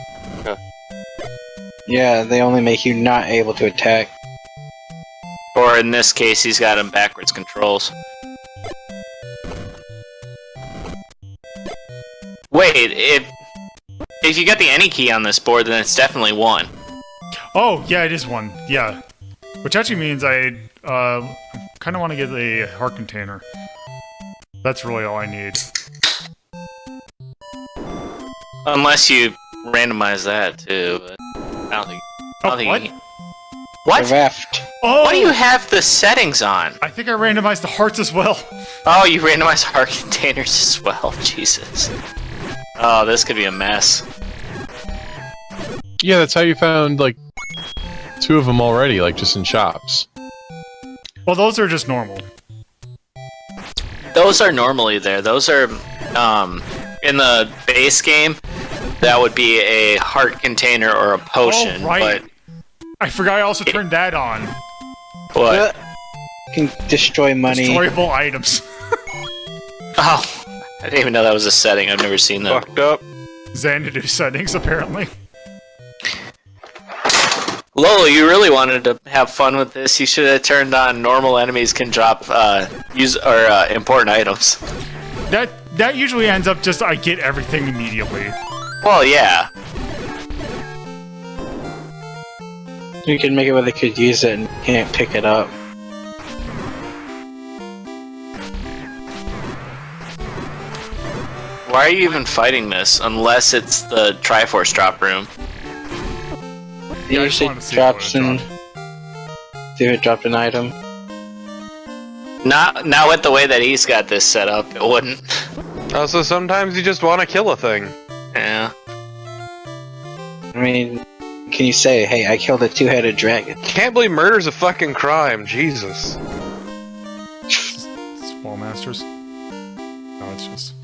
Yeah, they only make you not able to attack. Or in this case, he's got him backwards controls. Wait, if you got the any key on this board, then it's definitely one. Oh, yeah, it is one. Yeah. Which actually means I kind of want to get a heart container. That's really all I need. Unless you randomize that too, but I don't think. Oh, what? What? The raft. Oh, Why do you have the settings on? I think I randomized the hearts as well. Oh, you randomized heart containers as well. Jesus. Oh, this could be a mess. Yeah, that's how you found like 2 of them already, like just in shops. Well, those are just normal. Those are normally there. Those are, in the base game, that would be a heart container or a potion. Oh, right. But I forgot I also turned that on. what? Can destroy money. Destroyable items. Oh, I didn't even know that was a setting. I've never seen that. Fucked up. Xanadu settings, apparently. Lolo, you really wanted to have fun with this. You should have turned on normal enemies can drop important items. That usually ends up just I get everything immediately. Well, yeah. You can make it where they could use it and can't pick it up. Why are you even fighting this unless it's the Triforce drop room? It Yeah, I just usually wanted to see what drops it in. See if it dropped an item. Not with the way that he's got this set up, it wouldn't. Also, sometimes you just want to kill a thing. Yeah. I mean, can you say, hey, I killed a 2-headed dragon? Can't believe murder's a fucking crime. Jesus. It's Wall Masters. No, it's just.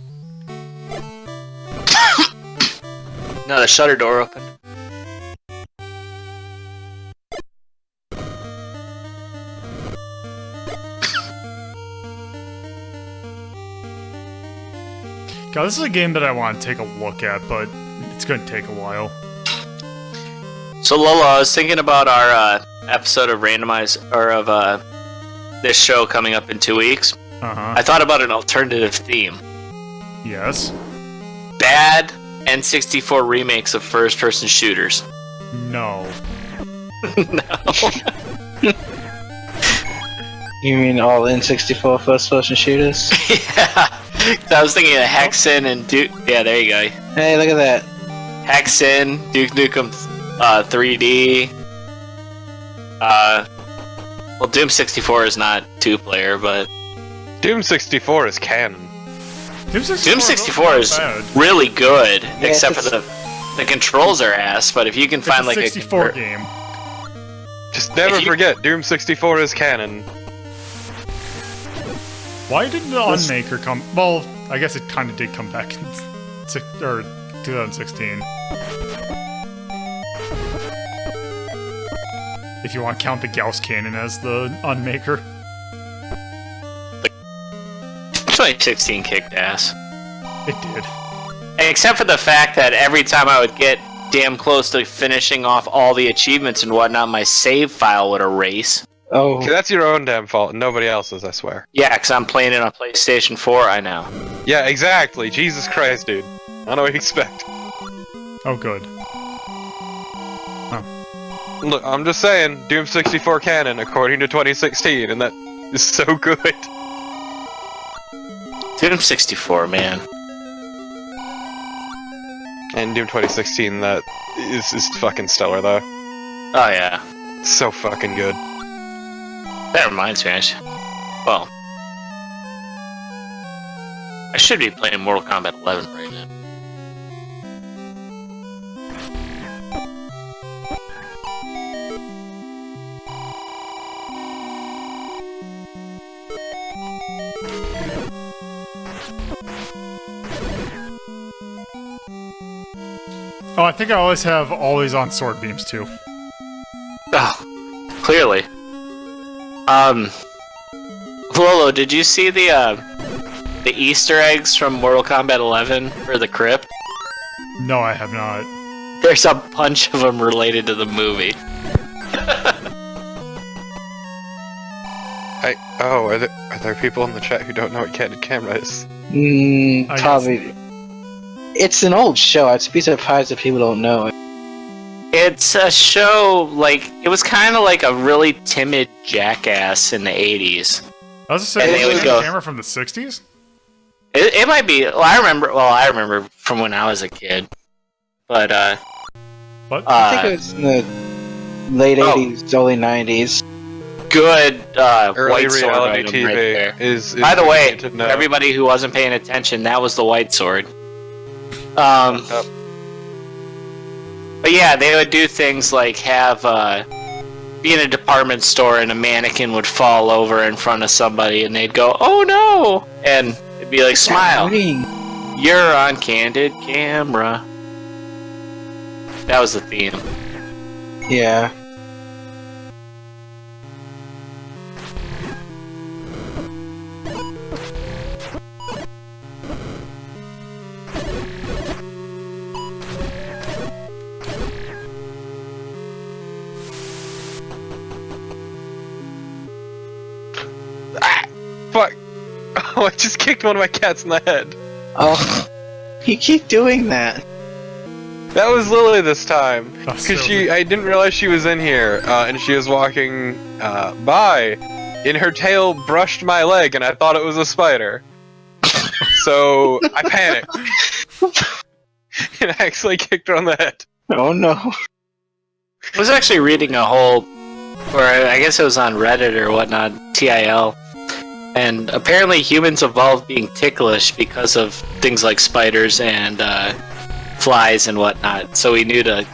No, the shutter door opened. God, this is a game that I want to take a look at, but it's going to take a while. So Lola, I was thinking about our episode of this show coming up in 2 weeks. Uh-huh. I thought about an alternative theme. Yes. Bad N64 remakes of first-person shooters. No. You mean all N64 first-person shooters? Yeah. I was thinking of Hexen and Duke. Yeah, there you go. Hey, look at that. Hexen, Duke Nukem 3D. Well, Doom 64 is not 2-player, but Doom 64 is canon. Doom Doom 64 not is bad. really good, Yes, except for it's- the controls are ass. But if you can It's find a like 64 game. Just never If you- forget, Doom 64 is canon. Why didn't the Unmaker come? Well, I guess it kind of did come back in 2016. If you want to count the Gauss Cannon as the Unmaker. 2016 kicked ass. It did. Except for the fact that every time I would get damn close to finishing off all the achievements and whatnot, my save file would erase. Oh, Okay, that's your own damn fault, and nobody else's, I swear. Yeah, because I'm playing it on PlayStation 4, I know. Yeah, exactly. Jesus Christ, dude. I don't know what you expect. Oh, good. Look, I'm just saying, Doom 64 canon according to 2016, and that is so good. Doom 64, man. And Doom 2016, that is fucking stellar, though. Oh, yeah. So fucking good. That reminds me, well, I should be playing Mortal Kombat 11 right now. Oh, I think I always have always on sword beams too. Oh, clearly. Lolo, did you see the Easter eggs from Mortal Kombat 11 for the crypt? No, I have not. There's a bunch of them related to the movie. Are there people in the chat who don't know what candid camera is? I probably. It's an old show. I'd be surprised if people don't know it. It's a show, like, it was kind of like a really timid jackass in the 80s. I was just And saying, they was would it a go- camera from the 60s? It might be, I remember from when I was a kid. But, What? I think it was in the late Oh. 80s, early 90s. Good Early white sword reality item TV right there. is By the way, to know. everybody who wasn't paying attention, that was the white sword. Up. But yeah, they would do things like have be in a department store and a mannequin would fall over in front of somebody and they'd go, "Oh no!" and it'd be like, "Smile, you're on candid camera." That was the theme. Yeah. Fuck! Oh, I just kicked one of my cats in the head. Oh, you keep doing that. That was Lily this time, That's because so I didn't realize she was in here, and she was walking by, and her tail brushed my leg, and I thought it was a spider. So I panicked, and I actually kicked her on the head. Oh no. I was actually reading a whole, or I guess it was on Reddit or whatnot, TIL, and apparently humans evolved being ticklish because of things like spiders and flies and whatnot. So we knew to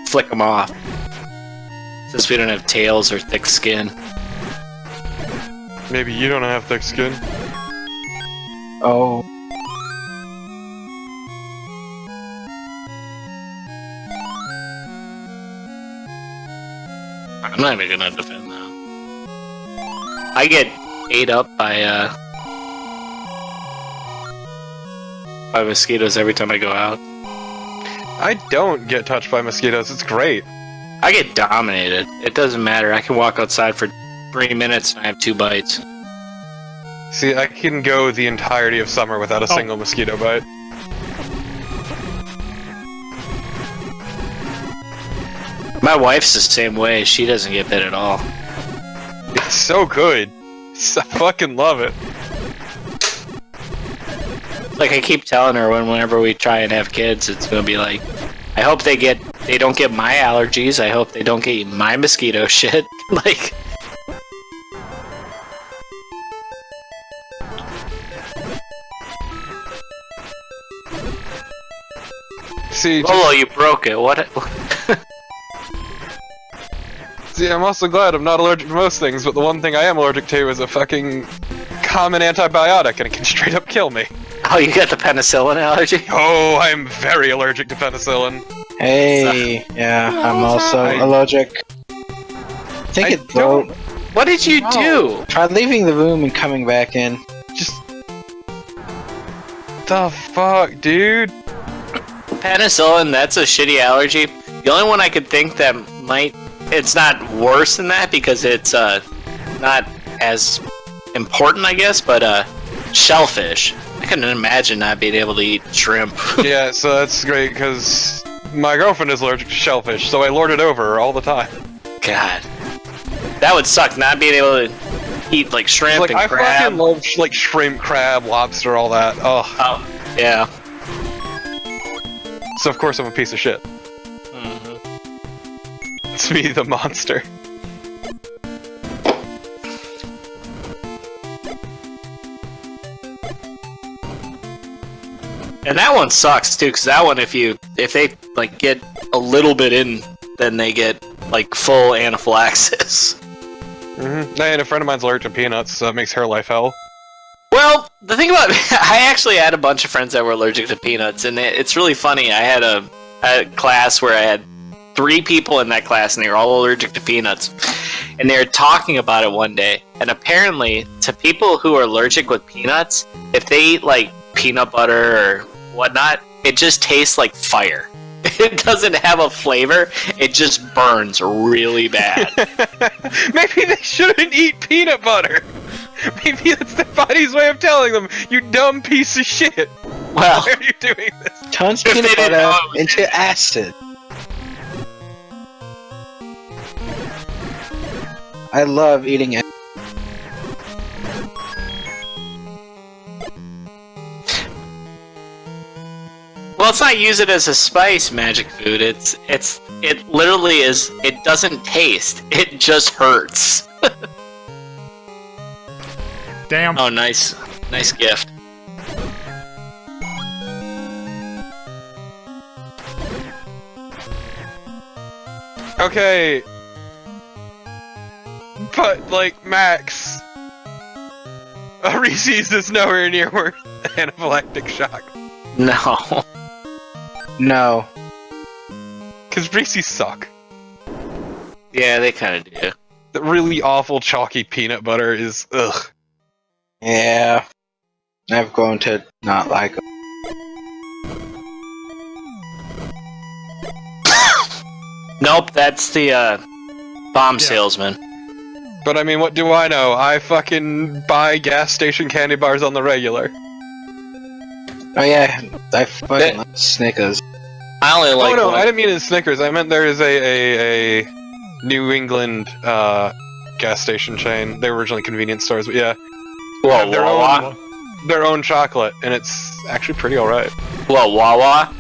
flick them off, since we don't have tails or thick skin. Maybe you don't have thick skin. Oh. I'm not even gonna defend that. I get ate up by mosquitoes every time I go out. I don't get touched by mosquitoes. It's great. I get dominated. It doesn't matter. I can walk outside for 3 minutes and I have 2 bites. See, I can go the entirety of summer without a single mosquito bite. My wife's the same way. She doesn't get bit at all. It's so good. I fucking love it. Like I keep telling her whenever we try and have kids, it's gonna be like, I hope they don't get my allergies. I hope they don't get my mosquito shit. Like, See, Lolo, you broke it. What? See, I'm also glad I'm not allergic to most things, but the one thing I am allergic to is a fucking common antibiotic, and it can straight up kill me. Oh, you got the penicillin allergy? Oh, I'm very allergic to penicillin. Hey, yeah, I'm also allergic. I think it don't- What did you do? Try leaving the room and coming back in. Just... The fuck, dude? Penicillin, that's a shitty allergy. The only one I could think that might... It's not worse than that because it's not as important, I guess, but shellfish. I couldn't imagine not being able to eat shrimp. Yeah, so that's great, because my girlfriend is allergic to shellfish, so I lord it over her all the time. God. That would suck, not being able to eat, like, shrimp Like, and I crab. fucking love, like, shrimp, crab, lobster, all that. Oh. Oh, yeah. So of course I'm a piece of shit. Mhm. It's me, the monster. And that one sucks, too, because that one, if they, like, get a little bit in, then they get, like, full anaphylaxis. Mm-hmm. And a friend of mine's allergic to peanuts, so that makes her life hell. Well, the thing about I actually had a bunch of friends that were allergic to peanuts, and it's really funny. I had a class where I had 3 people in that class, and they were all allergic to peanuts. And they were talking about it one day, and apparently, to people who are allergic with peanuts, if they eat, like, peanut butter or whatnot, it just tastes like fire. It doesn't have a flavor, it just burns really bad. Maybe they shouldn't eat peanut butter! Maybe that's their body's way of telling them, you dumb piece of shit! Well, Why are you doing this? Turns If they peanut didn't butter know it was into acid. I love eating it. Well, it's not use it as a spice magic food. It literally is. It doesn't taste. It just hurts. Damn. Oh, nice gift. Okay. But, like, Max, a Reese's is nowhere near worth anaphylactic shock. No. No. Because Reese's suck. Yeah, they kind of do. The really awful chalky peanut butter is ugh. Yeah. I've grown to not like them. Nope, that's the bomb salesman. But I mean, what do I know? I fucking buy gas station candy bars on the regular. Oh yeah, I fucking like Snickers. I only like Oh no, one. I didn't mean in Snickers. I meant there is a New England gas station chain. They were originally convenience stores, but yeah, Whoa, have Wawa? their own chocolate, and it's actually pretty alright. Whoa, Wawa?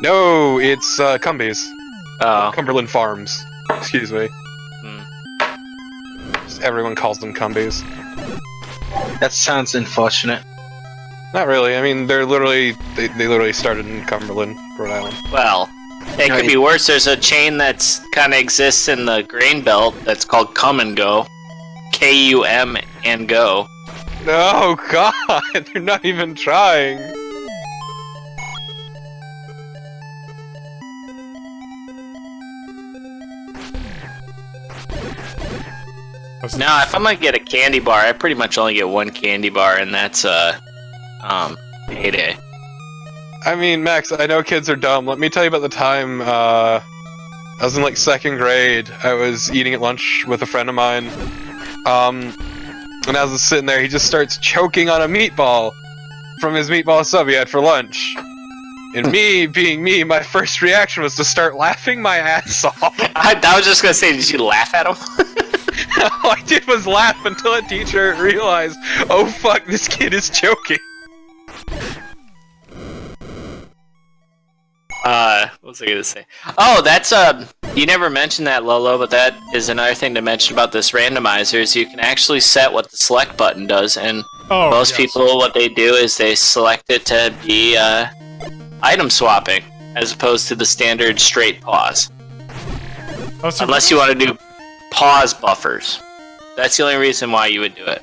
No, it's Cumbies. Oh. Cumberland Farms. Excuse me. Just everyone calls them Cumbies. That sounds unfortunate. Not really. I mean, they literally started in Cumberland, Rhode Island. Well, it could be worse. There's a chain that's kind of exists in the grain belt that's called Come and Go. K-U-M and Go. Oh god, they're not even trying. Now, if I'm gonna get a candy bar, I pretty much only get one candy bar, and that's Payday. I mean, Max, I know kids are dumb. Let me tell you about the time I was in like 2nd grade. I was eating at lunch with a friend of mine. And as I was sitting there, he just starts choking on a meatball from his meatball sub he had for lunch. And me, being me, my first reaction was to start laughing my ass off. I was just gonna say, did you laugh at him? All I did was laugh until a teacher realized, oh fuck, this kid is choking. What was I gonna say? Oh, that's you never mentioned that, Lolo, but that is another thing to mention about this randomizer is you can actually set what the select button does, and most people, what they do is they select it to be item swapping, as opposed to the standard straight pause. Oh, so Unless you want to do pause buffers. That's the only reason why you would do it.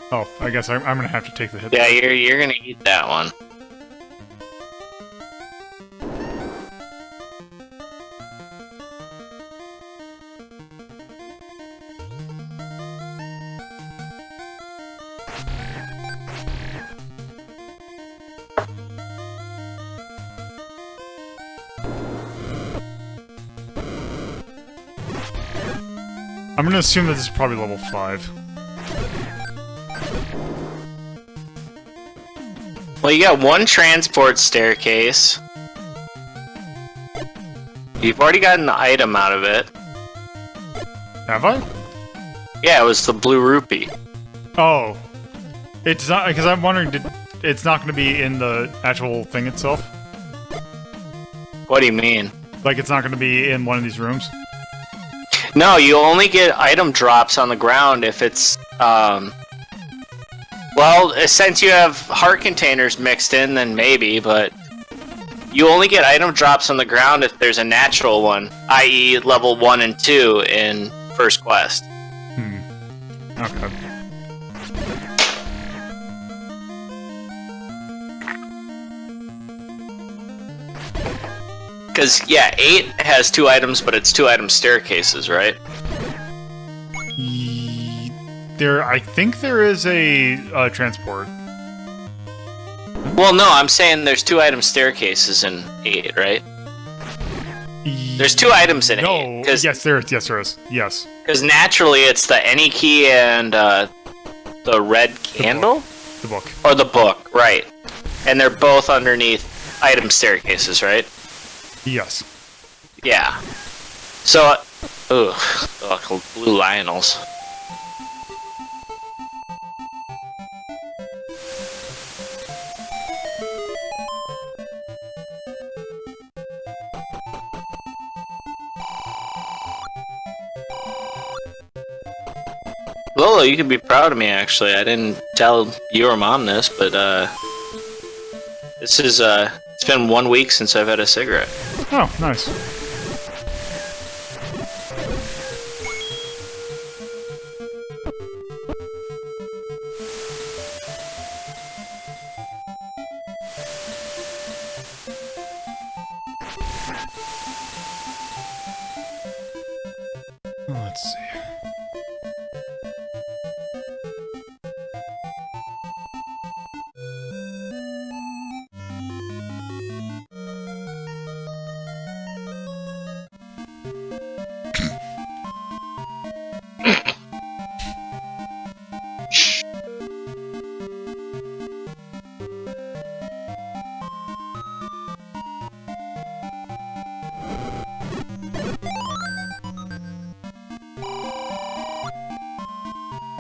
Oh, I guess I'm gonna have to take the hit. Yeah, you're gonna eat that one. I'm gonna assume that this is probably level 5. Well, you got one transport staircase. You've already gotten the item out of it. Have I? Yeah, it was the blue rupee. Oh. It's not, because I'm wondering, it's not gonna be in the actual thing itself? What do you mean? Like, it's not gonna be in one of these rooms? No, you only get item drops on the ground if it's, well, since you have heart containers mixed in, then maybe, but you only get item drops on the ground if there's a natural one, i.e. level 1 and 2 in First Quest. Okay. Because, yeah, 8 has 2 items, but it's 2 item staircases, right? I think there is a transport. Well, no, I'm saying there's 2 item staircases in 8, right? There's 2 items in 8. Yes, there is. Yes. Because naturally it's the any key and the red candle? The book. Or the book, right. And they're both underneath item staircases, right? Yes. Yeah. So, ugh, blue Lionels. Lola, you can be proud of me, actually. I didn't tell you or Mom this, but, this is, it's been 1 week since I've had a cigarette. Oh, nice. Let's see.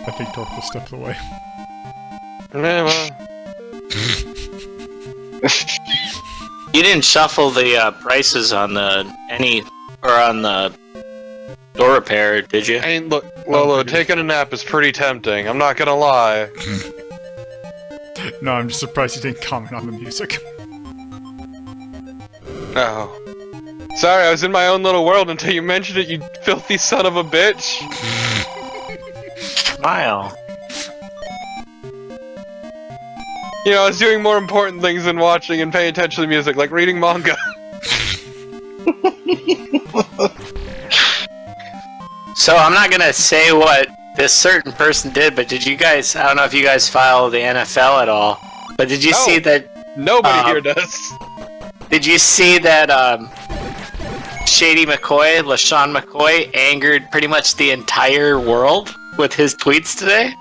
I think Torquil stepped away. Yeah, well, You didn't shuffle the prices on the on the door repair, did you? I mean, look, Lolo, taking a nap is pretty tempting. I'm not gonna lie. No, I'm just surprised you didn't comment on the music. Oh. Sorry, I was in my own little world until you mentioned it, you filthy son of a bitch. Smile. You know, I was doing more important things than watching and paying attention to music, like reading manga. So I'm not gonna say what this certain person did, but did you guys? I don't know if you guys follow the NFL at all, but did you No. see that? Nobody here does. Did you see that? Shady McCoy, LaShawn McCoy, angered pretty much the entire world with his tweets today.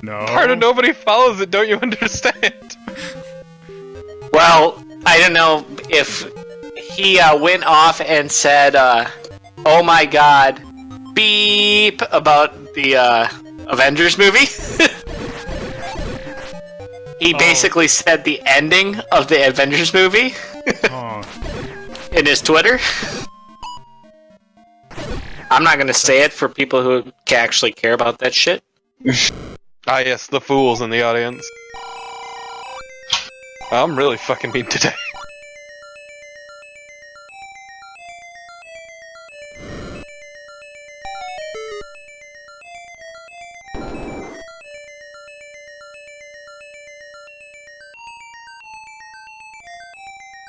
No. Part of nobody follows it, don't you understand? Well, I don't know if he went off and said, "Oh my God, beep," about the Avengers movie. He basically said the ending of the Avengers movie Oh. in his Twitter. I'm not gonna say it for people who actually care about that shit. Ah yes, the fools in the audience. I'm really fucking mean today.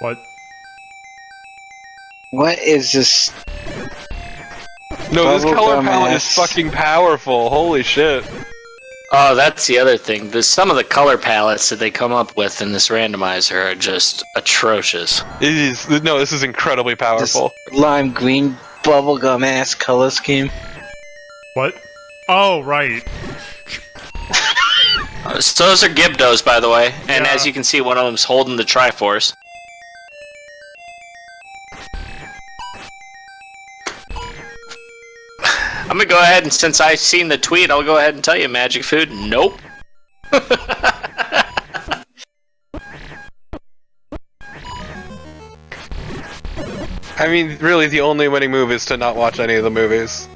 What? What is this? No, this color Bubblegum palette is ass. fucking powerful, holy shit. Oh, that's the other thing. Some of the color palettes that they come up with in this randomizer are just atrocious. It is, no, this is incredibly powerful. Lime green bubblegum ass color scheme. What? Oh, right. So those are Gibdos, by the way, and Yeah. as you can see, one of them's holding the Triforce. I'm gonna go ahead and, since I've seen the tweet, I'll go ahead and tell you, Magic Food, nope. I mean, really, the only winning move is to not watch any of the movies.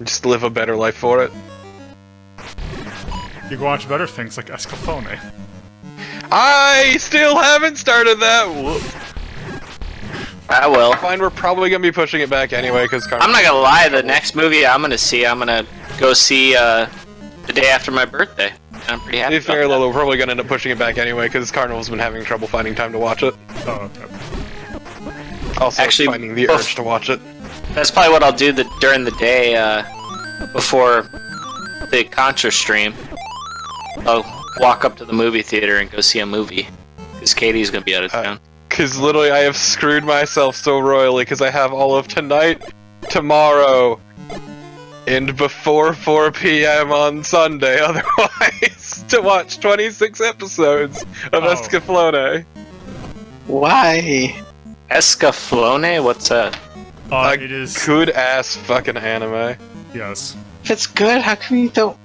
Just live a better life for it. You can watch better things like Escaflowne. I still haven't started that! Whoop. I will. Fine, we're probably gonna be pushing it back anyway, because I'm not gonna lie, the next movie I'm gonna go see the day after my birthday. I'm pretty happy If very about little, we're probably gonna end up pushing it back anyway, because Carnival's been having trouble finding time to watch it. Oh, okay. Also, Actually, finding the both- urge to watch it. that. That's probably what I'll do during the day before the Contra stream. I'll walk up to the movie theater and go see a movie, because Katie's gonna be out of town. Because literally, I have screwed myself so royally, because I have all of tonight, tomorrow, and before 4 p.m. on Sunday, otherwise, to watch 26 episodes of Oh. Escaflowne. Why? Escaflowne? What's that? It is. Good ass fucking anime. Yes. If it's good, how come you don't?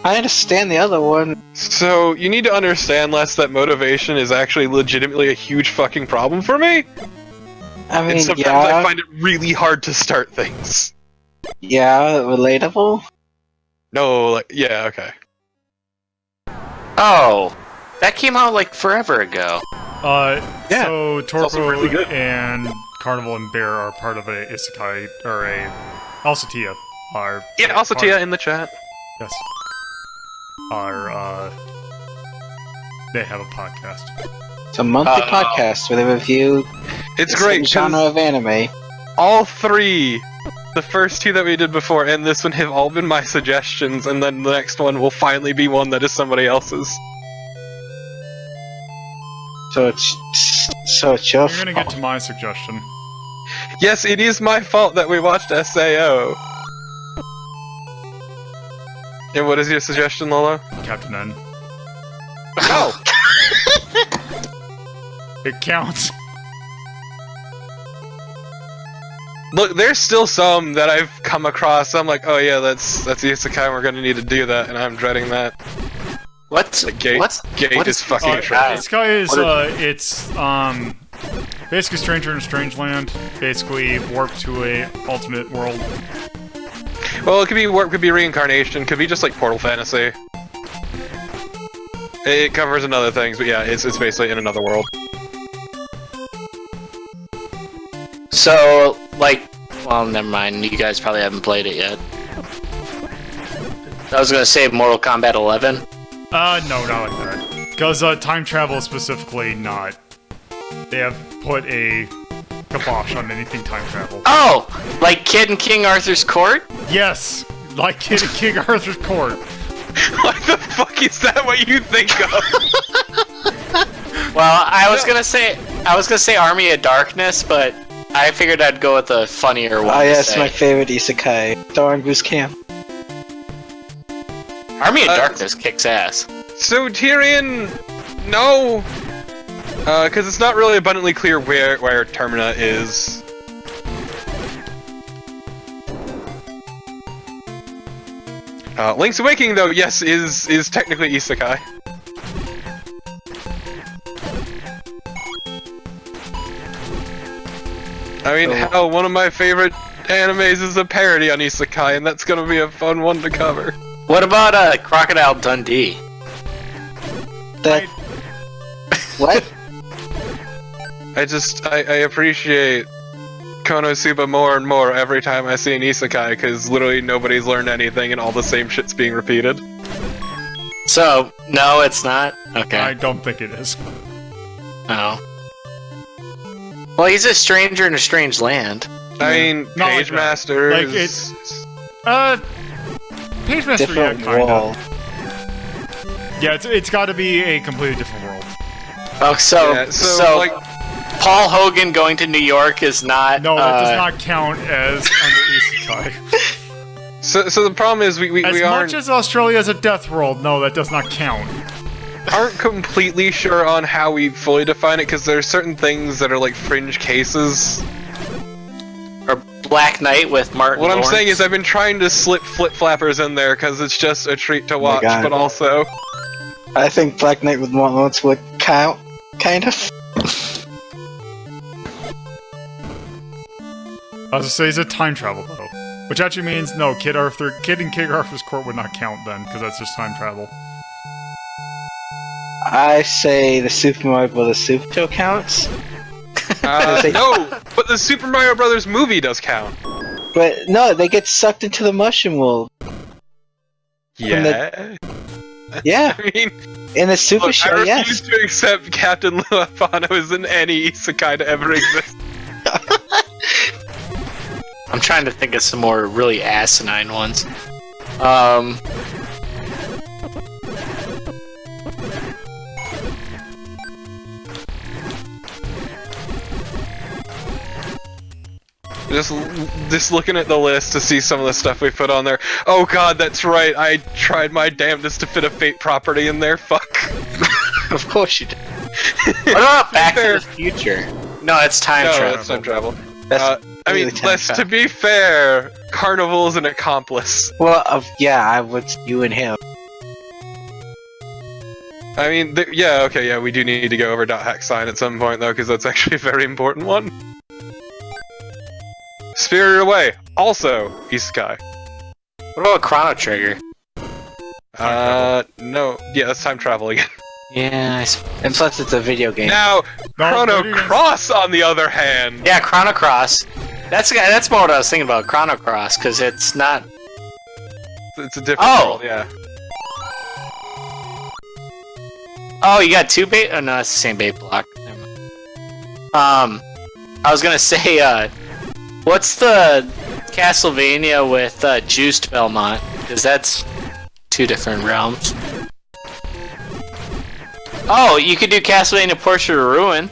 I understand the other one. So, you need to understand, Les, that motivation is actually legitimately a huge fucking problem for me. I mean, And sometimes I find it really hard to start things. yeah, relatable. No, like, yeah, okay. Oh, that came out like forever ago. Yeah, So also Torpo really good. and Carnival and Bear are part of a isekai or a Alsatia are Yeah, also Tia in the chat. yes are they have a podcast. It's a monthly podcast where they review It's a great, certain genre 'cause of anime. all three, the first two that we did before and this one have all been my suggestions, and then the next one will finally be one that is somebody else's. So it's your You're gonna get to my suggestion. Yes, it is my fault that we watched SAO. And what is your suggestion, Lolo? Captain N. No! It counts. Look, there's still some that I've come across. I'm like, oh yeah, that's isekai. We're gonna need to do that, and I'm dreading that. What's Gate what is is fucking trash. This guy is What it's basically Stranger in a Strange Land. Basically warped to a alternate world. Well, it could be warp, could be reincarnation, could be just like Portal Fantasy. It covers another things, but yeah, it's basically in another world. So, like, well, never mind. You guys probably haven't played it yet. I was gonna say Mortal Kombat 11. No, not like that. Because time travel is specifically not. They have put a kibosh on anything time travel. Oh, like Kid in King Arthur's Court. Yes, like Kid in King Arthur's Court. What the fuck is that? What you think of? Well, I was gonna say Army of Darkness, but I figured I'd go with a funnier one. Oh to yeah, it's say. my favorite isekai. Thorn Goose Camp. Army of Darkness kicks ass. So Tyrion, no, because it's not really abundantly clear where Termina is. Link's Awakening, though, yes, is technically isekai. I mean, hell, one of my favorite animes is a parody on isekai, and that's gonna be a fun one to cover. What about Crocodile Dundee? That. What? I appreciate Konosuba more and more every time I see an isekai, because literally nobody's learned anything and all the same shit's being repeated. So, no, it's not? Okay. I don't think it is. Oh. Well, he's a stranger in a strange land. I mean, Not like Page that. Master Like, is... Page Master, yeah, Different kinda. wall. Yeah, it's got to be a completely different world. Oh, so, Yeah, so, like, Paul Hogan going to New York is not. No, that does not count as under isekai. so the problem is we As aren't much as Australia is a death world, no, that does not count. aren't completely sure on how we fully define it, because there are certain things that are like fringe cases. Or Black Knight with Martin What I'm Lawrence. saying is I've been trying to slip flip flappers in there because it's just a treat to watch, God. but also I think Black Knight with Martin Lawrence would count, kind of. I was gonna say, is it time travel though? Which actually means no, Kid in King Arthur's Court would not count then, because that's just time travel. I say the Super Mario Bros. Super Show counts, no, but the Super Mario Brothers movie does count. but no, they get sucked into the mushroom world. Yeah, Yeah, I mean, in the Super look, Show, I yes. refuse to accept Captain Luafano as in any isekai to ever exist. I'm trying to think of some more really asinine ones. Just looking at the list to see some of the stuff we put on there. Oh god, that's right. I tried my damnedest to fit a Fate property in there. Fuck. Of course you do. What about Back to the Future? No, it's time No, travel. that's time travel. That's I mean, really time to travel. be fair, Carnival is an accomplice. Well, yeah, I would. You and him. I mean, yeah, okay, yeah, we do need to go over .hack sign at some point though, because that's actually a very important one. Spirited Away, also isekai. What about Chrono Trigger? No. Yeah, that's time travel again. Yeah, And plus, it's a video game. Now, Chrono video games. Cross, on the other hand. yeah, Chrono Cross. That's more what I was thinking about, Chrono Cross, because it's not. It's a different Oh! world, yeah. Oh, you got two bait? Oh no, it's the same bait block. Never mind. I was gonna say, what's the Castlevania with Juiced Belmont? Because that's two different realms. Oh, you could do Castlevania Portrait of Ruin.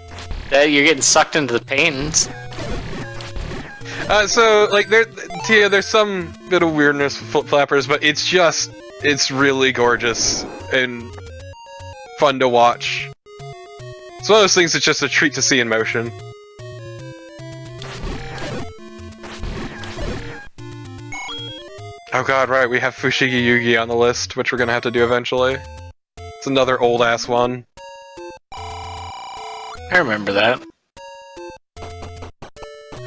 That you're getting sucked into the paintings. So, like, there's some bit of weirdness with Flip Flappers, but it's really gorgeous and fun to watch. It's one of those things that's just a treat to see in motion. Oh god, right, we have Fushigi Yugi on the list, which we're gonna have to do eventually. It's another old-ass one. I remember that.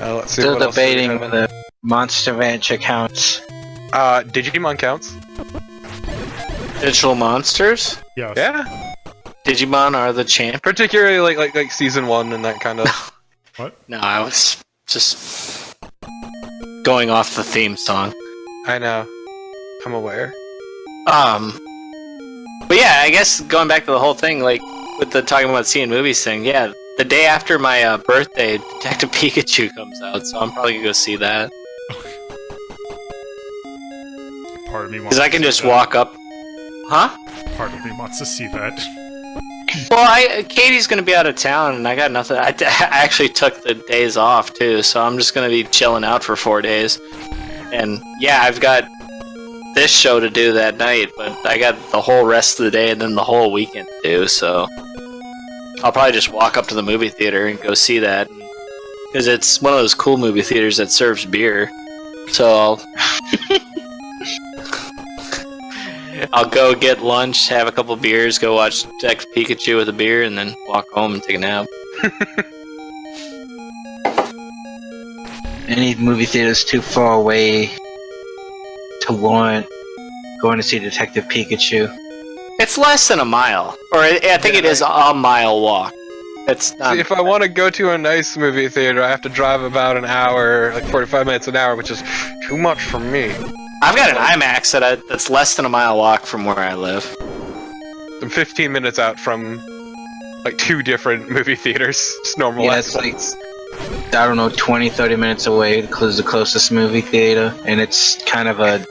Let's see Still what else do we debating have. whether Monster Rancher counts. Digimon counts. Digital Monsters? Yes. Yeah, Digimon are the champ. particularly like season 1 and that kind of. No, I was just going off the theme song. I know. I'm aware. But yeah, I guess going back to the whole thing, like with the talking about seeing movies thing, yeah, the day after my birthday, Detective Pikachu comes out, so I'm probably gonna go see that. Part of me wants Because I to can see just that. walk up. Huh? Part of me wants to see that. Well, Katie's gonna be out of town, and I got nothing. I actually took the days off too, so I'm just gonna be chilling out for 4 days. And yeah, I've got this show to do that night, but I got the whole rest of the day and then the whole weekend to do, so I'll probably just walk up to the movie theater and go see that. Because it's one of those cool movie theaters that serves beer. So I'll go get lunch, have a couple beers, go watch Detective Pikachu with a beer, and then walk home and take a nap. Any movie theaters too far away to warrant going to see Detective Pikachu? It's less than a mile, or I think it is a mile walk. It's not. See, if I want to go to a nice movie theater, I have to drive about an hour, like 45 minutes an hour, which is too much for me. I've got an IMAX that's less than a mile walk from where I live. I'm 15 minutes out from like 2 different movie theaters, just normal Yeah, ass it's like, ones. I don't know, 20, 30 minutes away because the closest movie theater, and it's kind of a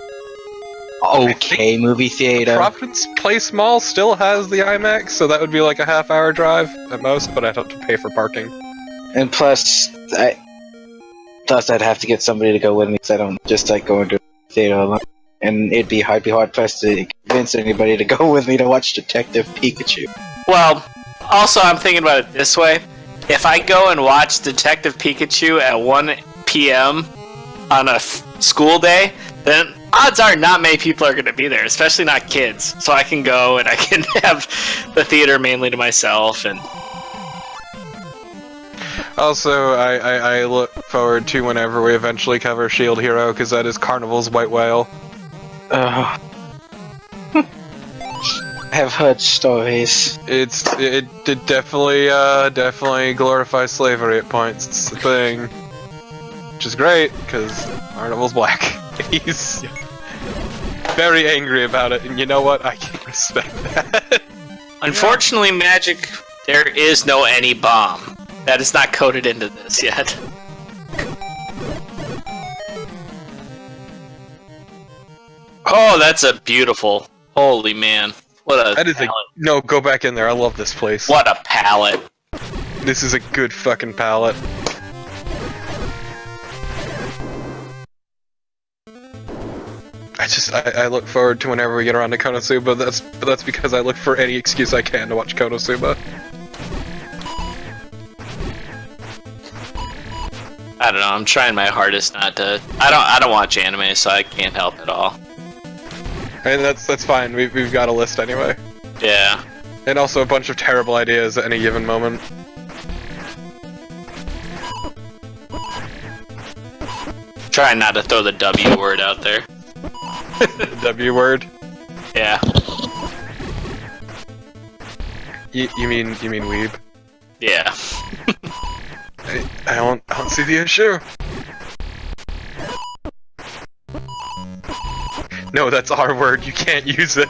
okay movie theater. Providence Place Mall still has the IMAX, so that would be like a half-hour drive at most, but I'd have to pay for parking. And plus I'd have to get somebody to go with me because I don't just like going to the theater alone. And I'd be hard pressed to convince anybody to go with me to watch Detective Pikachu. Well, also I'm thinking about it this way. If I go and watch Detective Pikachu at 1 p.m. on a school day, then odds are not many people are going to be there, especially not kids. So I can go and I can have the theater mainly to myself. And Also, I look forward to whenever we eventually cover Shield Hero, because that is Carnival's White Whale. I have heard stories. It definitely glorifies slavery at points. It's the thing, which is great because Carnival's black. He's very angry about it, and you know what? I can respect that. unfortunately, Magic, there is no any bomb. That is not coded into this yet. Oh, that's a beautiful. Holy man. What a That is palette. no. Go back in there. I love this place. What a palette. This is a good fucking palette. I look forward to whenever we get around to Konosuba. That's because I look for any excuse I can to watch Konosuba. I don't know. I'm trying my hardest not to. I don't watch anime, so I can't help at all. And that's fine. We've got a list anyway, Yeah. and also a bunch of terrible ideas at any given moment. Trying not to throw the W word out there. The W word. Yeah. Yeah. You mean weeb? Yeah. I don't see the issue. No, that's our word. You can't use it.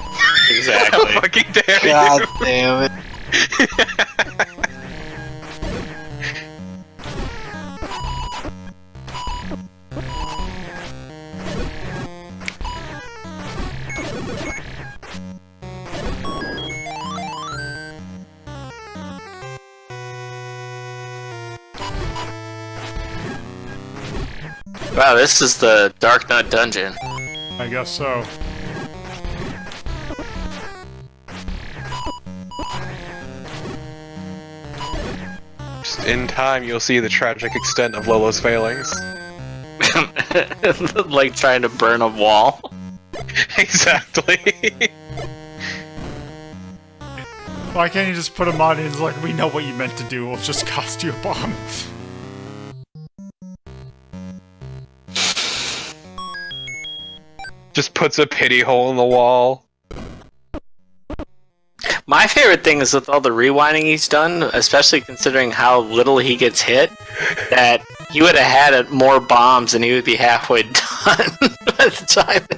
Exactly. How fucking dare God you? damn it. Wow, this is the Dark Nut Dungeon. I guess so. Just in time, you'll see the tragic extent of Lolo's failings. Like trying to burn a wall. Exactly. Why can't you just put a mod in? It's like, we know what you meant to do. We'll just cost you a bomb. Just puts a pity hole in the wall. My favorite thing is with all the rewinding he's done, especially considering how little he gets hit, that he would have had more bombs and he would be halfway done by the time he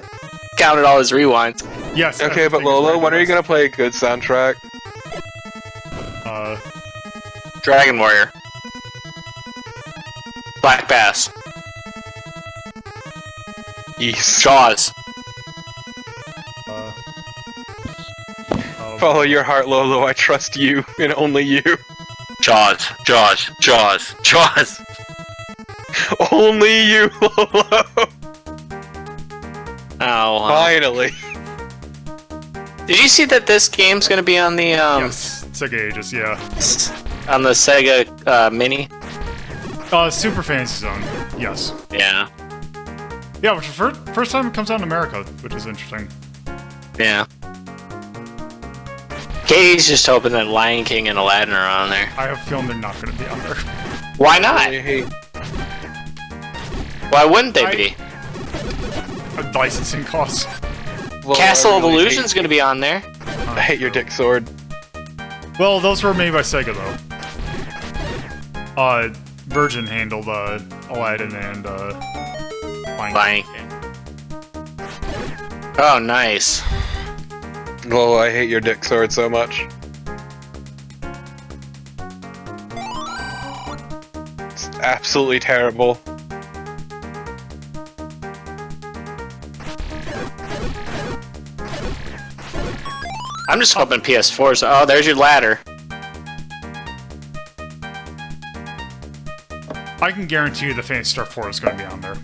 counted all his rewinds. Yes. Okay, but Lolo, when are you gonna play a good soundtrack? Dragon Warrior. Black Bass. Yes. Jaws. Follow your heart, Lolo. I trust you, and only you. Jaws. Jaws. Jaws. Jaws. Only you, Lolo. Oh, Finally. Did you see that this game's gonna be on the Yes. Sega Ages, yeah. on the Sega Mini? Super Fantasy Zone. Yes. Yeah. Yeah, which is first time it comes out in America, which is interesting. Yeah. Katie's just hoping that Lion King and Aladdin are on there. I have a feeling they're not going to be on there. Why not? Why wouldn't they be? Licensing costs. Lolo, Castle I of really Illusion's gonna be on there. I hate your dick sword. Well, those were made by Sega, though. Virgin handled Aladdin and Lion King. Oh, nice. Lolo, I hate your dick sword so much. It's absolutely terrible. I'm just hoping PS4's. Oh, there's your ladder. I can guarantee you the Phantasy Star 4 is going to be on there.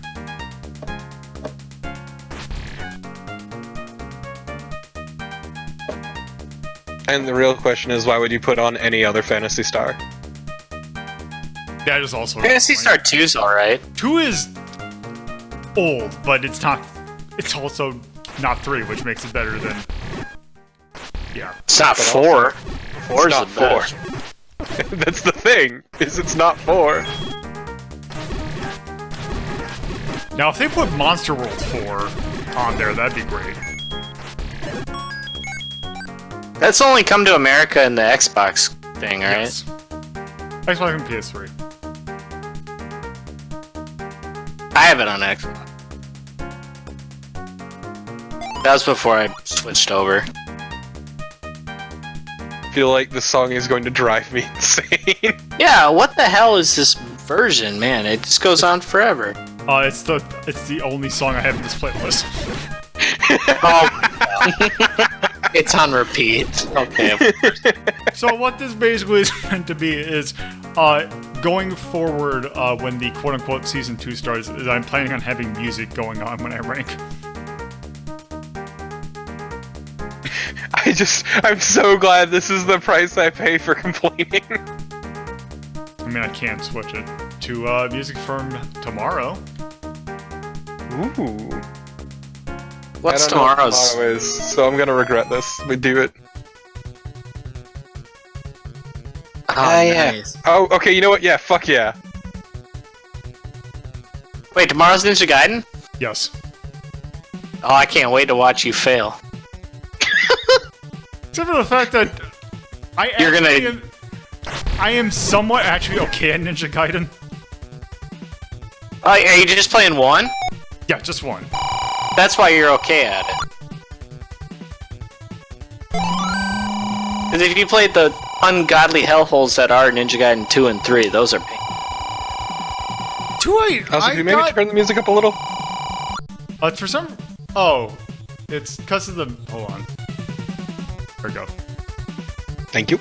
And the real question is, why would you put on any other Phantasy Star? That is also. Phantasy Star 2's alright. 2 is old, but it's not. It's also not 3, which makes it better than. Yeah. It's not But 4. 4's not the best. 4. That's the thing, is it's not 4. Now, if they put Monster World 4 on there, that'd be great. That's only come to America in the Xbox thing, right? Yes. Xbox and PS3. I have it on Xbox. That was before I switched over. I feel like this song is going to drive me insane. Yeah, what the hell is this version, man? It just goes on forever. It's the only song I have in this playlist. Oh, it's on repeat. Okay. So what this basically is meant to be is, going forward, when the quote-unquote Season 2 starts, is I'm planning on having music going on when I rank. I'm so glad this is the price I pay for complaining. I mean, I can't switch it to music from tomorrow. Ooh. What's I don't know what tomorrow's? tomorrow is, so I'm gonna regret this. We do it. Oh, yeah. nice. Oh, okay, you know what? Yeah, fuck yeah. Wait, tomorrow's Ninja Gaiden? Yes. Oh, I can't wait to watch you fail. Except for the fact that You're gonna- I am somewhat actually okay at Ninja Gaiden. Are you just playing one? Yeah, just one. That's why you're okay at it. Because if you played the ungodly hellholes that are Ninja Gaiden 2 and 3, those are pain. Also, can you maybe turn the music up a little? For some... Oh. It's because of the... Hold on. There we go. Thank you.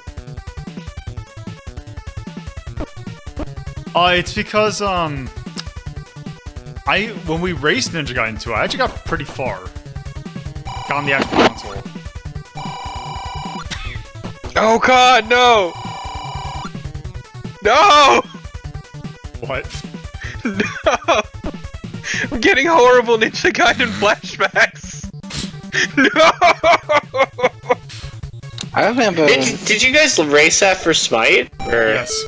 It's because, when we raced Ninja Gaiden 2, I actually got pretty far. Got on the actual console. Oh god, no! No! What? No! I'm getting horrible Ninja Gaiden flashbacks! No! I remember. Did you guys race that for Smite? Or... Yes.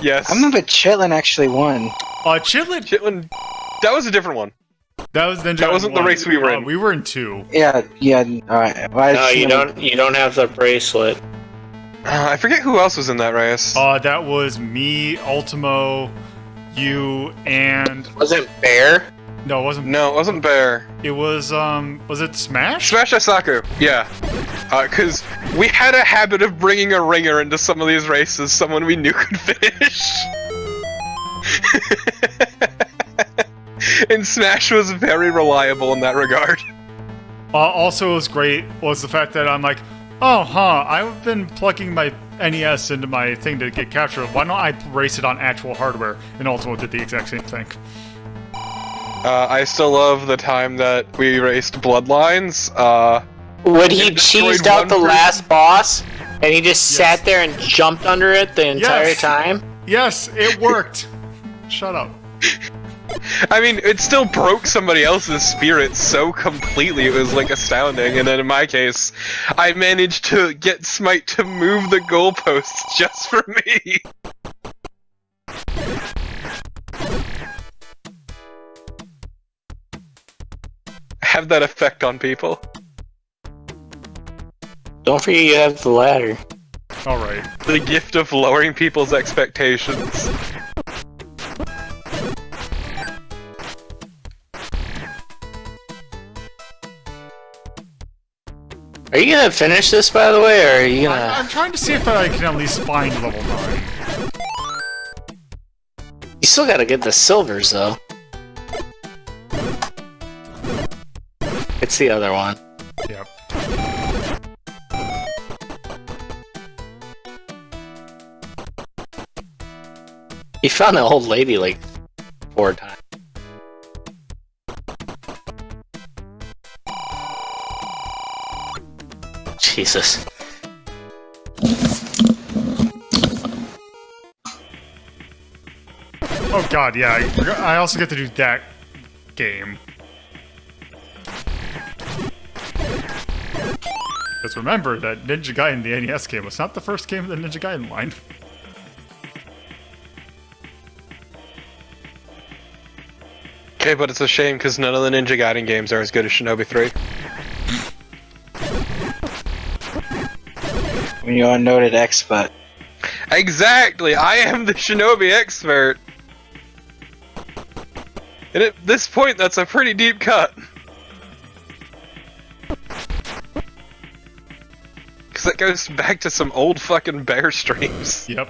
Yes. I remember Chitlin actually won. Chitlin... Chitlin, that was a different one. That was Ninja That wasn't the 1. race we were in. We were in 2. Yeah. Alright. Well, No, you don't have the bracelet. I forget who else was in that race. That was me, Ultimo, you, and... Was it Bear? No, it wasn't... No, it wasn't Bear. It was it Smash? Smash Isaku, yeah. Because we had a habit of bringing a ringer into some of these races, someone we knew could finish. And Smash was very reliable in that regard. Also, what was great was the fact that I'm like, oh, huh, I've been plugging my NES into my thing to get captured. Why don't I race it on actual hardware? And Ultimo did the exact same thing. I still love the time that we raced Bloodlines. When he It destroyed cheesed out one the person. last boss, and he just sat there and jumped under it the entire Yes. time? Yes, it worked. Shut up. I mean, it still broke somebody else's spirit so completely, it was like astounding. And then in my case, I managed to get Smite to move the goalposts just for me. Have that effect on people. Don't forget you have the ladder. Alright. The gift of lowering people's expectations. Are you gonna finish this, by the way, or are you gonna... I'm trying to see if I can at least find level 9. You still gotta get the silvers, though. It's the other one. Yep. You found the old lady, like, 4 times. Jesus. Oh god, yeah, I also get to do that game. Because remember that Ninja Gaiden, the NES game, was not the first game in the Ninja Gaiden line. Okay, but it's a shame because none of the Ninja Gaiden games are as good as Shinobi 3. When you're a noted expert. Exactly! I am the Shinobi expert! And at this point, that's a pretty deep cut. Because that goes back to some old fucking bear streams. Yep.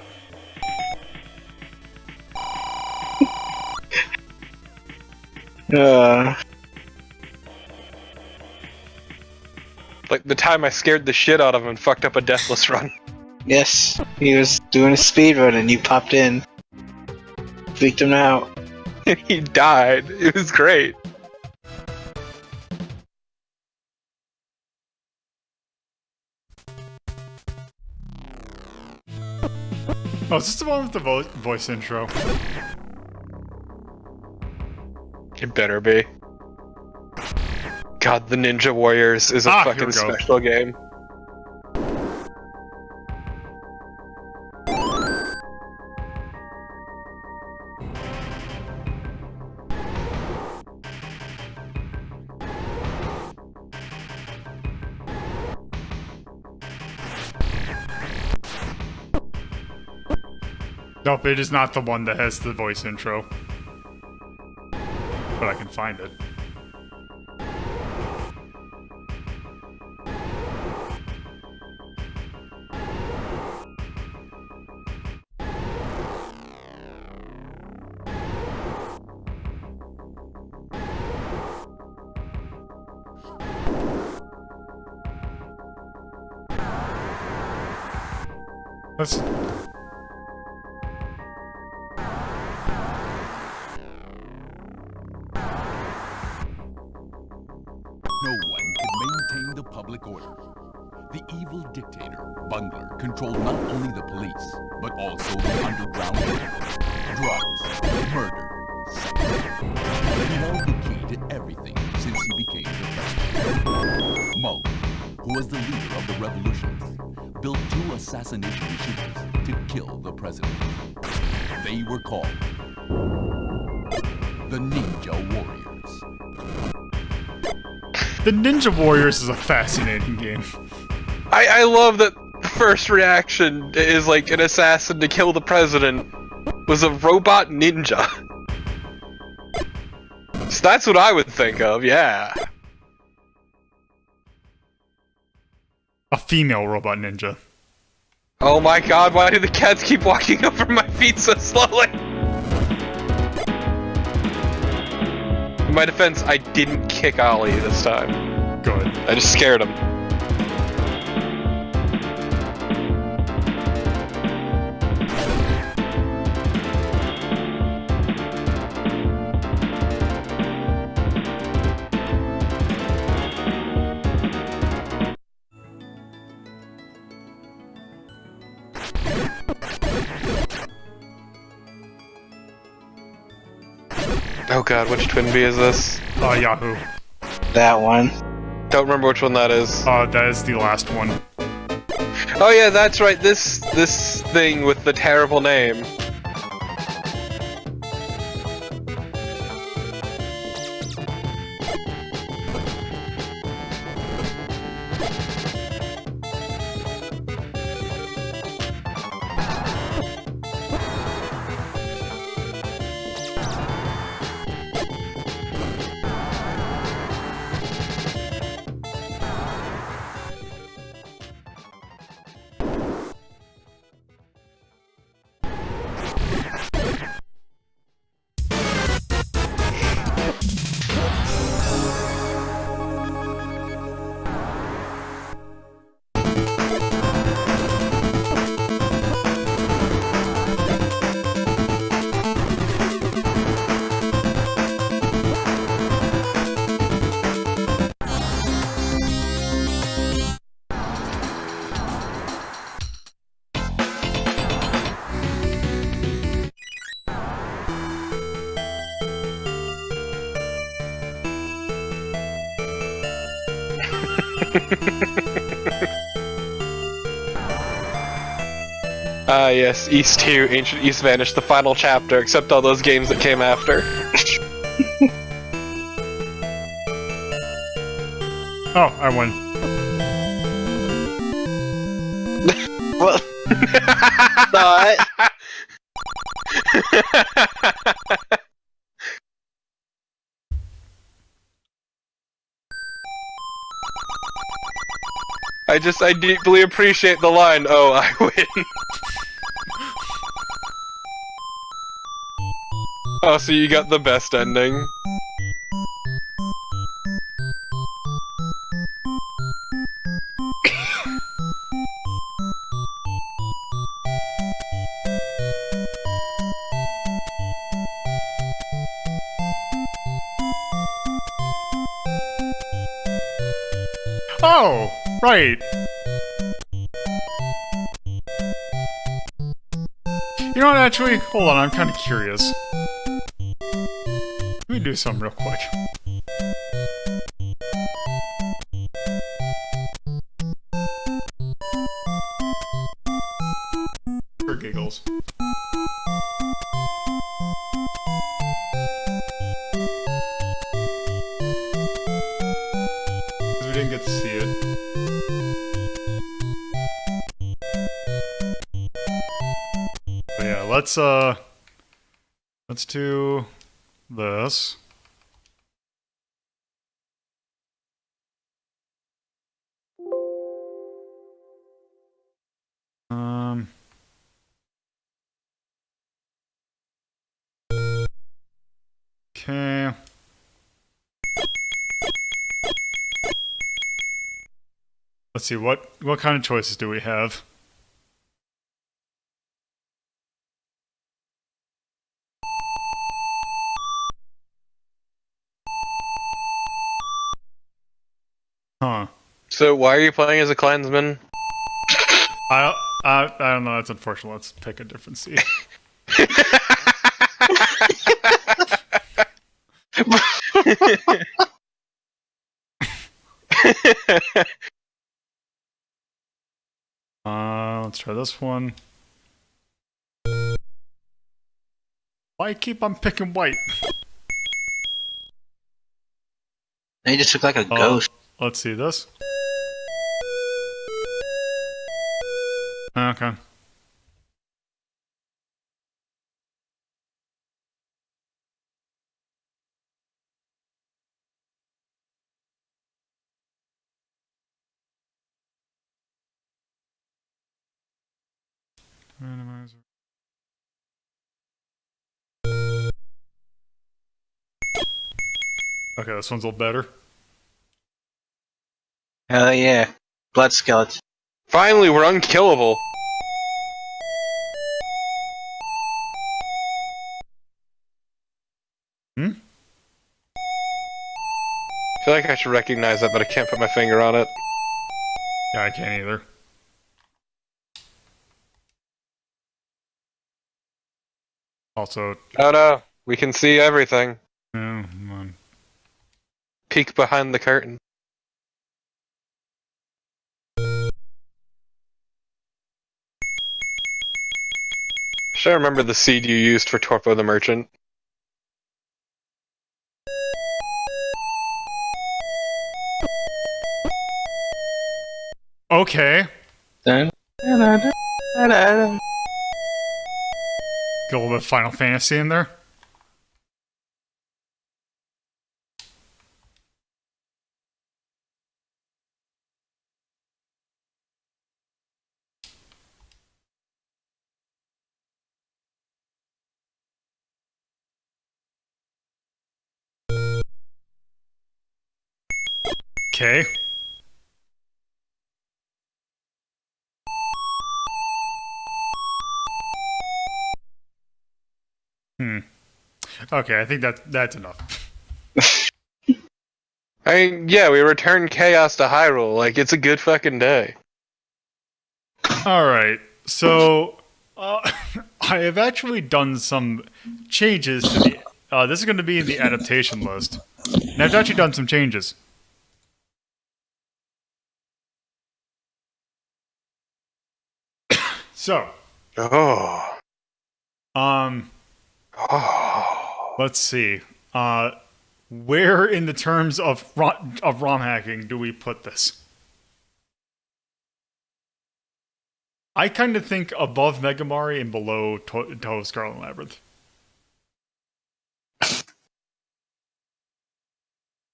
Like the time I scared the shit out of him and fucked up a deathless run. Yes, he was doing a speed run and you popped in. Freaked him out. And he died. It was great. Oh, is this the one with the voice intro? It better be. God, the Ninja Warriors is a Here fucking we go. special game. Nope, it is not the one that has the voice intro. But I can find it. Let's... No one could maintain the public order. The evil dictator, Bungler, controlled not only the police, but also the underground network. Drugs, murder, sex. He held the key to everything since he became the president. Mullen, who was the leader of the revolutions, built 2 assassination machines to kill the president. They were called the Ninja Warriors. The Ninja Warriors is a fascinating game. I love that the first reaction is like an assassin to kill the president was a robot ninja. So that's what I would think of, yeah. A female robot ninja. Oh my god, why do the cats keep walking over my feet so slowly? In my defense, I didn't kick Ollie this time. Good. I just scared him. Oh god, which Twin Bee is this? Yahoo. That one. Don't remember which one that is. That is the last one. Oh yeah, that's right, this thing with the terrible name. Yes, East 2, Ancient East Vanished, the final chapter, except all those games that came after. Oh, I won. Well, thought. I deeply appreciate the line, oh, I win. Oh, so you got the best ending. Oh, right. You know what, actually? Hold on, I'm kind of curious. Let me do something real quick. For giggles. Because we didn't get to see it. But yeah, let's do this. Okay. Let's see, what kind of choices do we have? Huh. So why are you playing as a Klansman? I don't know, that's unfortunate. Let's pick a different seat. Let's try this one. Why keep on picking white? They just look like a ghost. Let's see this. Okay. Randomizer. Okay, this one's a little better. Hell yeah. Blood skeleton. Finally, we're unkillable. Hmm? I feel like I should recognize that, but I can't put my finger on it. Yeah, I can't either. Also, Oh no, we can see everything. oh, come on. Peek behind the curtain. Should I remember the seed you used for Torpo the Merchant? Okay. Dun, dun, dun, dun, dun, dun. Get a little bit of Final Fantasy in there. Okay. Okay, I think that's enough. I mean, yeah, we returned chaos to Hyrule. Like, it's a good fucking day. Alright, so I have actually done some changes to the this is going to be in the adaptation list. And I've actually done some changes. So, Oh. let's see. Where in the terms of ROM hacking do we put this? I kind of think above Megamari and below Toho Scarlet Labyrinth.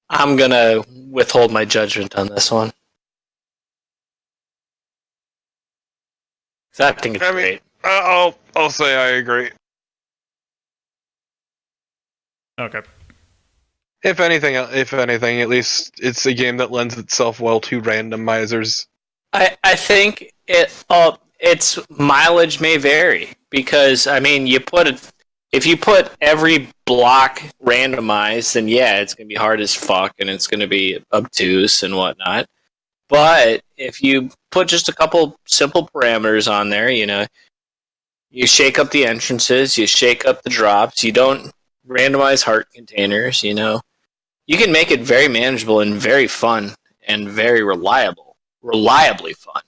I'm gonna withhold my judgment on this one. 'Cause I think it's I mean, great. I'll say I agree. Okay. If anything, at least it's a game that lends itself well to randomizers. I think its mileage may vary because I mean if you put every block randomized, then yeah, it's gonna be hard as fuck and it's gonna be obtuse and whatnot. But if you put just a couple simple parameters on there, you shake up the entrances, you shake up the drops, you don't randomize heart containers, you can make it very manageable and very fun and very reliably fun.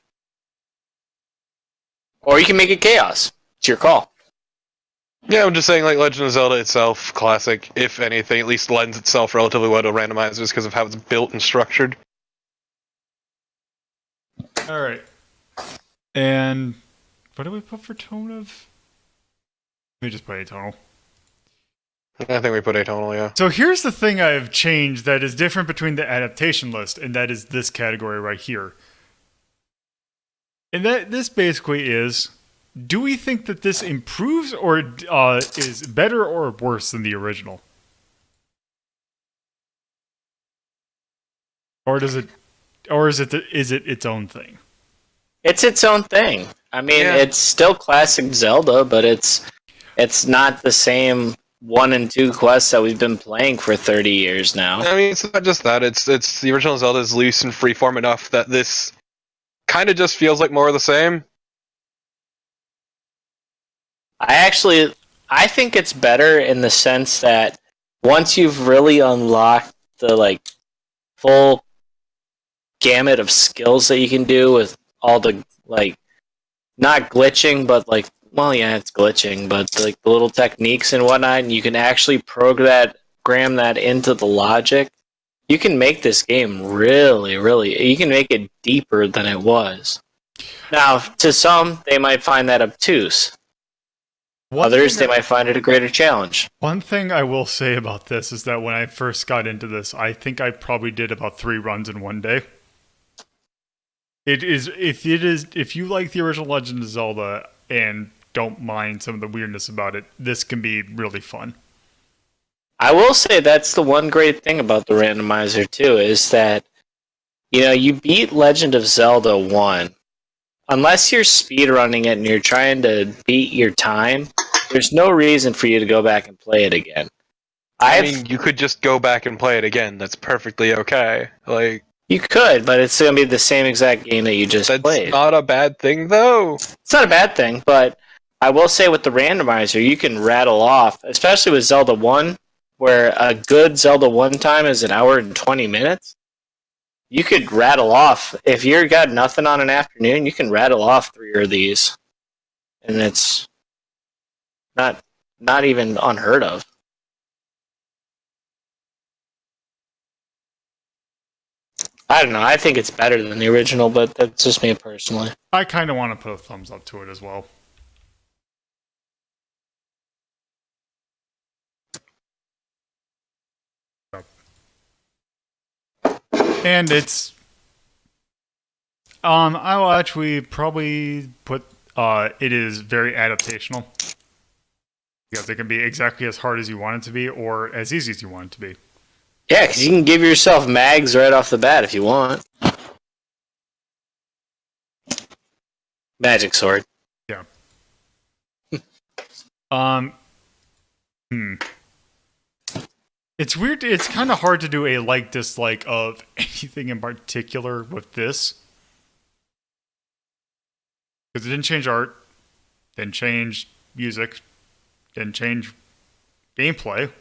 Or you can make it chaos. It's your call. Yeah, I'm just saying, like, Legend of Zelda itself, classic, if anything, at least lends itself relatively well to randomizers because of how it's built and structured. All right. And what do we put for tone of? We just put atonal. I think we put atonal, yeah. So here's the thing I have changed that is different between the adaptation list, and that is this category right here. And this basically is, do we think that this improves or is better or worse than the original? Or is it its own thing? It's its own thing. I mean, Yeah. it's still classic Zelda, but it's not the same 1 and 2 quests that we've been playing for 30 years now. I mean, it's not just that. It's the original Zelda is loose and freeform enough that this kind of just feels like more of the same. I think it's better in the sense that once you've really unlocked the full gamut of skills that you can do with all the not glitching, but it's glitching, but the little techniques and whatnot, and you can actually program that into the logic. You can make this game really, really. You can make it deeper than it was. Now, to some, they might find that obtuse. Others, they might find it a greater challenge. One thing I will say about this is that when I first got into this, I think I probably did about 3 runs in one day. If you like the original Legend of Zelda and don't mind some of the weirdness about it, this can be really fun. I will say that's the one great thing about the randomizer too, is that you beat Legend of Zelda 1. Unless you're speedrunning it and you're trying to beat your time, there's no reason for you to go back and play it again. I mean, you could just go back and play it again. That's perfectly okay. You could, but it's going to be the same exact game that you just played. That's not a bad thing, though. It's not a bad thing, but I will say with the randomizer, you can rattle off, especially with Zelda 1, where a good Zelda 1 time is 1 hour and 20 minutes. You could rattle off, if you've got nothing on an afternoon, you can rattle off 3 of these. And it's not even unheard of. I don't know. I think it's better than the original, but that's just me personally. I kind of want to put a thumbs up to it as well. And it's I will actually probably put it is very adaptational. Because it can be exactly as hard as you want it to be or as easy as you want it to be. Yeah, because you can give yourself mags right off the bat if you want. Magic sword. Yeah. It's weird. It's kind of hard to do a like-dislike of anything in particular with this. Because it didn't change art, didn't change music, didn't change gameplay.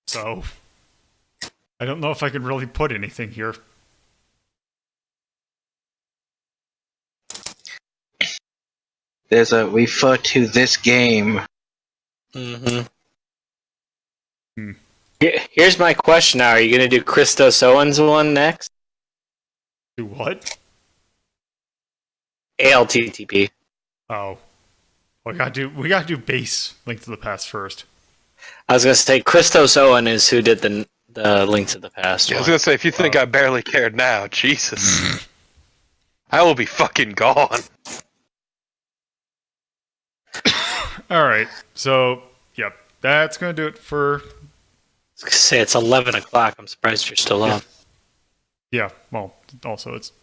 So, I don't know if I can really put anything here. There's a refer to this game. Mm-hmm. Here's my question now. Are you going to do Christos Owens one next? Do what? ALTTP. Oh. We gotta do base Link to the Past first. I was going to say Christos Owen is who did the Link to the Past I one. was going to say, if you think I barely cared now, Jesus. I will be fucking gone. Alright, so, yep. That's gonna do it for... I was going to say it's 11 o'clock. I'm surprised you're still up. Yeah, well, also it's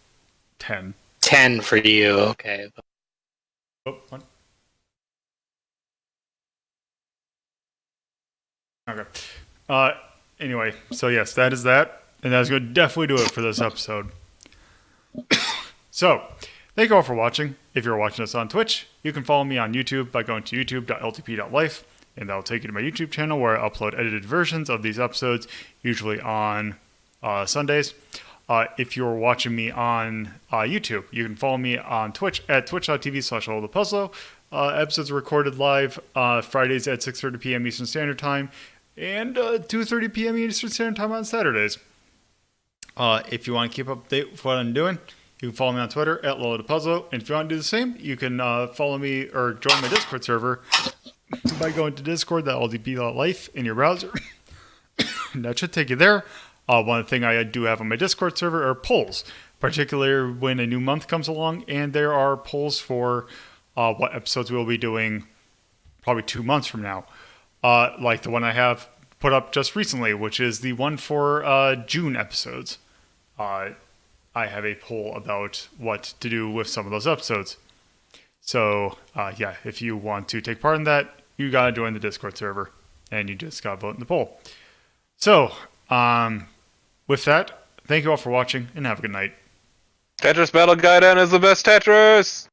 10. 10 for you, okay. Oh, what? Okay. Anyway, so yes, that is that. And that's going to definitely do it for this episode. So, thank you all for watching. If you're watching us on Twitch, you can follow me on YouTube by going to youtube.ltp.life. And that'll take you to my YouTube channel where I upload edited versions of these episodes, usually on Sundays. If you're watching me on YouTube, you can follow me on Twitch at twitch.tv/allthepuzzlo. Episodes are recorded live Fridays at 6:30 p.m. Eastern Standard Time and 2:30 p.m. Eastern Standard Time on Saturdays. If you want to keep up to date with what I'm doing, You can follow me on Twitter at LoloDePuzzle. And if you want to do the same, you can follow me or join my Discord server by going to discord.ldp.life in your browser. That should take you there. One thing I do have on my Discord server are polls, particularly when a new month comes along, and there are polls for what episodes we'll be doing probably 2 months from now. Like the one I have put up just recently, which is the one for June episodes. I have a poll about what to do with some of those episodes. So, yeah, if you want to take part in that, you gotta join the Discord server, and you just gotta vote in the poll. So, with that, thank you all for watching, and have a good night. Tetris Battle Gaiden is the best Tetris!